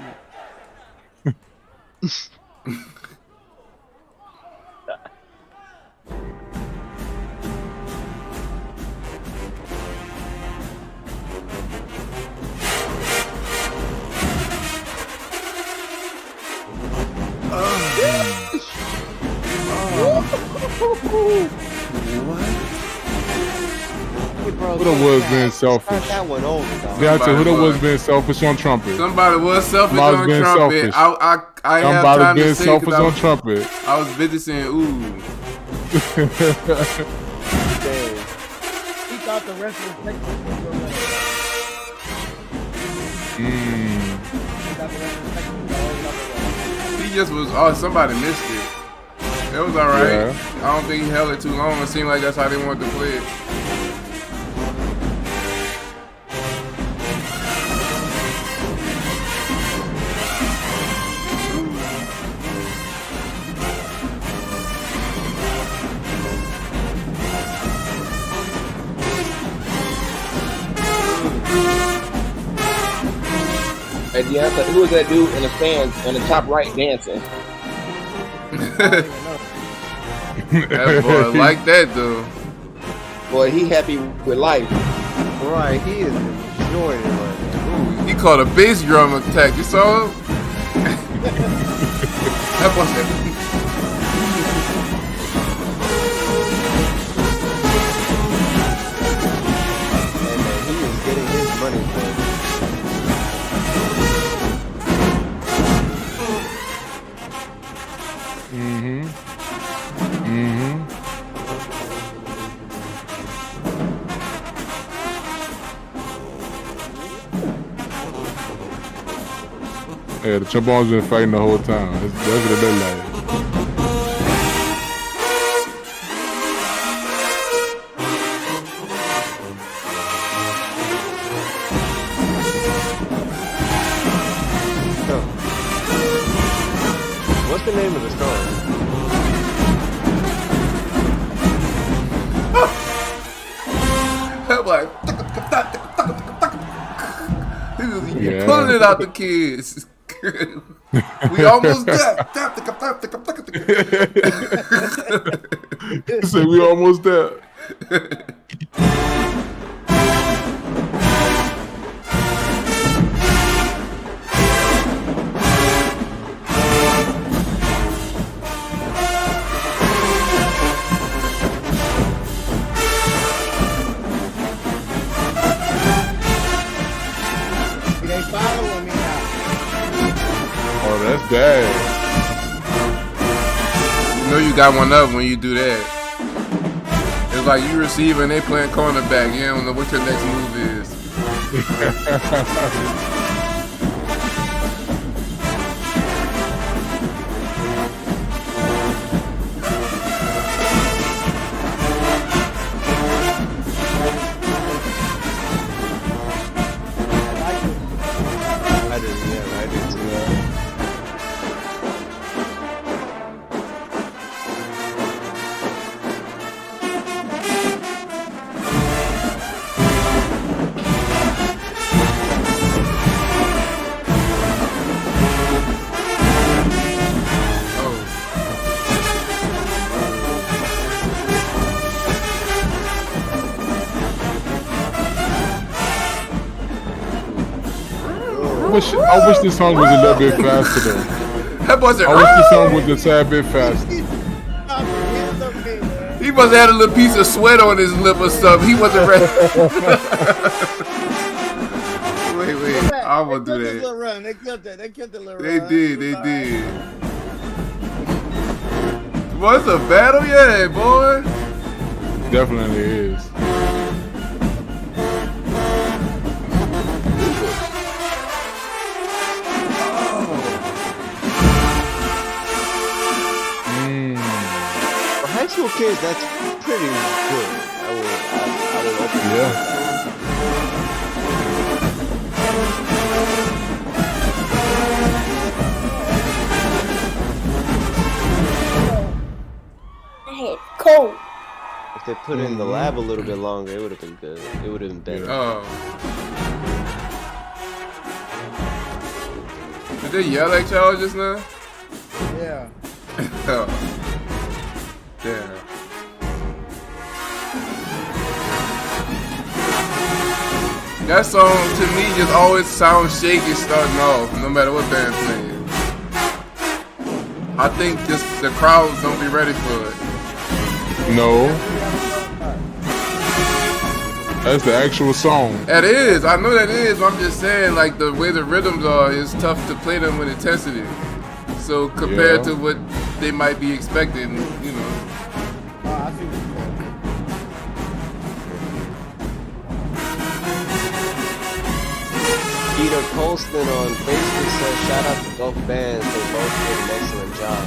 Who that was being selfish? That one over, dog. Beyonce, who that was being selfish on trumpet? Somebody was selfish Somebody on being trumpet. selfish. I have Somebody time being to say selfish 'cause on trumpet. I was busy saying, ooh. He thought the rest was next He just was, somebody missed it. It was alright. Yeah. I don't think he held it too long. It seemed like that's how they wanted to play it. Hey, Deonta, who was that dude in the stands on the top right dancing? That boy like that though. Boy, he happy with life. Right, he is enjoying it right now. Ooh, he caught a bass drum attack. You saw him? That boy said, Hey, man, he is getting his money, bro. Yeah, the Chimbones been fighting the whole time. That's what it look like. What's the name of the song? I'm like, he was Yeah. pulling it out the kids. We almost there. He said we almost there. They following me now. Oh, that's bad. You know you got one up when you do that. It's like you receive and they playing cornerback. You don't know what your next move is. I didn't, yeah, I did too. I wish this song was a little bit faster though. That wasn't. I wish the song was a tad bit faster. He must have had a little piece of sweat on his lip or something. He wasn't ready. Wait. I won't do that. Run. They killed that. They killed the little They run. did. Boy, it's a battle, yeah, boy. Definitely is. For high school kids, that's pretty good. I would open Yeah. Hey, cold. If they put it in the lab a little bit longer, it would have been good. It would have been better. Oh. Did they yell at y'all just now? Yeah. Oh. Damn. That song to me just always sounds shaky starting off, no matter what band playing. I think just the crowds don't be ready for it. No. That's the actual song. That is, I know that is, but I'm just saying, like, the way the rhythms are, it's tough to play them with intensity. So compared to what they might be expecting, you know. I see what Peter Colston on Facebook says, shout out to both bands. They both did an excellent job.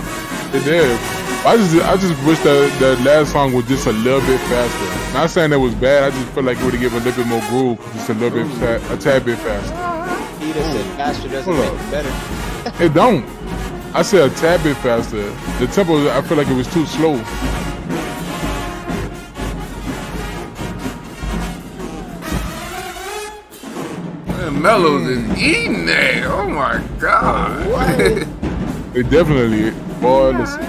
It did. I just wish that last song was just a little bit faster. Not saying that was bad. I just feel like it would have given a little bit more groove, just a little bit, a tad bit faster. Peter said faster doesn't make it better. It don't. I said a tad bit faster. The tempo, I feel like it was too slow. Man, Mellows is eating that. Oh my god. It definitely, boy. Listen,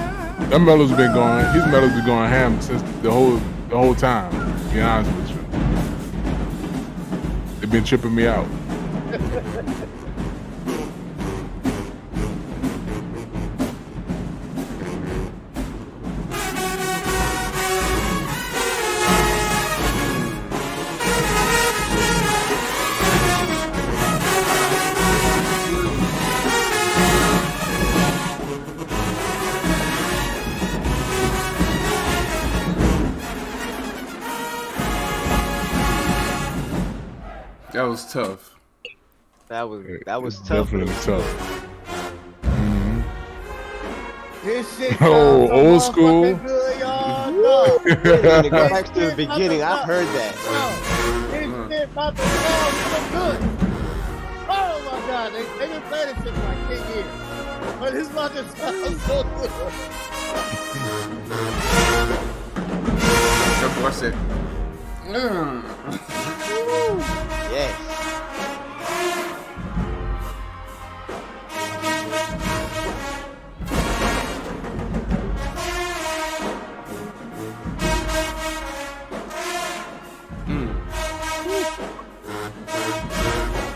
them mellows been going. His mellows been going ham since the whole time. To be honest with you, they've been tripping me out. That was tough. That was tough. Definitely tough. Mm-hmm. This shit Oh, sounds so old school. motherfucking Good, y'all. No. To go back to the beginning, I heard that. This shit about to sound so good. Oh my god, they didn't play this shit for like 10 years. But his mother sounds so good. That boy said, Yes.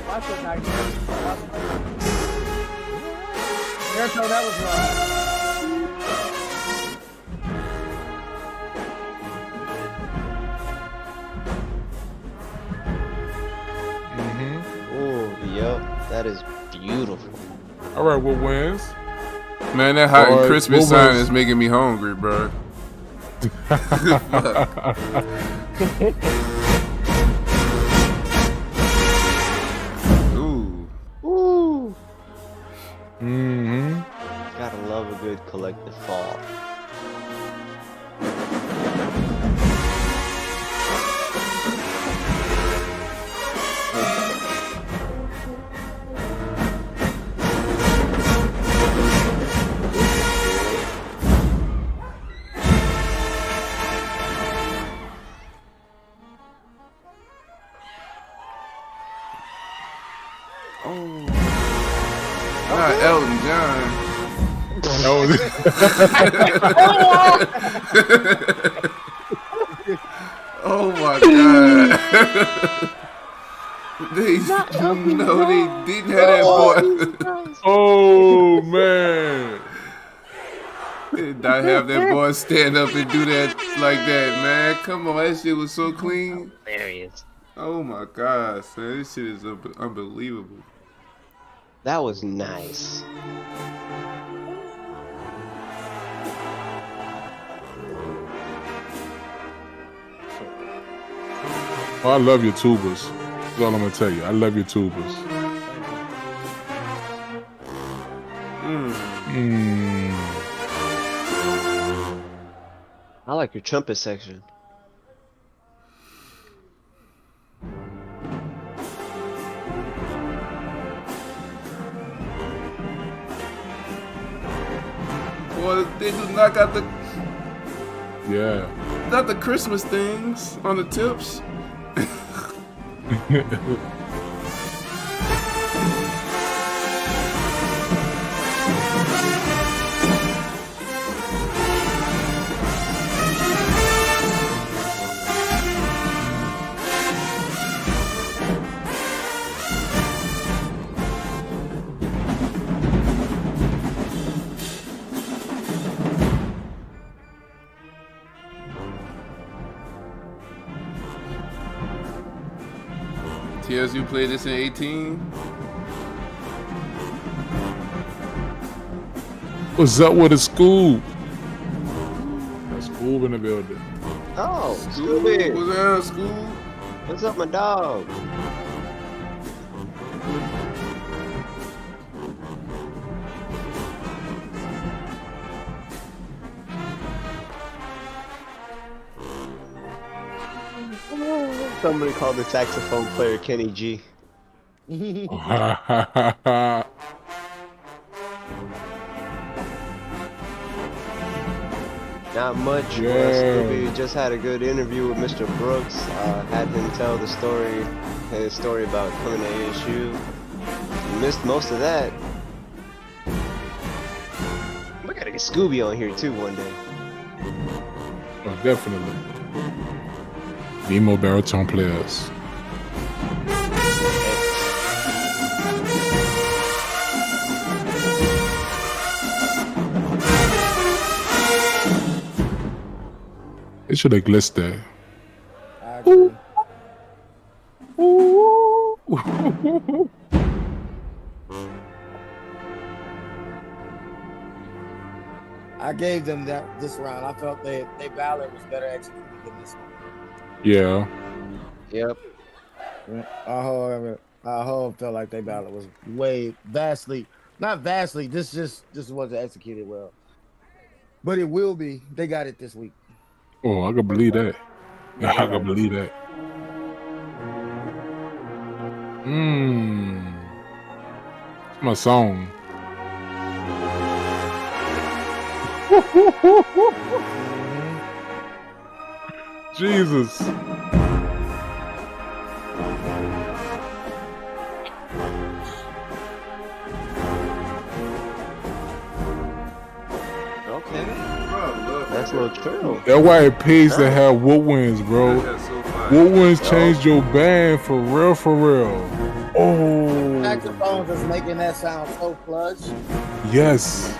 Watch it, Nike. There's no, that was wrong. Oh, yep. That is beautiful. All right, what wins? man, that hot and Boy, crispy what sign was- is making me hungry, bro. Ooh. Ooh. Mm-hmm. Gotta love a good collective fall. Not Elton John. Oh my god. They didn't have that boy. Oh man. They did not have that boy stand up and do that like that, man. Come on, that shit was so clean. Hilarious. Oh my god, son. This shit is unbelievable. That was nice. Oh, I love your tubas. That's all I'm gonna tell you. I love your tubas. I like your trumpet section. Boy, they do not got Yeah. not the Christmas things on the tips. Tears, you played this in 18? What's up with the school? That school in the building. Oh, Scooby. Was that in school? What's up, my dog? Somebody called the saxophone player Kenny G. Not much. Scooby just had a good interview with Mr. Brooks. Had him tell the story, his story about coming to ASU. You missed most of that. We gotta get Scooby on here too one day. Oh, definitely. Emo baritone players. It should have glistered. I agree. I gave them this round. I felt their ballot was better executed than this one. Yeah. Yep. I felt like their ballot was not vastly. This wasn't executed well. But it will be. They got it this week. Oh, I can believe that. I can believe that. It's my song. Jesus. Okay. Bro, That's a little true. That's why it pays to have woodwinds, bro. That's so fire. Woodwinds changed your band for real, for real. Oh, Saxophones is making that sound so plush. yes.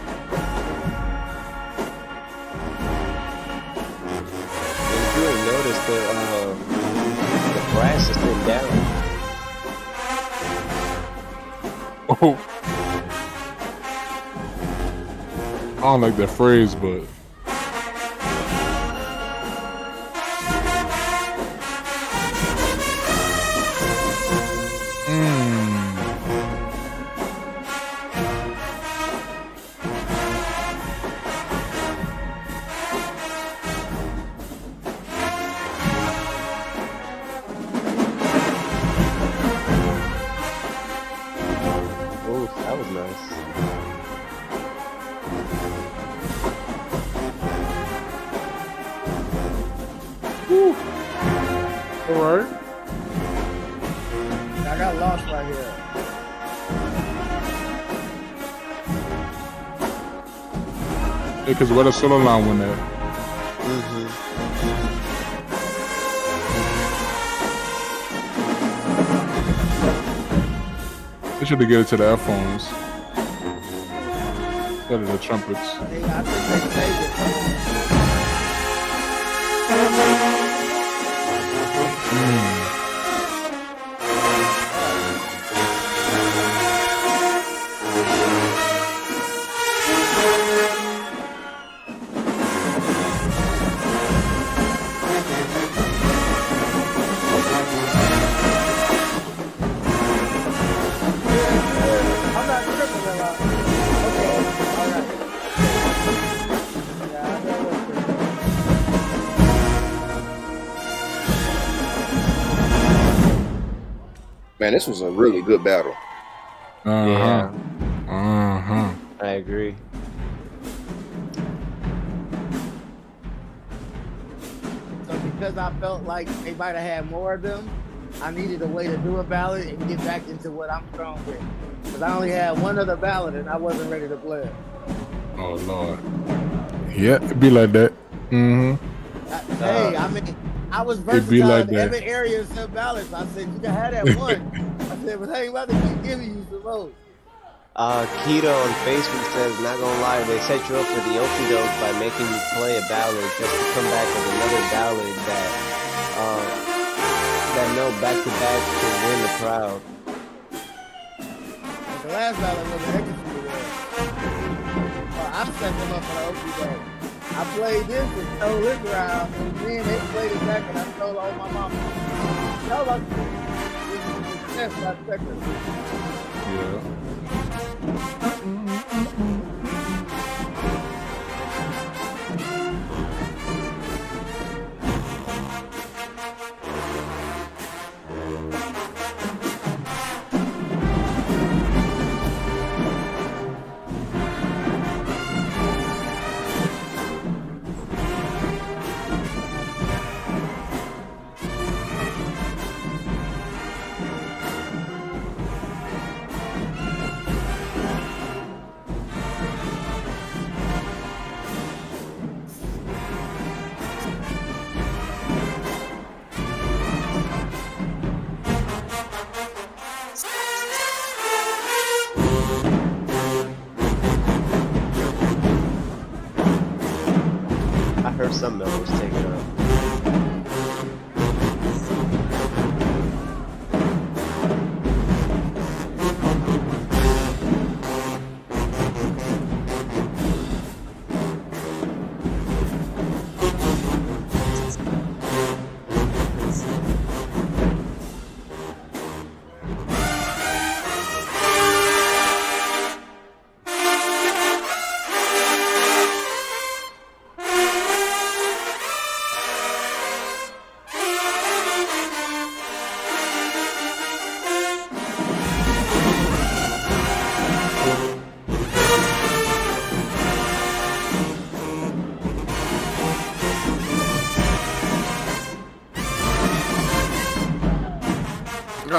If you ain't noticed, the brass is sitting down. Oh. I don't like that phrase, but Ooh, that was nice. all right. I got lost right here. Because where the solo line went at. They should have get it to the F-phones instead of the trumpets. Hey, I think they saved it. I'm not tripping a lot. Okay, all right. Yeah, I know what's Man, this was a really good battle. Yeah, Uh-huh. I agree. So because I felt like they might have had more of them, I needed a way to do a ballad and get back into what I'm strong with. Because I only had one other ballad and I wasn't ready to play it. Oh, Lord. Yeah, it'd be like that. Mm-hmm. Hey, I mean, I was It'd be versatile like in that. every area except ballads. I said, you can have that one. I said, but I ain't about to keep giving you some more. Keto on Facebook says, not gonna lie, they set you up for the okie doke by making you play a ballad just to come back with another ballad that no back to back to win the crowd. The last ballad was an executed one. I set them up for the okie doke. I played this and stole this round, and then they played it back and I stole all my mama. Y'all like this is success, not second. Yeah. I heard some members take it up.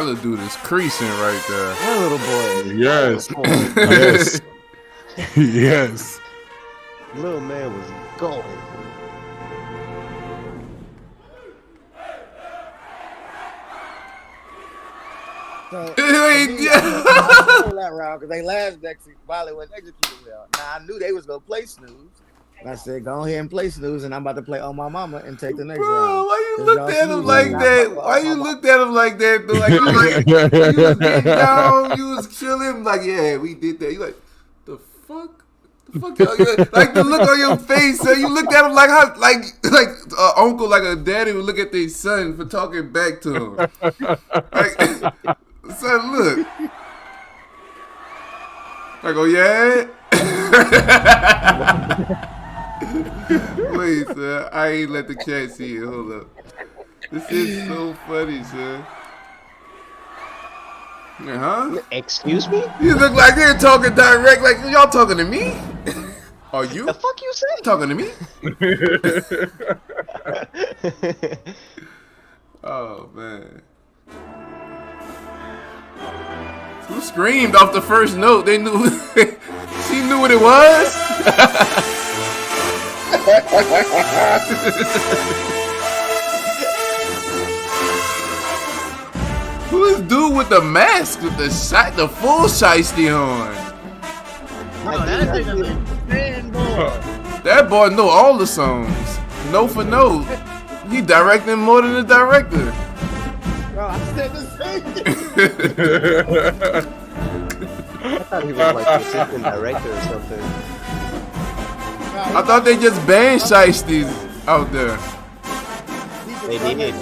little dude is creasing right there. That little boy. Yes. Yes. Yes. Little man was going. So, Yeah. I pulled that round because they last Wiley was executed well. Now I knew they was gonna play snooze. And I said, go ahead and play snooze, and I'm about to play on my mama and take the next Bro, round. why you 'Cause looked y'all at him snooze like not that? my- Why you my- looked at him like that? Though? Like you was getting down, you was chilling. Like, yeah, we did that. You like, the fuck? The fuck? Like the look on your face, son. You looked at him like how, like uncle, like a daddy would look at their son for talking back to him. Like, son, look. Like, oh yeah. Wait, sir. I ain't let the chat see it. Hold up. This is so funny, sir. Huh? Excuse me? You look like they're talking direct. Like, y'all talking to me? Are you The fuck you say? talking to me? Oh, man. Who screamed off the first note? They knew. She knew what it was? Who is dude with the mask with the full shiesty on? That boy know all the songs, note for note. He directing more than the director. Bro, I said the same thing. I thought he was like the assistant director or something. I thought they just banned shiesties out there. They did.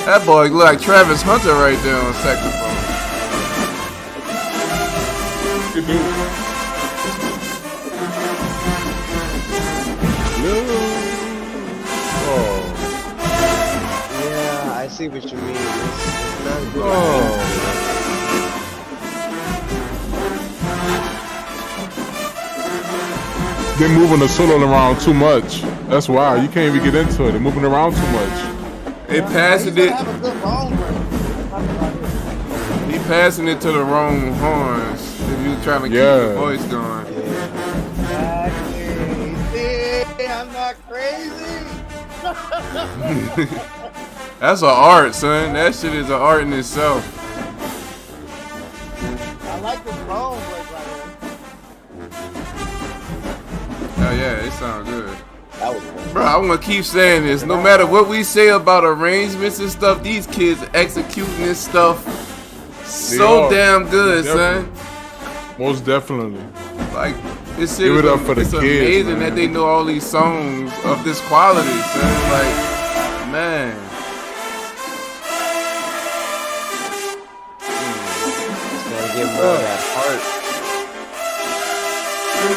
That boy look like Travis Hunter right there on saxophone. Yeah, I see what you mean. It's not good. They're moving the solo around too much. That's why you can't even get into it. They're moving around too much. They passing it. Have a good bone break. He passing it to the wrong horns. If you trying to keep the voice going. Exactly. I'm not crazy. That's an art, son. That shit is an art in itself. I like this bone break right Oh yeah, it sounds good. here. That was cool. Bro, I want to keep saying this. No matter what we say about arrangements and stuff, these kids executing this stuff so damn good, son. Most definitely. Like, this shit Give is it up for the it's kids, amazing man. that they know all these songs of this quality, son. Like, man. Gotta get more of that heart.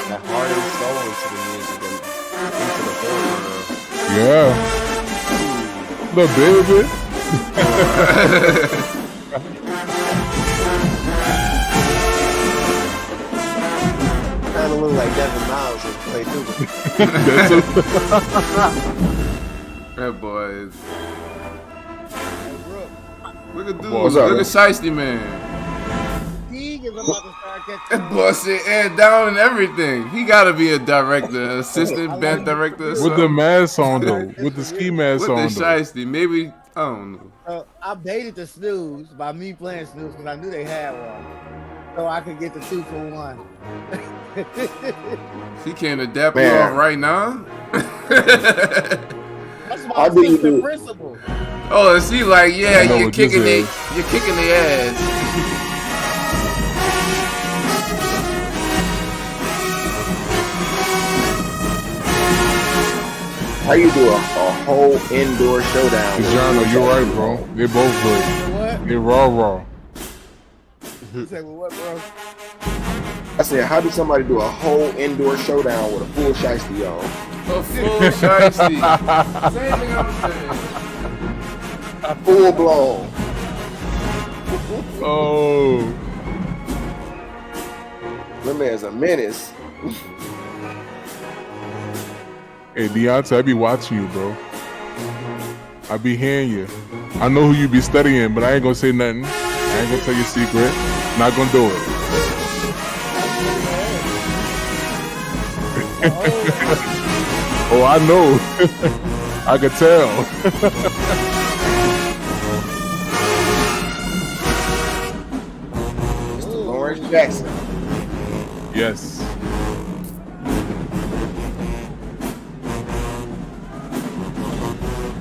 That heart and soul into the music and into the whole world. Yeah. The baby. Kinda look like Devin Miles if you play through. That boy is. Look at dude. What's up, Look man? at Shiesty Man. Teague is about to start catching. That boy said air down and everything. He gotta be a director, assistant band director. Or With the something. mask on though. With the ski mask With on the though. Shiesty. Maybe, I don't know. I baited the snooze by me playing snooze because I knew they had one. So I could get the 2 for 1. He can't adapt you Man. off right now. That's my How do you assistant do? principal. Oh, is he like, yeah, I know you're what this kicking is. you're kicking the ass. How you do a whole indoor showdown? Journal, you're right, bro. They both good. What? They raw. You say, well, what, bro? I said, how do somebody do a whole indoor showdown with a full shiesty on? A full Shiesty. Same thing I'm saying. Full blown. Oh. That man's a menace. Hey, Deontay, I be watching you, bro. I be hearing you. I know who you be studying, but I ain't gonna say nothing. I ain't gonna tell your secret. Not gonna do it. Oh, I know. I could tell. Mr. Lawrence Jackson. Yes.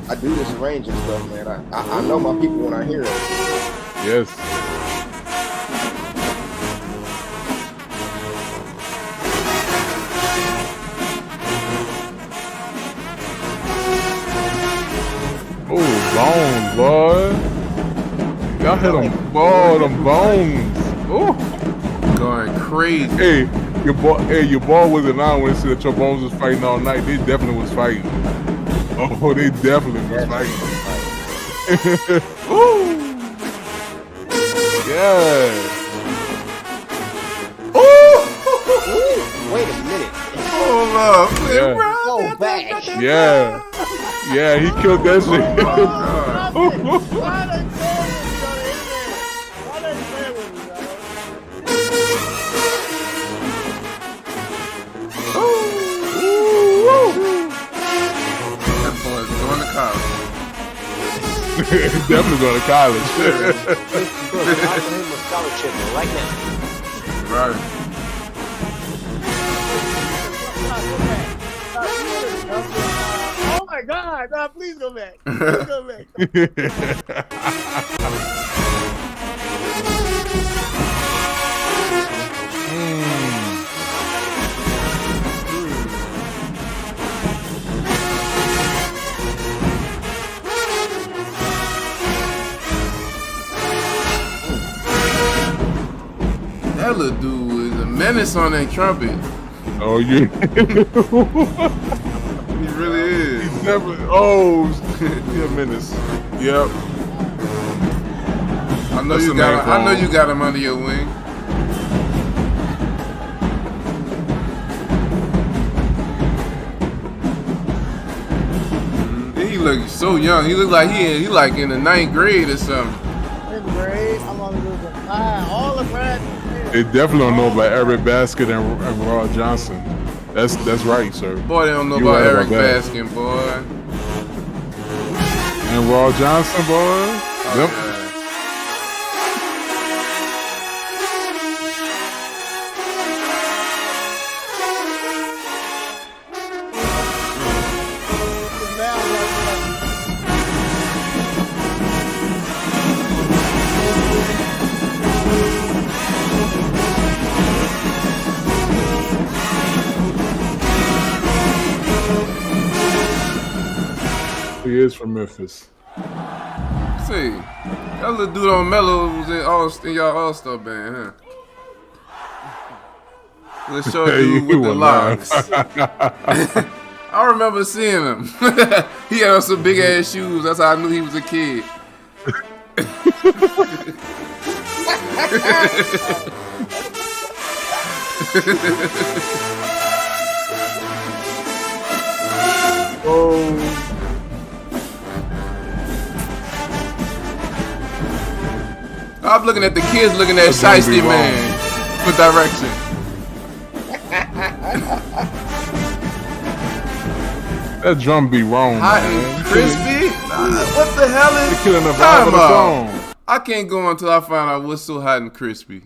I do this arranging stuff, man. I know my people when I hear it. Yes. Oh, bones, boy. Y'all hit them, boy, them bones. Oh, Going crazy. hey, your ball wasn't on when it said that your bones was fighting all night. They definitely was fighting. Oh, they definitely was fighting. Ooh. Yeah. Wait a minute. Hold up. Yeah. Go back. Yeah. Yeah, he killed that shit. That boy's going to college. Definitely going to college. Bro, I'm offering him a scholarship right now. Right. Oh my God! No, please go back. Please go back. That little dude is a menace on that trumpet. Oh, yeah. He really is. He's never. Oh, he a menace. Yep. I know That's you the got. main I know phone. you got him under your wing. He look so young. He look like he like in the 9th grade or something. Fifth grade. I'm on the all the grads. They definitely don't know about Eric Basket and Raw Johnson. That's right, sir. Boy, they don't know You about right Eric about that. Baskin, boy. And Raw Johnson, boy. Yep. Yeah. He is from Memphis. See, that little dude on Mellow was in y'all All-Star band, huh? Let's show Hey, you you with the were locks. lying. I remember seeing him. He had on some big ass shoes. That's how I knew he was a kid. Oh. I'm looking at the kids looking at That's gonna be Shiesty wrong. Man for direction. That drum be wrong, Hot man. and crispy? What the hell is You're killing the vibe Time of the out. song. I can't go until I find out what's so hot and crispy.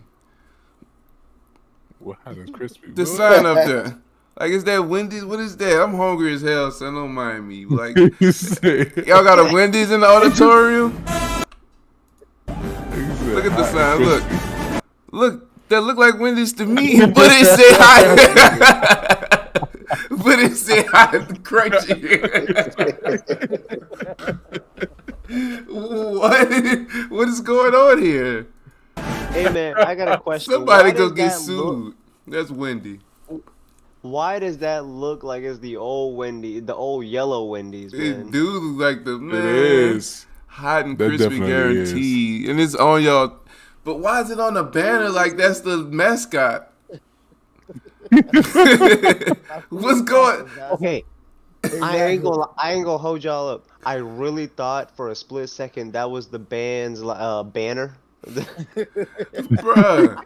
What hot and crispy? The What? sign up there. Like, is that Wendy's? What is that? I'm hungry as hell, so don't mind me. Like, He said- y'all got a Wendy's in the auditorium? he said Look at the hot sign. and Look. crispy. Look, that look like Wendy's to me, but it say hot. But it say hot and crunchy. What is going on here? Hey man, I got a question. Somebody Why go does get that sued. That's Wendy. Why does that look like it's the old Wendy, the old yellow Wendy's, man? It do look like the man. It is. Hot and That crispy definitely is. guaranteed. And it's on y'all. But why is it on the banner like that's the mascot? What's going? Okay, Exactly. I ain't gonna hold y'all up. I really thought for a split second that was the band's banner. Bruh.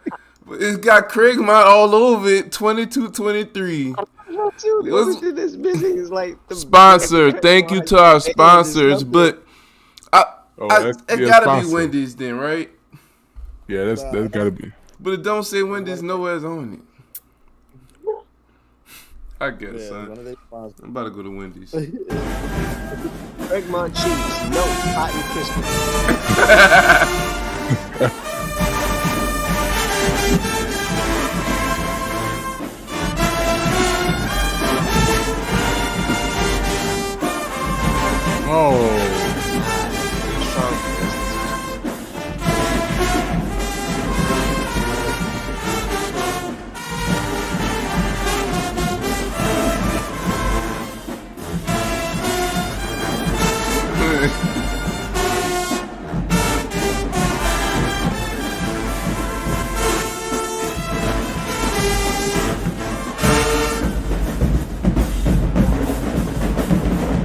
It's got Craigmont all over it. 22-23. Too. It The only was thing that's missing is like the sponsor. Thank Craigmont you High to School our band is sponsors, number. but Oh, that's it yeah, gotta be sponsor. Wendy's then, right? Yeah, that's gotta be. But it don't say Wendy's nowhere's on it. I guess, son. One of their sponsors. I'm about to go to Wendy's. Craigmont cheese, no cotton crispy. Oh,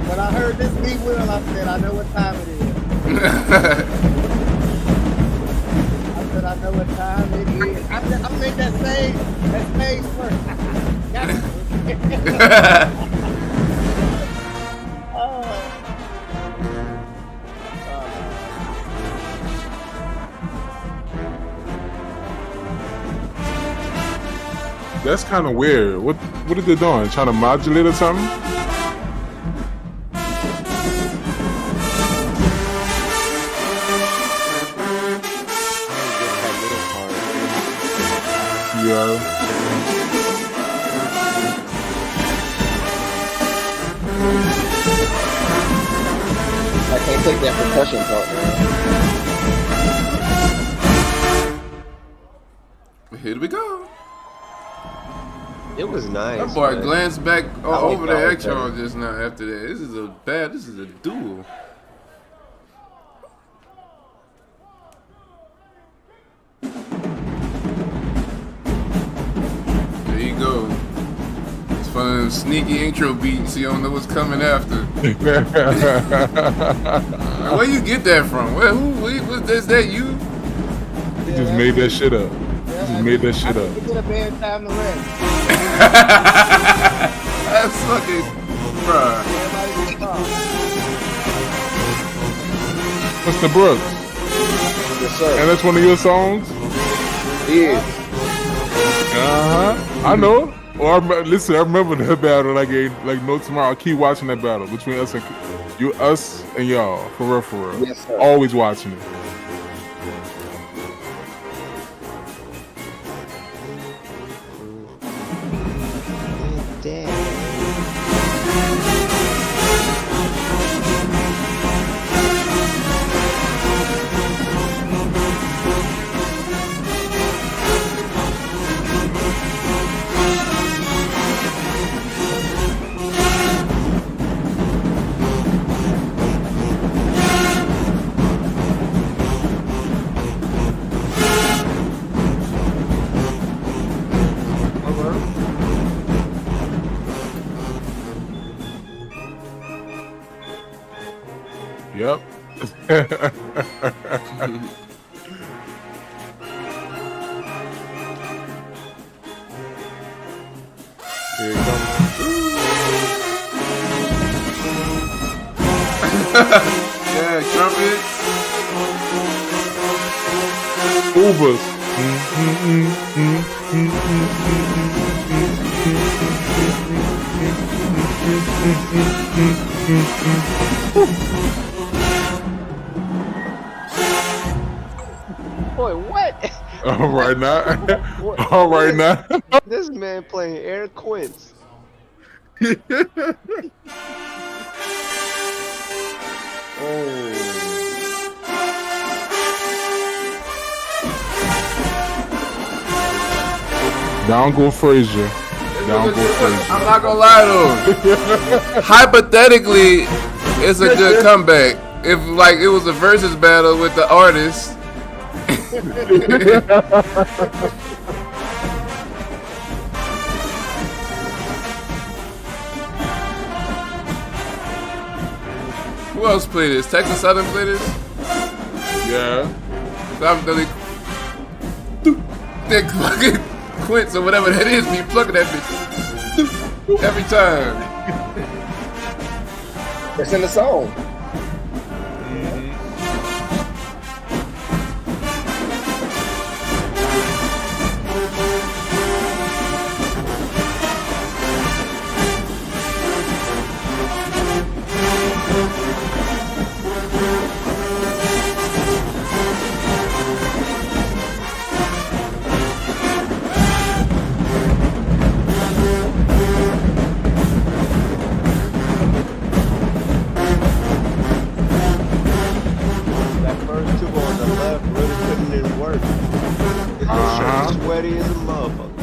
When I heard this beat, Will, I said, I know what time it is. I said, I know what time it is. I'm make that same first. that's kind of weird. What are they doing? Trying to modulate or something? Yeah. I can't take that percussion part, man. Here we go. It was nice. That boy but glanced back over the that was X-Charge just now after that. This is a duel. There you go. It's fun sneaky intro beats. You don't know what's coming after. Where you get that from? Was that you? He just made that shit up. Just made that shit up. Get a band time to rest. That's fucking, bruh. Everybody get calm. Mr. Brooks, Yes, sir. and that's one of your songs. Yeah. I know. Or listen, I remember that battle like no tomorrow. I keep watching that battle between us and y'all. For real, for real. Yes, sir. Always watching it. Yep. Here it comes. Yeah, trumpet. Ubers. Boy, what? All right now. All right now. This man playing air quints. Down go Frazier. Down go Frazier. I'm not gonna lie though. Hypothetically, it's a good comeback. If like it was a versus battle with the artist. Who else play this? Texas Southern play this? Yeah. They fucking Quince or whatever that is, be plucking that bitch every time. It's in the song. That first two on the left really putting in work. His shirt is sweaty as a motherfucker.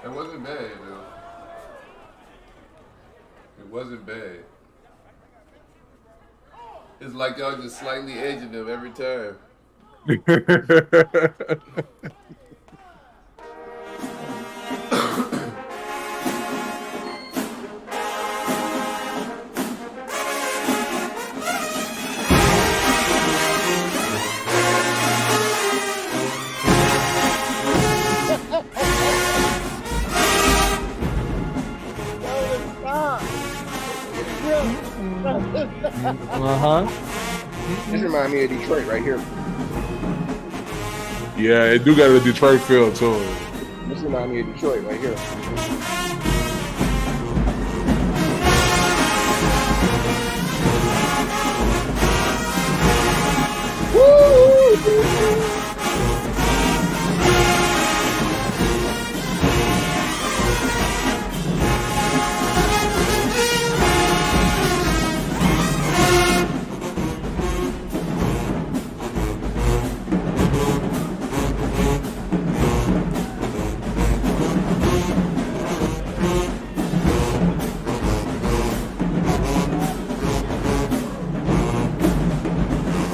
It wasn't bad, though. It wasn't bad. It's like y'all just slightly edging them every time. This reminds me of Detroit right here. Yeah, it do got a Detroit feel to it. This reminds me of Detroit right here.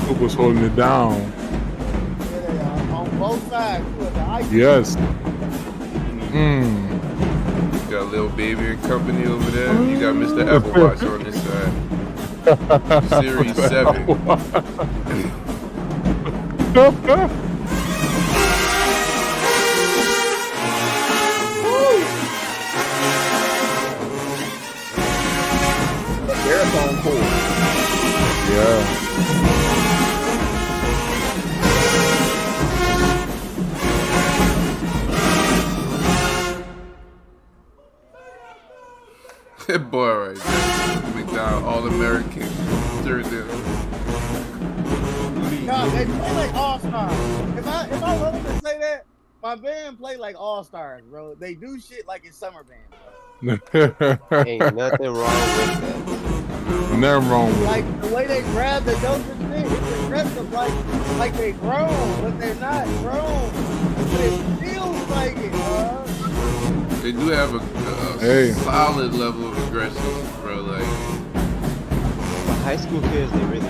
Who was holding it down? On both sides. You was the ice. Yes. Got a little baby and company over there. You got Mr. Apple Watch on this side. Series 7. Marathon pool. Yeah. That boy right there. McDonald All-American jersey. No, they play like all stars. If I wrong to say that, my band play like all stars, bro. They do shit like it's summer band, bro. Ain't nothing wrong with that. Nothing wrong with it. Like the way they grab the notes and shit, it's aggressive, like they grown, but they're not grown. But it feels like it, bro. They do have a solid level of aggression, bro. Like High school kids, they really do.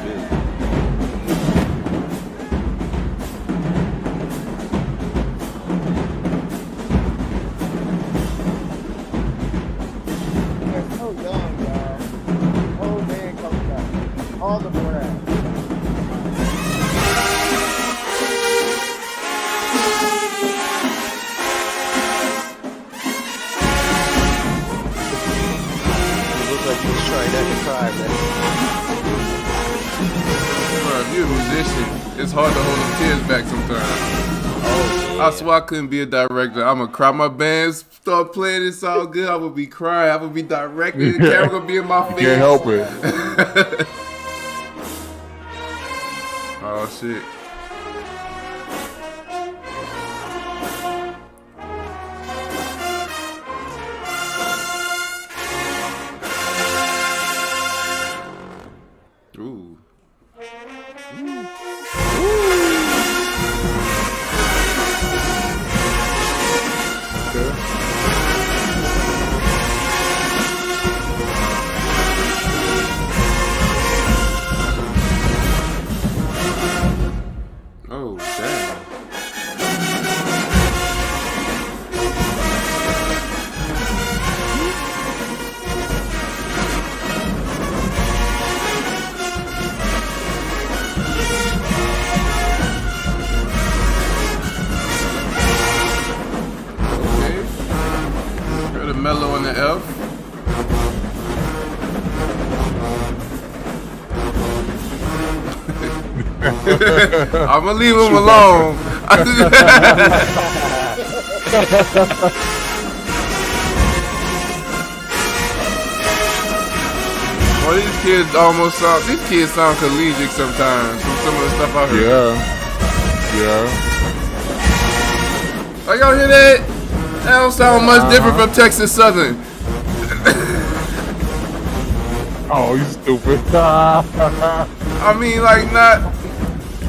They're so young, y'all. Old man comes back. All the breath. Like he was trying not to cry, man. bro, if you're a musician, it's hard to hold them tears back sometimes. I swear I couldn't be a director. I'm gonna cry. My bands start playing. It's all good. I would be crying. I would be directing. The camera gonna be in my face. Can't help it. Oh shit. Ooh. mellow on the F. I'm gonna leave him alone. Well, these kids sound collegiate sometimes from some of the stuff I heard. Yeah. Oh, y'all hear that? That don't sound much different from Texas Southern. Oh, you stupid. I mean, like,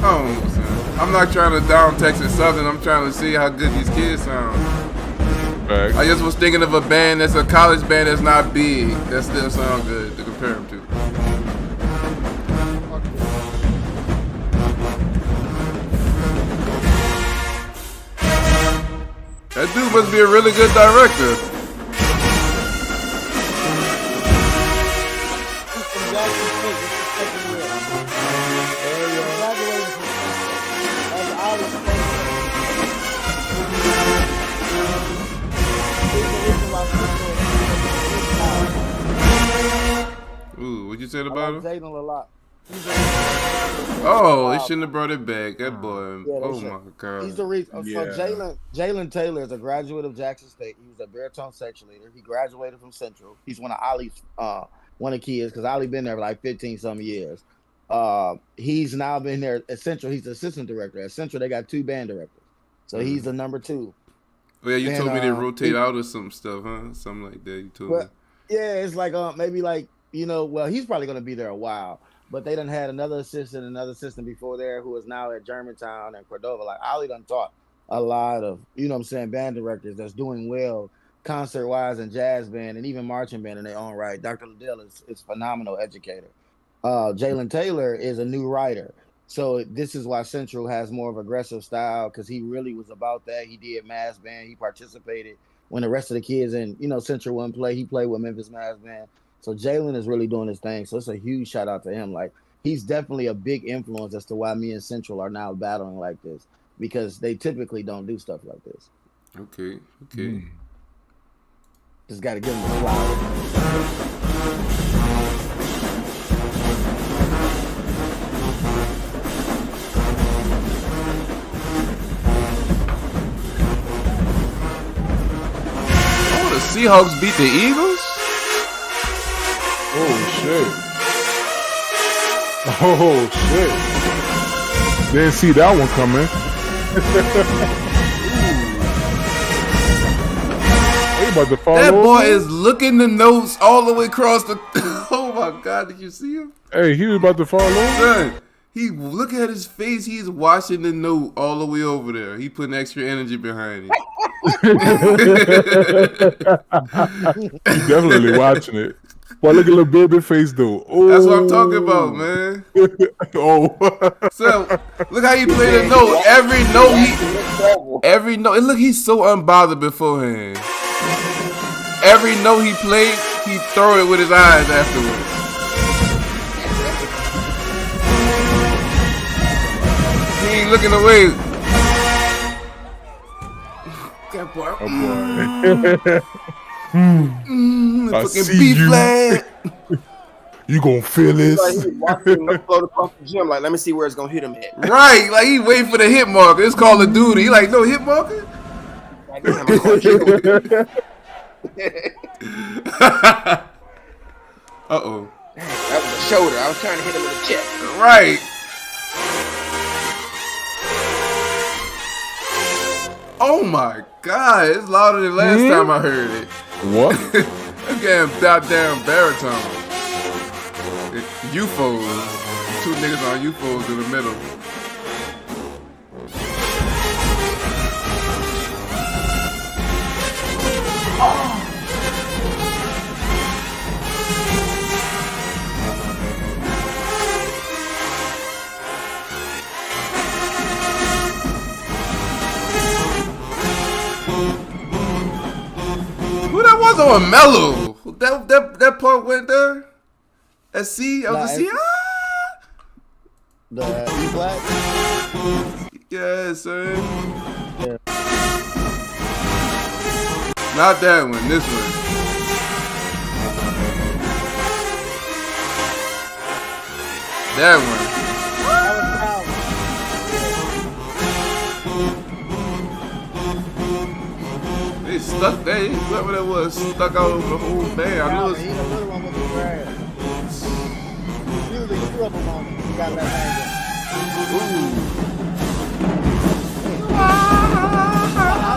I'm not trying to down Texas Southern. I'm trying to see how good these kids sound. Facts. I just was thinking of a band that's a college band that's not big, that still sound good to compare them to. That dude must be a really good director. Ooh, what'd you say about him? Jalen a lot. Oh, they shouldn't have brought it back. That boy. Yeah, Oh my God. He's the reason. Yeah. So Jalen Taylor is a graduate of Jackson State. He was a baritone section leader. He graduated from Central. He's one of Ollie's one of the kids because Ollie been there for like 15 some years. He's now been there at Central. He's the assistant director at Central. They got 2 band directors, so he's the number 2. Oh, yeah, you told me they rotate out or some stuff, huh? Something like that. You told me. Yeah, it's like maybe like well, he's probably gonna be there a while. But they done had another assistant before there who is now at Germantown and Cordova. Like Ollie done taught a lot of, band directors that's doing well concert-wise and jazz band and even marching band in their own right. Dr. Liddell is a phenomenal educator. Jalen Taylor is a new writer. So this is why Central has more of aggressive style because he really was about that. He did mass band. He participated when the rest of the kids in, Central wouldn't play. He played with Memphis Mass Band. So Jalen is really doing his thing. So it's a huge shout out to him. Like he's definitely a big influence as to why me and Central are now battling like this because they typically don't do stuff like this. Okay. Just got to give him the flowers. Oh, the Seahawks beat the Eagles? Oh shit. Didn't see that one coming. He about to fall That boy over. is looking the notes all the way across the. Oh my God! Did you see him? Hey, he was about to fall over. Son, he look at his face. He's watching the note all the way over there. He putting extra energy behind it. He definitely watching it. Well, look at the baby face though. Oh. That's what I'm talking about, man. Oh. So look how he played the note. Every note. And look, he's so unbothered beforehand. Every note he played, he throw it with his eyes afterwards. He ain't looking away. That boy. Oh boy. Fucking see B you. flat. You gonna feel this? Like he walking upload across the gym. Like, let me see where it's gonna hit him at. Right, like he waiting for the hit marker. It's Call of Duty. He like, no hit marker. Like, damn, I'm gonna kill him. Uh-oh. That was a shoulder. I was trying to hit him in the chest. Right. Oh my God, it's louder than last time I heard it. What? That goddamn baritone. UFOs. 2 niggas on UFOs in the middle. Who that was on Mellow? That part went there? At C? I was a C? The E flat? Yeah, son. Not that one. This one. That one. They stuck there. Whoever that was stuck out over the whole band. I know it's. He the little one with the grass. Usually two of them on him. You got that Ooh. I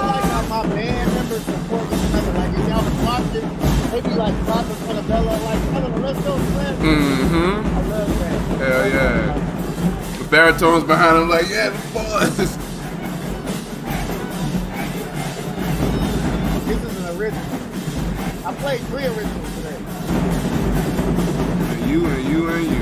like how my band members support each other. Like if y'all was watching, they be like dropping for the bella, like, come on, let's go, man. Mm-hmm. I love that. Hell yeah. The baritones behind him like, yeah, the boys. This is an original. I played 3 originals today. And you and you and you.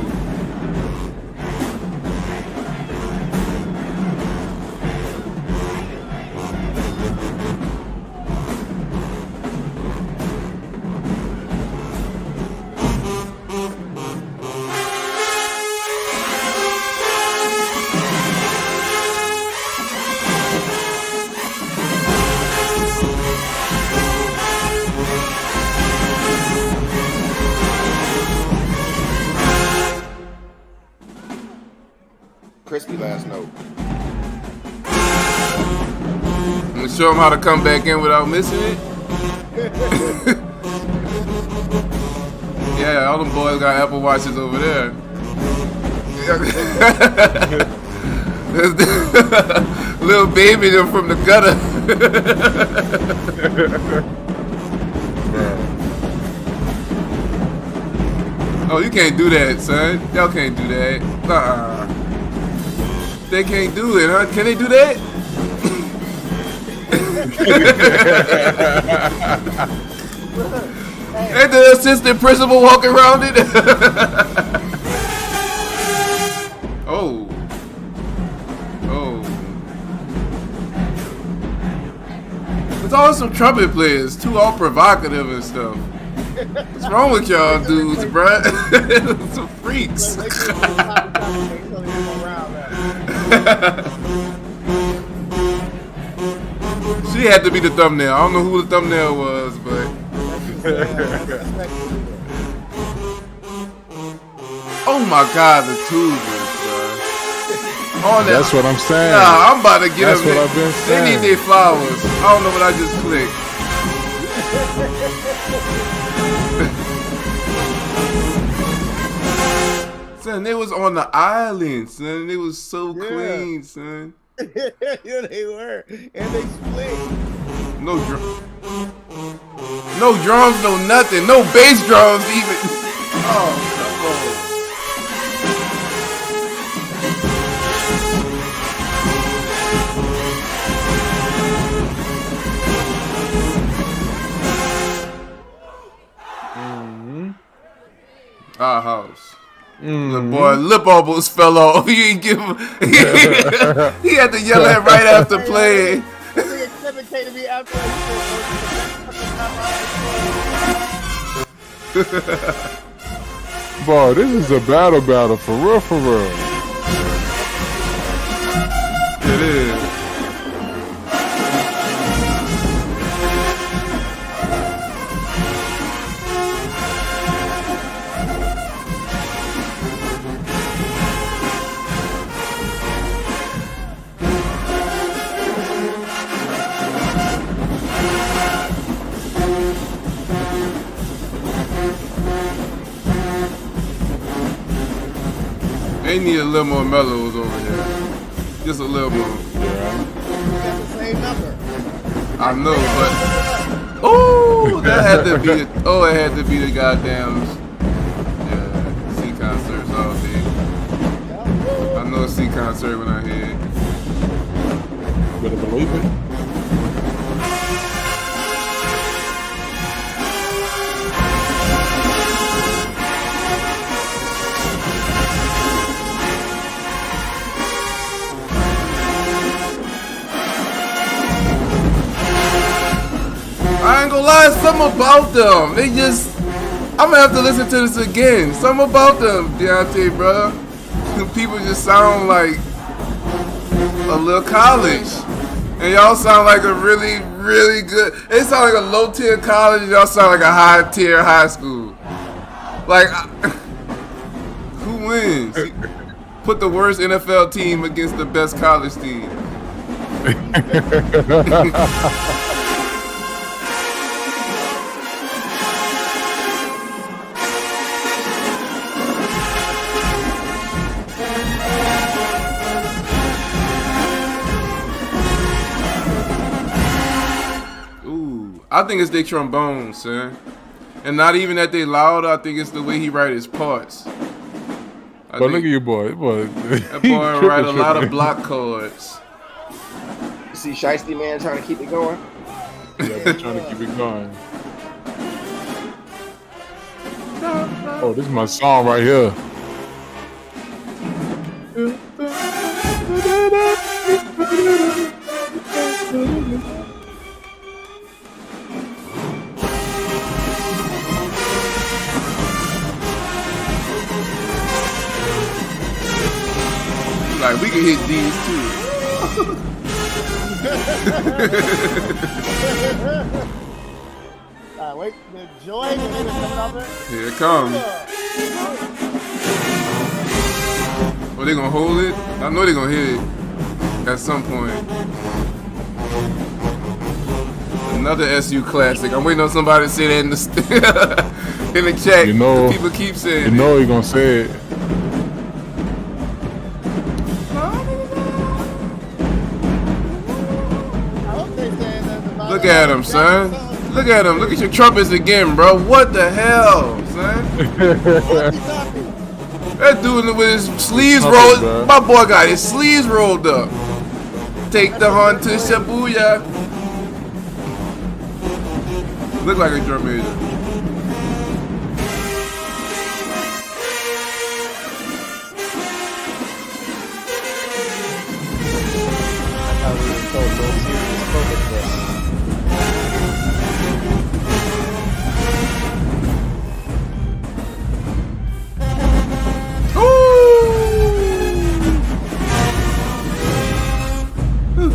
Crispy last note. I'm gonna show him how to come back in without missing it. Yeah, all them boys got Apple Watches over there. There's the little baby them from the gutter. Oh, you can't do that, son. Y'all can't do that. They can't do it, huh? Can they do that? Ain't the assistant principal walking around it? Oh. Oh. There's always some trumpet players, too, all provocative and stuff. What's wrong with y'all dudes, bruh? Some freaks. She had to be the thumbnail. I don't know who the thumbnail was, but. Oh my God, the tubers, bro. Oh, That's what I'm saying. Nah, I'm about to get That's them. what I've been They saying. need their flowers. I don't know what I just clicked. Son, they was on the island, son. They was so clean, son. Yeah, they were. And they split. No drums, no nothing. No bass drums even. Oh, come on. Our house. The boy lip almost fell off. He didn't give him. He had to yell at right after playing. Boy, this is a battle for real, for real. It is. They need a little more mellows over here. Just a little more. Got the same number. I know, but oh, that had to be. It had to be the goddamn C concerts all day. I know a C concert when I hear it. Better believe it. I ain't gonna lie, something about them. They just, I'm gonna have to listen to this again. Something about them, Deontay, brother. People just sound like a little college. And y'all sound like a really, really good. It sound like a low tier college. Y'all sound like a high tier high school. Like, who wins? Put the worst NFL team against the best college team. I think it's their trombone, son. And not even that they loud, I think it's the way he write his parts. But look at your boy. That boy write a lot of block chords. You see Shiesty Man trying to keep it going? Yeah, they're trying to keep it going. Oh, this is my song right here. Like, we can hit these too. Wait, the joy is coming up there. Here it comes. Oh, they gonna hold it? I know they gonna hit it at some point. Another SU classic. I'm waiting on somebody to say that in the in the chat. You know, people keep saying you know he gonna say it. Look at him, son. Look at him. Look at your trumpets again, bro. What the hell, son? That dude with his sleeves rolled. My boy got his sleeves rolled up. Take the horn to Shabuya. Look like a drum major.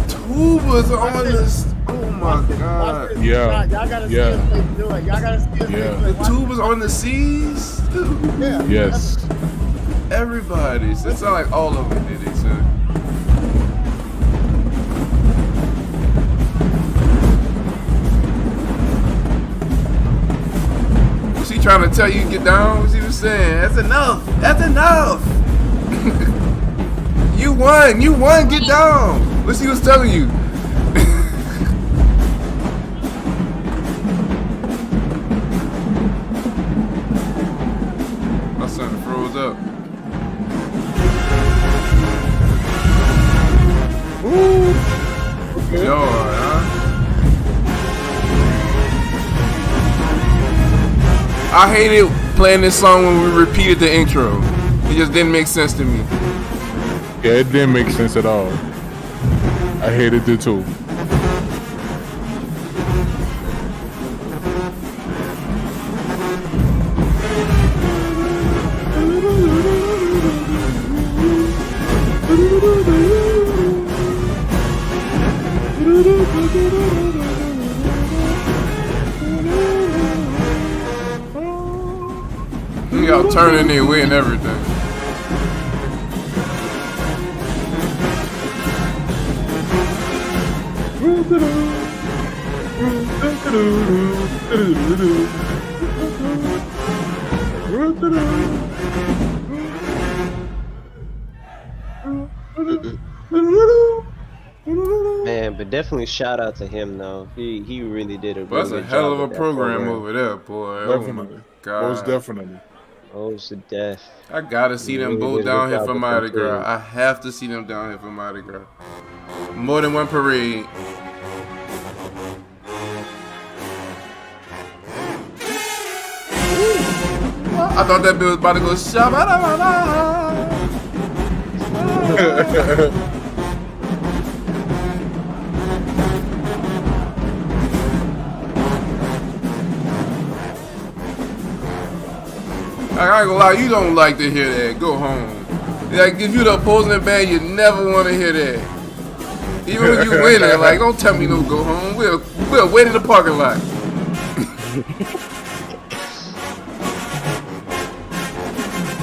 Tubas on this. Oh my god. Yeah. Y'all gotta see his face do it. Y'all gotta see his face do it. The tubas on the C's? Yeah. Yes. Everybody. It sounds like all of them did it, son. Was he trying to tell you to get down? What he was saying? That's enough. That's enough. You won. You won. Get down. What's he was telling you? My son froze up. Ooh. Okay. Joy, huh? I hated playing this song when we repeated the intro. It just didn't make sense to me. Yeah, it didn't make sense at all. I hated it too. Y'all turning their way and everything. Man, but definitely shout out to him though. He really did a That's really a good hell job of a with that program over there, boy. Definitely. Oh my God. Most definitely. Oh, to death. I gotta see them Really both did a down good here job for with Mardi them Gras. too. I have to see them down here for Mardi Gras. More than one parade. I thought that bill was about to go shabba-dabba-da. I ain't gonna lie, you don't like to hear that. Go home. Like, if you're the opposing band, you never want to hear that. Even when you win it, like, don't tell me no go home. We'll We'll wait in the parking lot.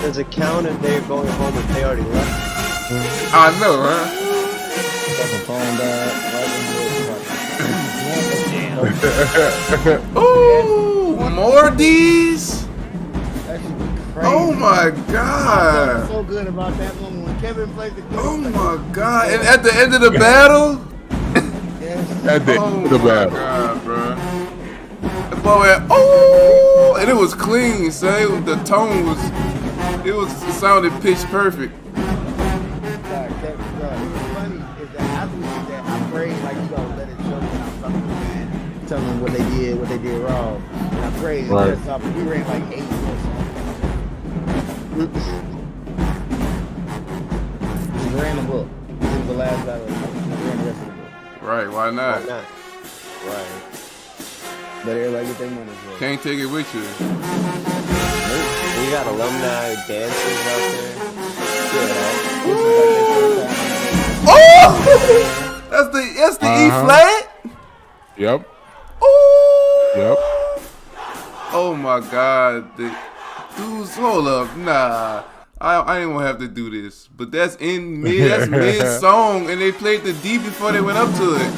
Does it count if they're going home if they already left? I know, huh? Ooh, more D's. Oh my God! So good about that moment when Kevin played the. Oh my God! And at the end of the battle. At the end of the battle. God, bro. The boy went, oh, and it was clean, son. The tone was, it sounded pitch perfect. What's funny is that after we did that, I prayed like you gotta let it show when I'm talking to man, telling them what they did wrong. And I prayed, Right. we ran like 8 more songs. We ran the book. This was the last battle. We ran the rest of the book. Right? Why not? Right. But everybody get their money for it. Can't take it with you. We got alumni dancers out there. Oh, that's the E flat. Yep. Oh. Yep. Oh my God, dudes, hold up, nah. I ain't gonna have to do this, but that's mid song, and they played the D before they went up to it.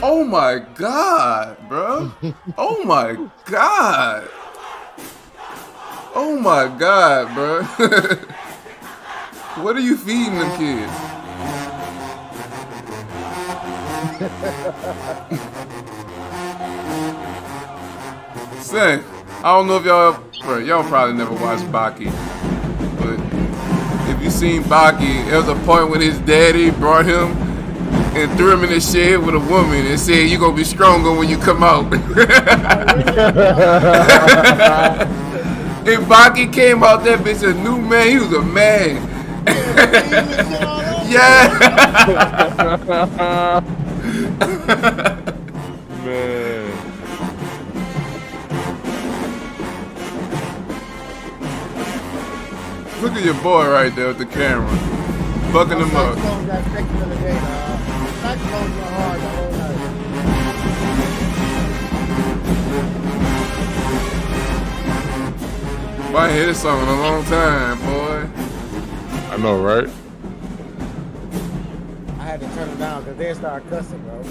Oh my God, bro. Oh my God. Oh my God, bro. What are you feeding them kids? Say, I don't know if y'all probably never watched Baki, but if you seen Baki, there was a point when his daddy brought him and threw him in the shed with a woman and said, "You gonna be stronger when you come out." And Baki came out that bitch a new man. He was a man. Yeah. Man. Look at your boy right there with the camera. Bucking him up. I ain't hear this song in a long time, boy. I know, right? I had to turn it down because they started cussing, bro.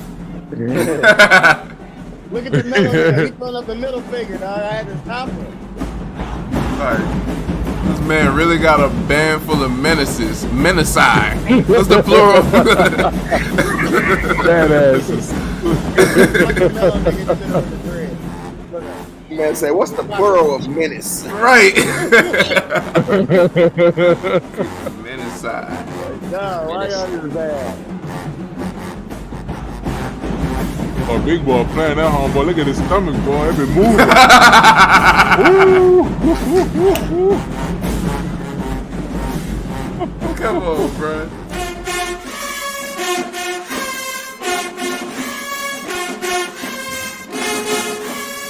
Look at the middle finger. He put up the middle finger, dog. I had to stop him. Like, this man really got a band full of menaces. Menacai. What's the plural? Badasses. Man say, what's the plural of menace? Right. Menacai. No, why y'all do that? Oh, big boy playing that homeboy. Look at his stomach, boy. It been moving. Come on, bro.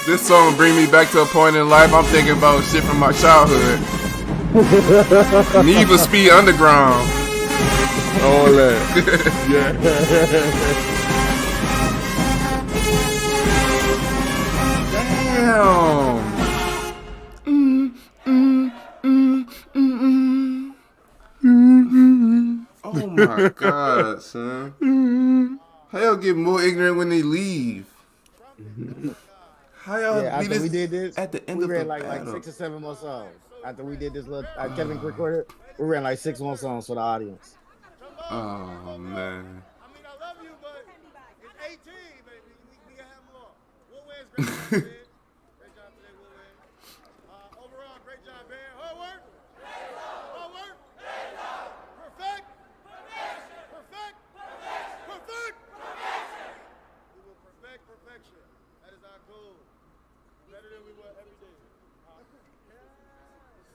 This song bring me back to a point in life I'm thinking about shit from my childhood. Need for Speed Underground. All that. Yeah. Damn. Oh my God, son. How y'all get more ignorant when they leave? How y'all after this we did this, at the end we of ran the like battle? 6 or 7 more songs. After we did this little Kevin recorded, we ran like 6 more songs for the audience. Oh man. I mean, I love you, but it's 18, baby. We can have more. Will Wayne's great job today. Great job today, Will Wayne. Overall, great job, man. Hard work. Hard work. Perfect. Perfect. Perfect. We will perfect perfection. That is our goal. Better than we were every day.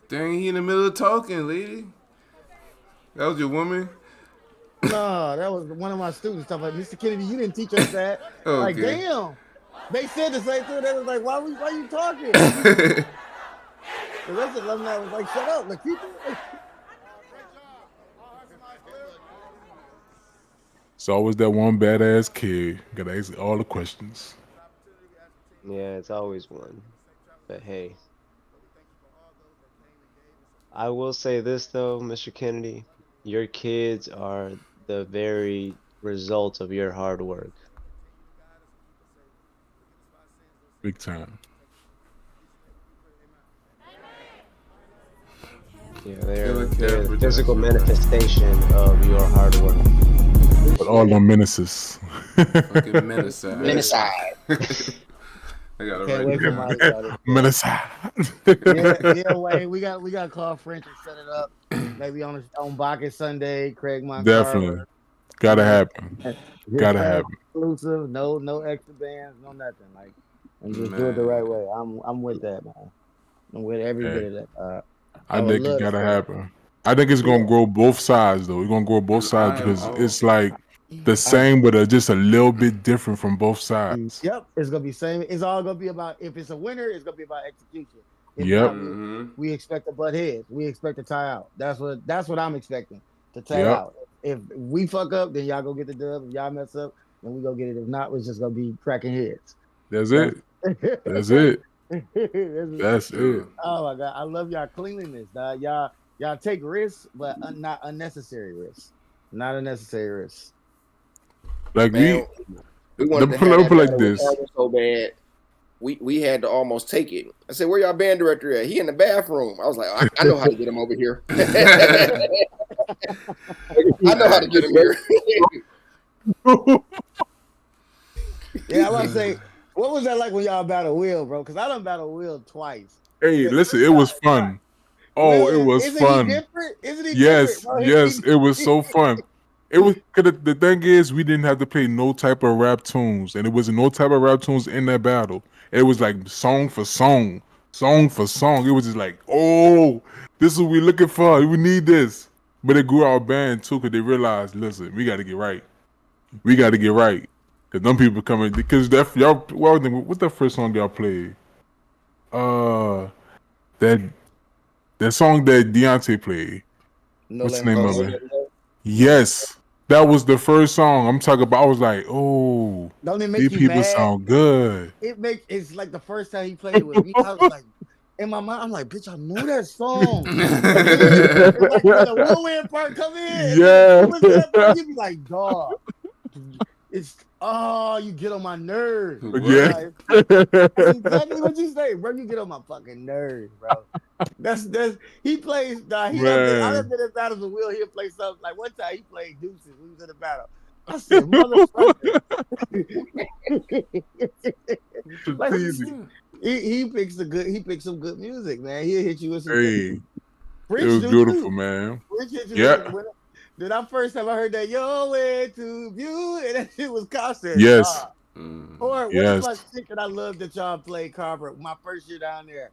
Dang, he in the middle of talking, lady. That was your woman? No, that was one of my students. Stuff like, Mr. Kennedy, you didn't teach us that. Okay. Like, damn. They said the same thing. They was like, why you talking? The rest of the alumni was like, shut up. Like, people. It's always that one badass kid. Gotta ask all the questions. Yeah, it's always one. But hey, I will say this though, Mr. Kennedy, your kids are the very result of your hard work. Big time. Yeah, they're the physical manifestation of your hard work. But all them menaces. Fucking Menacide. Menacide. I gotta Can't write wait that for down. my daughter. Menacide. Yeah, Wayne. We got to call French and set it up. Maybe on Bacchus Sunday, CRAIGMONT Definitely. Carver. Gotta You know, happen. just Gotta have happen. exclusive, no extra bands, no nothing. Like, and just do it the right way. I'm with that, man. I'm with every bit Hey, of that. I would think it love to gotta see that. happen. I think it's Yeah. gonna grow both sides though. It's gonna grow both sides I am because all. it's like the I, same, but just a little bit different from both sides. Yep, it's gonna be same. It's all gonna be about if it's a winner, it's gonna be about execution. If Yep. not, we expect to butt heads. We expect to tie out. That's what I'm expecting to tie Yep. out. If we fuck up, then y'all go get the dub. If y'all mess up, then we go get it. If not, it's just gonna be cracking heads. That's it. That's it. That's it. Oh my god, I love y'all cleanliness, dog. Y'all take risks, but not unnecessary risks. Not unnecessary risks. Like Man, we wanted to put have it that like battle this. with Carver so bad. We had to almost take it. I said, "Where y'all band director at?" He in the bathroom. I was like, "I know how to get him over here. I know how to get him here." Yeah, I want to say, what was that like when y'all battle Will, bro? Because I done battle Will twice. Hey, listen, it was fun. Oh, Will it was isn't fun. he different? Isn't he Yes, different, bro? yes, it was so fun. It was the thing is we didn't have to play no type of rap tunes, and it was no type of rap tunes in that battle. It was like song for song, song for song. It was just like, oh, this is what we looking for. We need this. But it grew our band too, because they realized, listen, we got to get right. We got to get right, because them people coming. Because that y'all, what's the first song y'all played? That song that Deontay played. No What's the Limit. name of it? Yes, that was the first song I'm talking about. I was like, oh, Don't it these make you people mad? sound good. It's like the first time he played it with me. I was like, in my mind, I'm like, bitch, I know that song. It's like when the whirlwind part come in, Yeah. you be like, dog. It's you get on my nerves. Yeah. Like, that's exactly what you say, bro. You get on my fucking nerves, bro. That's he plays. I done been in battles with Will. He'll play something like one time he played Deuces. We was in a battle. I said, motherfucker. Like, he picks some good music, man. He'll hit you with some. Hey, French it was do beautiful, too. man. French hit you Yeah. with Did I first time I heard that your way to view and that shit was constant. Yes. Or Yes. what's my shit that I love that y'all played Carver my first year down there.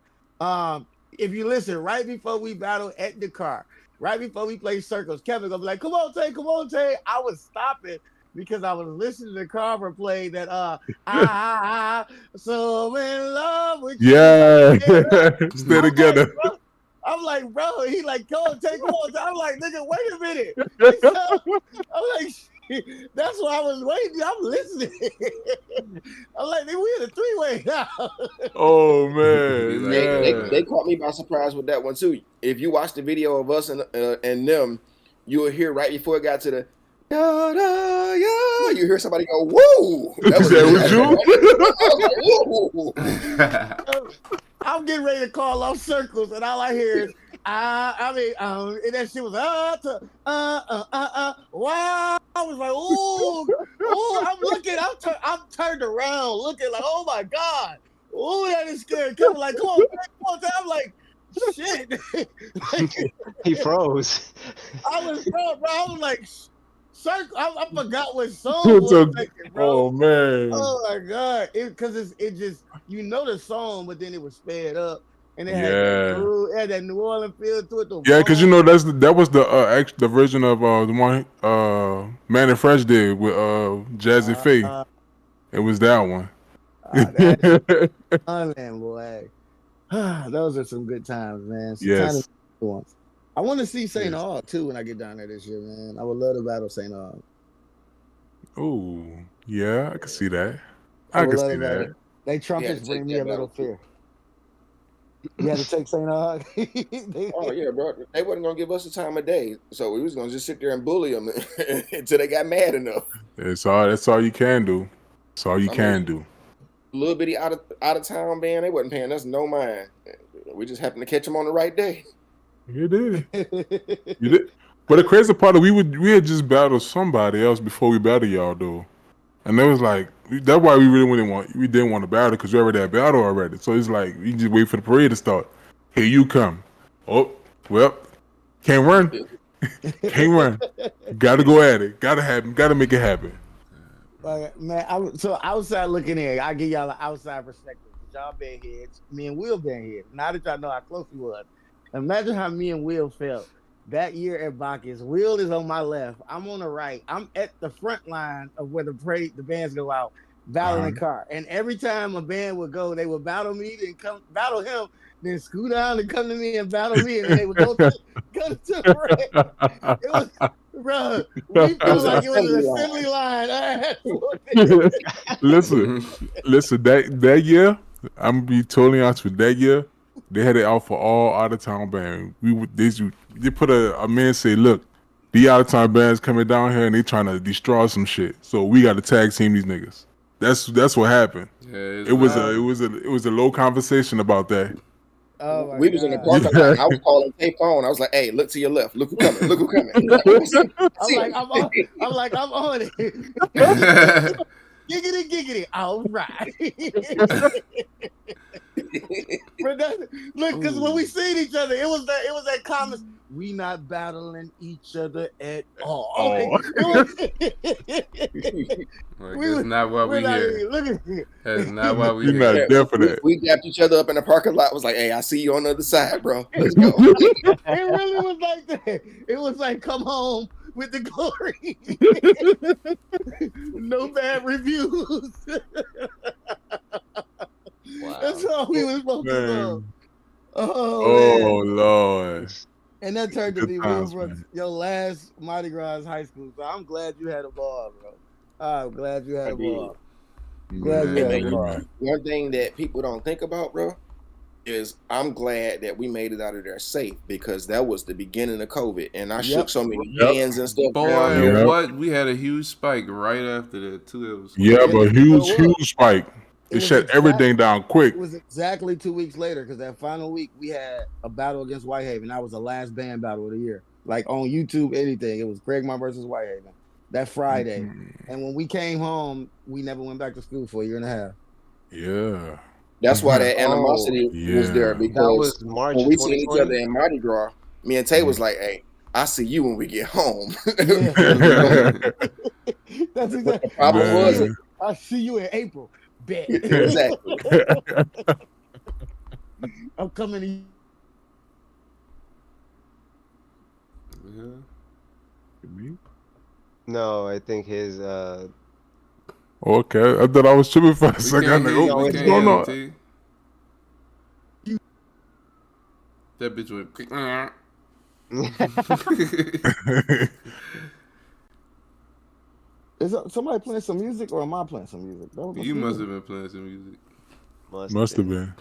If you listen, right before we battled at the car, right before we played circles, Kevin gonna be like, come on, Tay. I was stopping because I was listening to Carver play that so in love with you. Yeah. Stay together. Like, I'm like, bro, he like, come on, Tay. I'm like, nigga, wait a minute. I'm like, that's why I was waiting. I'm listening. I'm like, we in a three-way now. Oh man, They caught me by surprise with that one too. If you watch the video of us and them, you will hear right before it got to the da, da, yeah, you hear somebody go, "Whoa!" That was you? I'm getting ready to call off circles, and all I hear is and that shit was wow. I was like, ooh, I'm looking, I'm turned around looking like, oh my god, ooh, that is scary. Come on, I'm like, shit. He froze. I was bro. I was like, circle. I forgot what song was taking, bro. Oh man. Oh my god. Because it just, you know the song, but then it was sped up. And it had that New Orleans feel to it. Yeah, because you know that was the version of the one Man and Fresh did with Jazzy Faye. It was that one. That's fun, boy. Those are some good times, man. Yes. I want to see St. Aug too when I get down there this year, man. I would love to battle St. Aug. Oh, yeah, I can see that. I I would can love see it, man. that. They We had trumpets to bring take me a that little battle too. fear. You had to take Saint Hug. Oh yeah, bro. They wasn't gonna give us the time of day, so we was gonna just sit there and bully them until they got mad enough. That's all you can do. That's all you I mean, can do. little bitty out of town band, they wasn't paying us no mind. We just happened to catch them on the right day. You did. You did. But the crazy part is we had just battled somebody else before we battled y'all though. And it was like that's why we didn't want to battle because we already had battle already. So it's like we just wait for the parade to start. Here you come. Oh, well, can't run. Can't run. Gotta go at it. Gotta happen. Gotta make it happen. Like, man, so outside looking in, I give y'all an outside perspective. Y'all been here, me and Will been here. Now that y'all know how close we was, imagine how me and Will felt that year at Bacchus. Will is on my left. I'm on the right. I'm at the front line of where the bands go out, battling the car. And every time a band would go, they would battle me, then come battle him, then scoot down and come to me and battle me, and then they would go to the parade. It was, bro, we It felt was an like it was an assembly line. assembly line. Listen. That year, I'm gonna be totally honest with you, that year. They had it out for all out of town band. They put a man say, look, the out of town bands coming down here and they trying to destroy some shit. So we got to tag team these niggas. That's what happened. Yeah, It was a low conversation about that. Oh my We was in the god! parking lot, and I was calling Tay phone. I was like, "Hey, look to your left. Look who coming. Look who coming." I'm on it. Giggity, giggity. All right. Look, because when we seen each other, it was that comment. We not battling each other at all. Oh. That's not why we here. Look at here. That's not why we You're here. not there for that. We dapped each other up in the parking lot. Was like, "Hey, I see you on the other side, bro. Let's go." It really was like that. It was like, come home with the glory. No bad reviews. Wow. That's all we was supposed to do. Man. Oh, man. Lord. And that turned to Good be times, Will Brooks, man. your last Mardi Gras high school. So I'm glad you had a ball, bro. I'm glad you had a ball. Glad you had a ball. One thing that people don't think about, bro, is I'm glad that we made it out of there safe because that was the beginning of COVID, and I shook so many hands and stuff. Boy, what? We had a huge spike right after that too. It was Yeah, crazy. but huge spike. It shut everything down quick. It was exactly 2 weeks later because that final week we had a battle against Whitehaven. That was the last band battle of the year. Like on YouTube, anything. It was CRAIGMONT versus Whitehaven that Friday. And when we came home, we never went back to school for a year and a half. Yeah. That's why that animosity was there because that was March when we seen each 2020. other in Mardi Gras, me and Tay was like, "Hey, I see you when we get home." That's exactly. The problem was, I'll see you in April. Bet. Exactly. I'm coming to you. No, I think his Okay, I thought I was tripping for a second. I'm like, oh, what's going on? That bitch went. Is somebody playing some music or am I playing some music? You must have been playing some music. Must have been.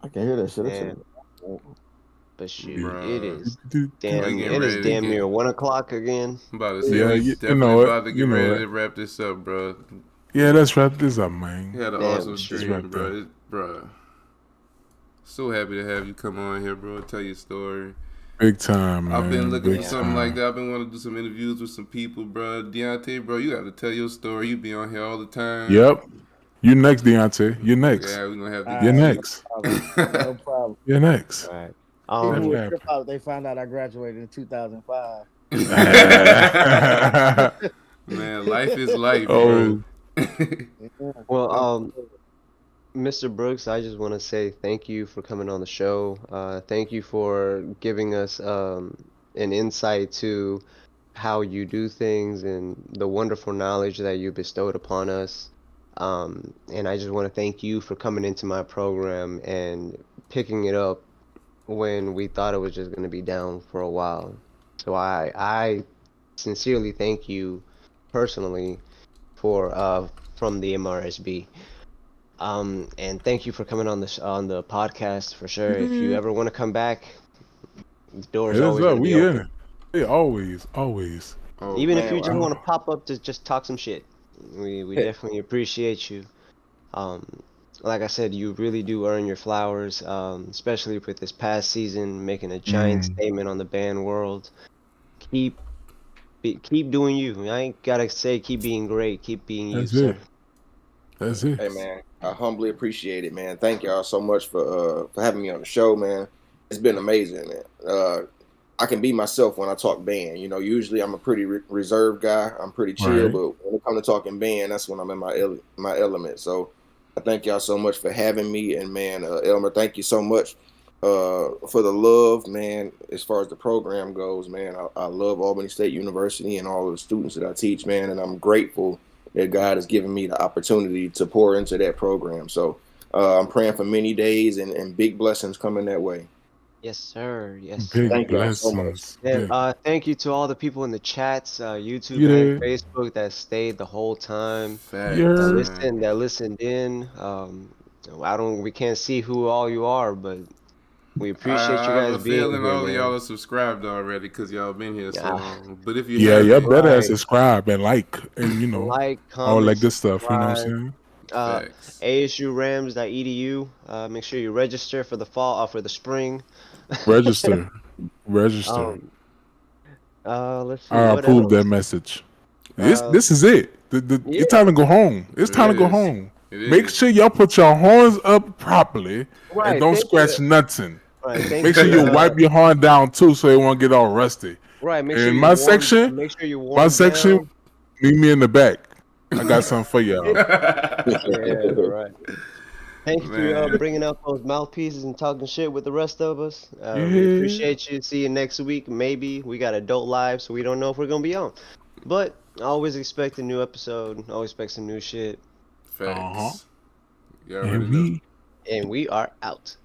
I can hear that shit. But shoot, Bruh. it is Getting damn near 1 o'clock again. I'm about to say, Yeah, we you definitely know it. about to get You know ready it. to wrap this up, bro. Yeah, let's wrap this up, man. You had an Damn, awesome shit. stream, bro. Bro, so happy to have you come on here, bro. Tell your story. Big time, man. I've been looking Big for something time. like that. I've been wanting to do some interviews with some people, bro. Deontay, bro, you got to tell your story. You be on here all the time. Yep. You next, Deontay. You next. Yeah, we're gonna have to. You're next. No problem. You're next. All right. People would trip out. They found out I graduated in 2005. Man, life is life, Oh. bro. Well, Mr. Brooks, I just want to say thank you for coming on the show. Thank you for giving us an insight to how you do things and the wonderful knowledge that you bestowed upon us. And I just want to thank you for coming into my program and picking it up when we thought it was just going to be down for a while. So I sincerely thank you personally for from the MRSB. And thank you for coming on the podcast for sure. If you ever want to come back, the door is It is always up. going to be We in open. it. Yeah, always, always. Oh, Even if Man, you just wow. want to pop up to just talk some shit, we definitely appreciate you. Um, like I said, you really do earn your flowers, especially with this past season, making a giant statement on the band world. Keep keep doing you. I ain't gotta say keep being great. Keep being you, That's sir. it. That's it. Hey man, I humbly appreciate it, man. Thank y'all so much for having me on the show, man. It's been amazing, man. I can be myself when I talk band. You know, usually I'm a pretty reserved guy. I'm pretty chill, Right. but when it comes to talking band, that's when I'm in my element. So I thank y'all so much for having me, and man, Elmer, thank you so much for the love, man. As far as the program goes, man, I love Albany State University and all of the students that I teach, man, and I'm grateful that God has given me the opportunity to pour into that program. So I'm praying for many days and big blessings coming that way. Yes, sir. Yes, Big sir. Thank y'all so much. blessings. And Yeah. thank you to all the people in the chats, YouTube You and did. Facebook that stayed the whole time. facts, Yeah. man. That listened in. We can't see who all you are, but we appreciate you I have guys a being feeling here, all of y'all man. are subscribed already because y'all been here so Ah, long. But if you Yeah, y'all haven't, better right. subscribe and like and Like, all comment, that good stuff. You know what I'm subscribe. saying? facts. ASURams.edu. Make sure you register for the fall, for the spring. Register. Register. Um, let's see I what approve that else. message. This Uh, this is it. yeah, It's time to go home. It's It time to go is. home. It Make is. sure y'all put your horns up properly and right. don't Thank you. scratch nothing. Right, thank Make sure you. you wipe your horn down too so it won't get all rusty. Right, make sure In you my warm. section, Make sure you my warm section, down. meet me in the back. I got something for y'all. Yeah, right. Thank you for Man. bringing out those mouthpieces and talking shit with the rest of us. We Yeah. appreciate you. See you next week. Maybe we got adult lives, so we don't know if we're gonna be on. But I always expect a new episode. Always expect some new shit. Uh-huh. Facts. You already And know. And we are out.